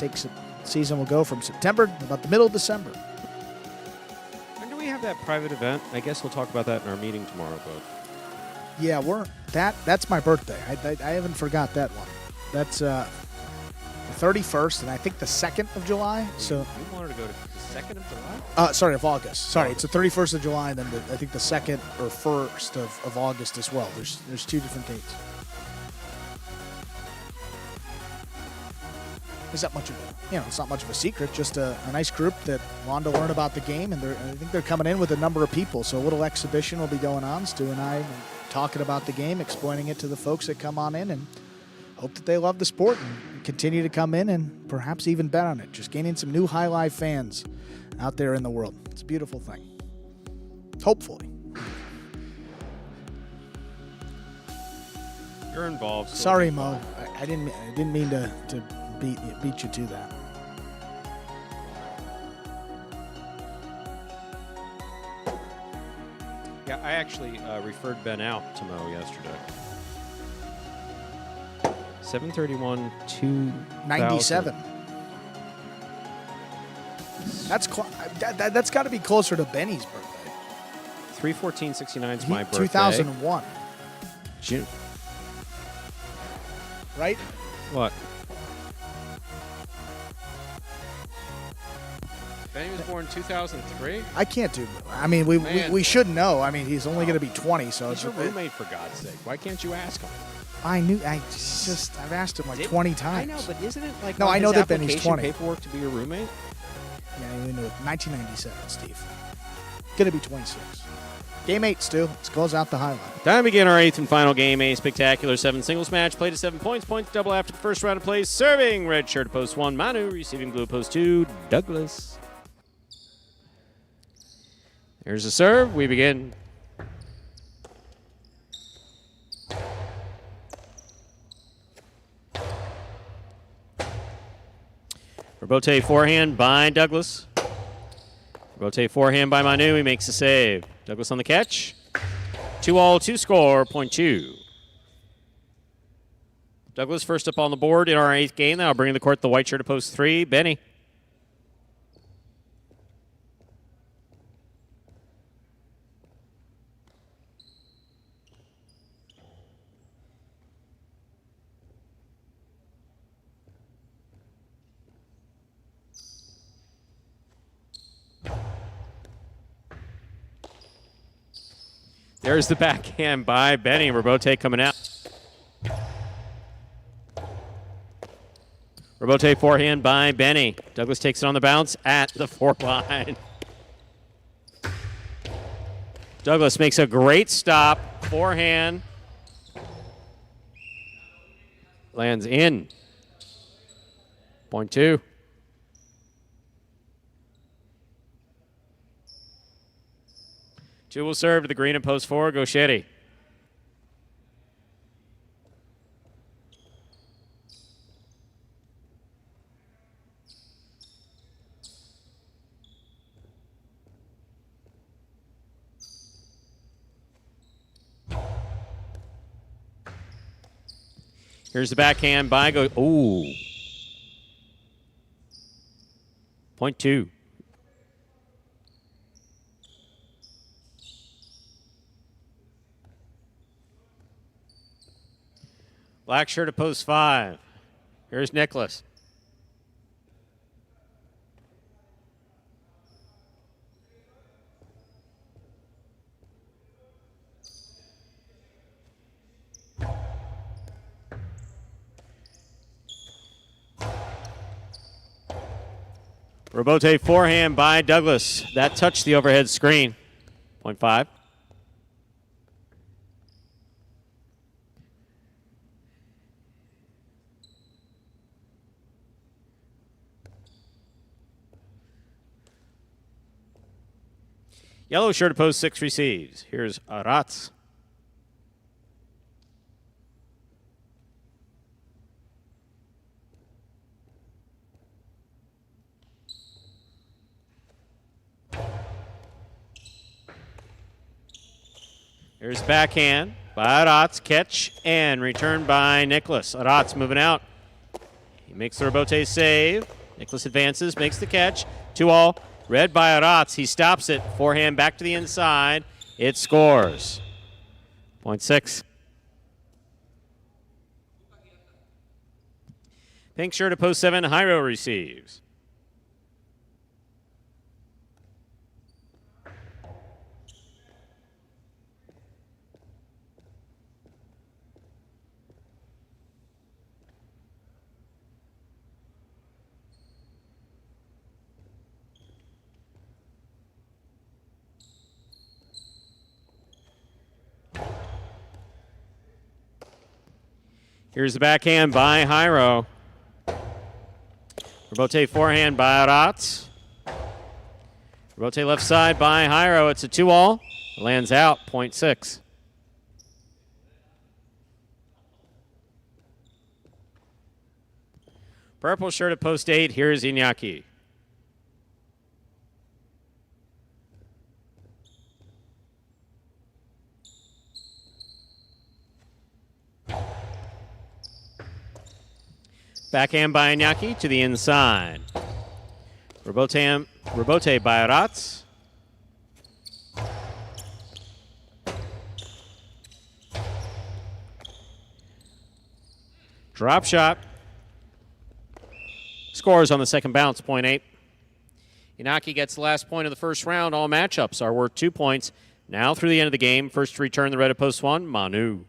Season will go from September to about the middle of December. When do we have that private event? I guess we'll talk about that in our meeting tomorrow, but. Yeah, that's my birthday. I haven't forgot that one. That's the 31st, and I think the 2nd of July. So you wanted to go to the 2nd of July? Sorry, of August. Sorry, it's the 31st of July, and then I think the 2nd or 1st of August as well. There's 2 different dates. It's not much of it's not much of a secret. Just a nice group that wanted to learn about the game, and I think they're coming in with a number of people. So a little exhibition will be going on. Stu and I talking about the game, explaining it to the folks that come on in, and hope that they love the sport and continue to come in and perhaps even bet on it. Just gaining some new High Life fans out there in the world. It's a beautiful thing. Hopefully. You're involved. Sorry, Mo. I didn't mean to beat you to that. Yeah, I actually referred Ben out to Mo yesterday. 731 to 97. That's got to be closer to Benny's birthday. 3/14/69 is my birthday. 2001. June. Right? What? Benny was born in 2003? I can't do. I mean, we should know. I mean, he's only going to be 20, so He's your roommate, for God's sake. Why can't you ask him? I've asked him like 20 times. I know, but isn't it like no? on I know his that Benny's application 20. paperwork to be your roommate? Yeah, we knew it. 1997, Steve. Gonna be 26. Game 8, Stu. Let's close out the highlight. Time to begin our 8th and final game. A spectacular 7 singles match. Played to 7 points. Points double after the first round of play. Serving red shirt post 1, Manu. Receiving blue post 2, Douglas. Here's the serve. We begin. Robote forehand by Douglas. Robote forehand by Manu. He makes the save. Douglas on the catch. 2-all, 2-score, point 2. Douglas first up on the board in our 8th game. Now bringing the court the white shirt to post 3. Benny. There's the backhand by Benny. Robote coming out. Robote forehand by Benny. Douglas takes it on the bounce at the 4 line. Douglas makes a great stop. Forehand. Lands in. Point 2. Two will serve to the green and post 4. Gauchetti. Here's the backhand by Ooh. Point 2. Black shirt at post 5. Here's Nicholas. Robote forehand by Douglas. That touched the overhead screen. Point 5. Yellow shirt at post 6 receives. Here's Aratz. Here's backhand by Aratz. Catch and return by Nicholas. Aratz moving out. He makes the Robote save. Nicholas advances, makes the catch. 2-all. Red by Aratz. He stops it. Forehand back to the inside. It scores. Point 6. Pink shirt at post 7. Jairo receives. Here's the backhand by Jairo. Rebote forehand by Aratz. Rebote left side by Jairo. It's a 2-all. Lands out, 0.6. Purple shirt at post 8. Here's Iñaki. Backhand by Iñaki to the inside. Rebote by Aratz. Drop shot. Scores on the second bounce, 0.8. Iñaki gets the last point of the first round. All matchups are worth 2 points. Now through the end of the game, first to return the red at post 1, Manu.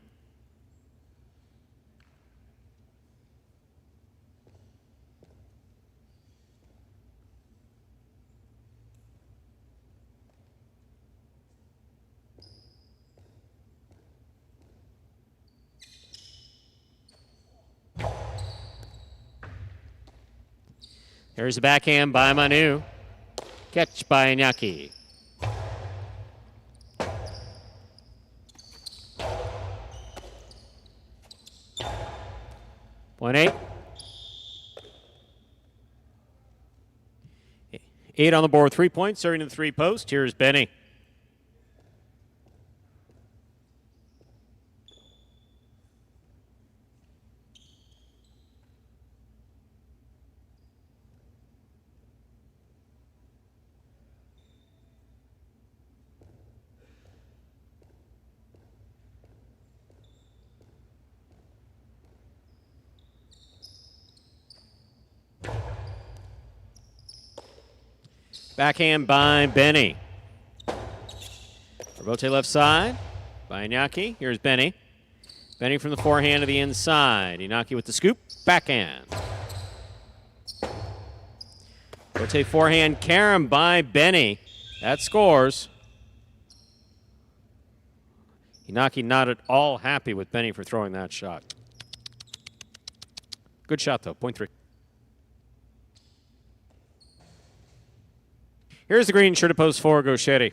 There's a backhand by Manu. Catch by Iñaki. Point 8. 8 on the board, 3 points, serving to the 3 post. Here's Benny. Backhand by Benny. Rebote left side by Iñaki. Here's Benny. Benny from the forehand to the inside. Iñaki with the scoop. Backhand. Rebote forehand carom by Benny. That scores. Iñaki not at all happy with Benny for throwing that shot. Good shot, though. 0.3. Here's the green shirt at post 4, Gauchetti.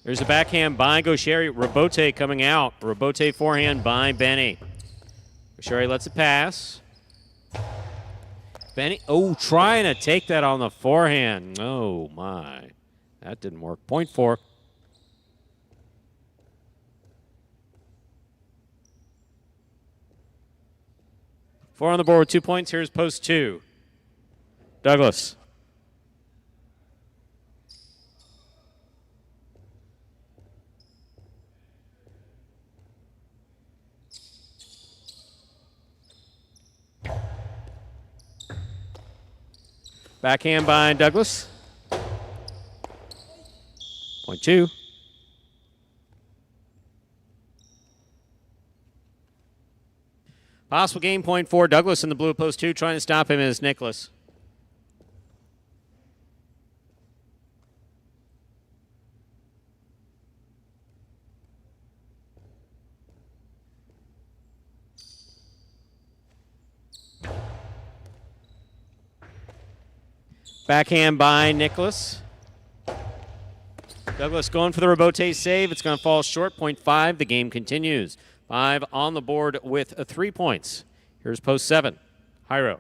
There's a backhand by Gauchetti. Rebote coming out. Rebote forehand by Benny. Gauchetti lets it pass. Benny, trying to take that on the forehand. Oh, my. That didn't work. 0.4. Four on the board with 2 points. Here's post 2. Douglas. Backhand by Douglas. 0.2. Possible game point for Douglas in the blue at post 2. Trying to stop him is Nicholas. Backhand by Nicholas. Douglas going for the Rebote save. It's going to fall short. 0.5. The game continues. 5 on the board with 3 points. Here's post 7. Jairo.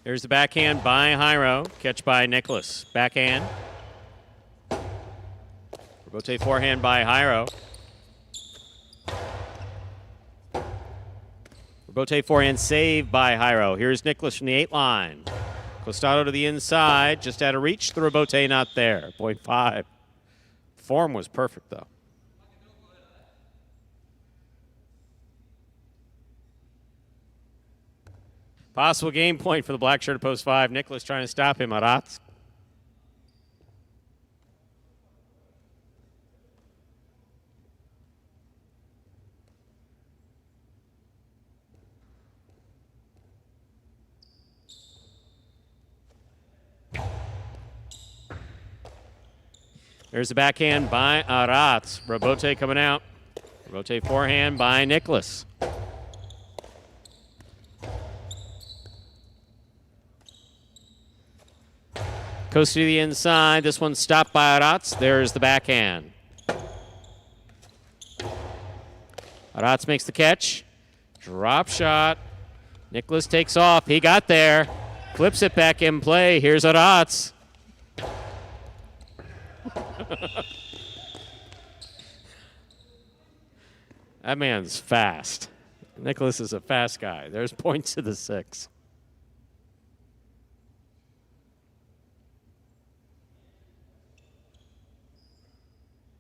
There's the backhand by Jairo. Catch by Nicholas. Backhand. Rebote forehand by Jairo. Rebote forehand saved by Jairo. Here's Nicholas from the 8 line. Costado to the inside, just out of reach. The rebote not there. 0.5. Form was perfect, though. Possible game point for the black shirt at post 5. Nicholas trying to stop him. Arat. There's the backhand by Arat. Rebote coming out. Rebote forehand by Nicholas. Goes to the inside. This one's stopped by Aratz. There's the backhand. Aratz makes the catch. Drop shot. Nicholas takes off. He got there. Flips it back in play. Here's Aratz. That man's fast. Nicholas is a fast guy. There's points to the 6.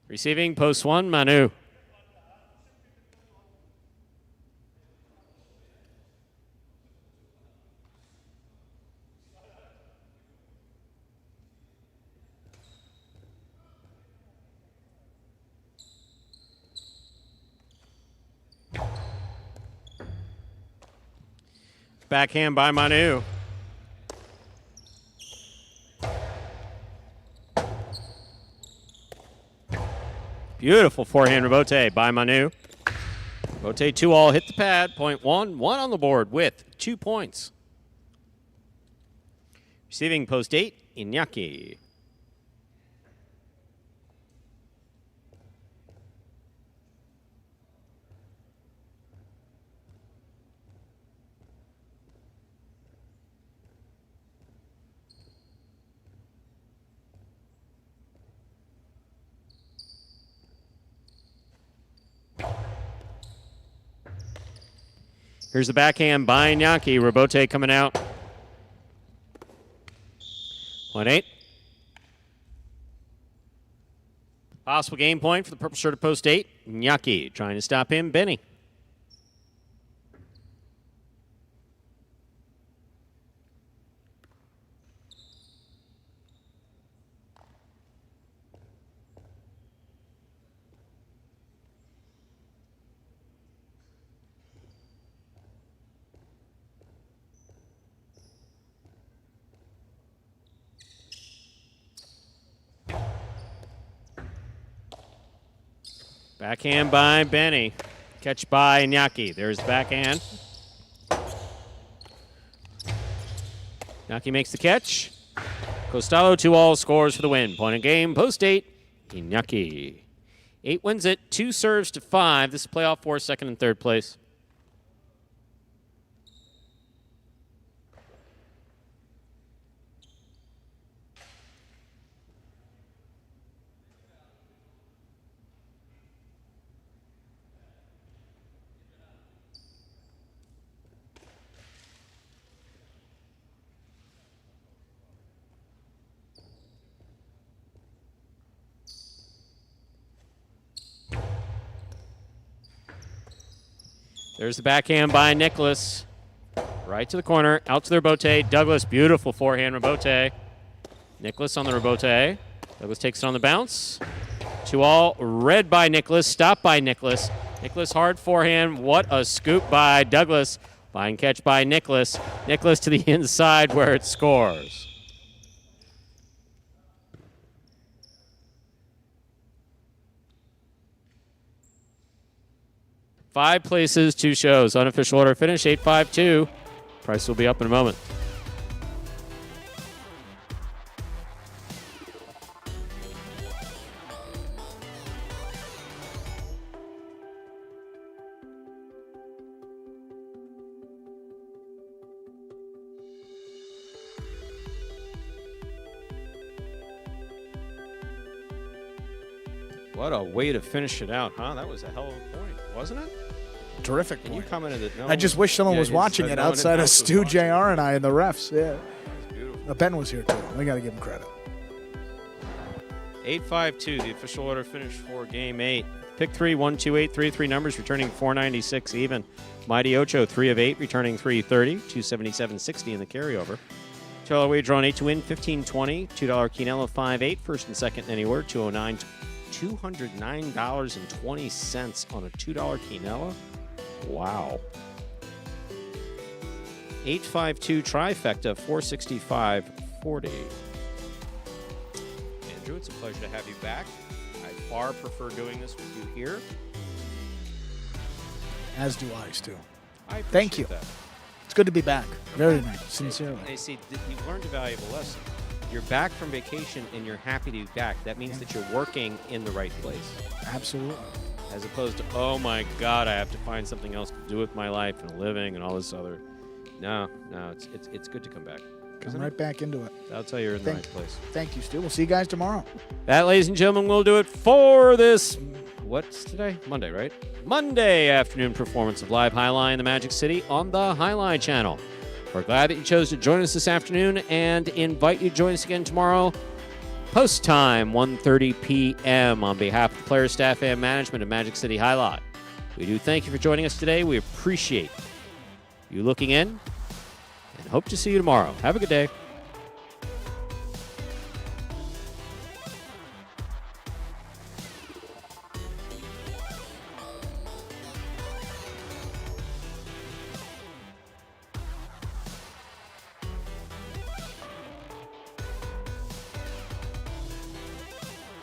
Receiving post 1, Manu. Backhand by Manu. Beautiful forehand rebote by Manu. Rebote 2-all, hit the pad, 0.1. 1 on the board with 2 points. Receiving post 8, Iñaki. Here's the backhand by Iñaki. Rebote coming out. 0.8. Possible game point for the purple shirt at post 8. Iñaki trying to stop him. Benny. Backhand by Benny. Catch by Iñaki. There's the backhand. Iñaki makes the catch. Costalo 2-all scores for the win. Point of game, post 8, Iñaki. 8 wins it, 2 serves to 5. This is playoff for 2nd and 3rd place. There's the backhand by Nicholas. Right to the corner, out to the rebote. Douglas, beautiful forehand rebote. Nicholas on the rebote. Douglas takes it on the bounce. 2-all, read by Nicholas, stopped by Nicholas. Nicholas hard forehand. What a scoop by Douglas. Fine catch by Nicholas. Nicholas to the inside where it scores. Five places, 2 shows. Unofficial order finish, 8-5-2. Price will be up in a moment. What a way to finish it out, huh? That was a hell of a point, wasn't it? Terrific And point. you commented that no I just wish someone was watching it outside of Stu, JR, and I, and the refs. Yeah. Ben was here, too. We got to give him credit. 8-5-2, the official order finish for Game 8. Pick 3, 1, 2, 8, 3 of 3 numbers, returning 496 even. Mighty Ocho, 3 of 8, returning 330, 277.60 in the carryover. $2 wager on 8 to win, 15.20. $2 Quinella, 5-8, first and second anywhere, 209. $209.20 on a $2 Quinella. Wow. 8-5-2 trifecta, 465.40. Andrew, it's a pleasure to have you back. I far prefer doing this with you here. As do I, Stu. I Thank you. appreciate that. It's good to be back. Very nice. Sincerely. I see you've learned a valuable lesson. You're back from vacation and you're happy to be back. That means that you're working in the right place. Absolutely. As opposed to, oh my God, I have to find something else to do with my life and a living and all this other. No, it's good to come back. Come right back into it. I'll tell you, you're in the right place. Thank you, Stu. We'll see you guys tomorrow. That, ladies and gentlemen, will do it for this. What's today? Monday, right? Monday afternoon performance of Live Highline in the Magic City on the Highline channel. We're glad that you chose to join us this afternoon and invite you to join us again tomorrow. Post time, 1:30 p.m. on behalf of the players, staff, and management of Magic City Highline. We do thank you for joining us today. We appreciate you looking in and hope to see you tomorrow. Have a good day.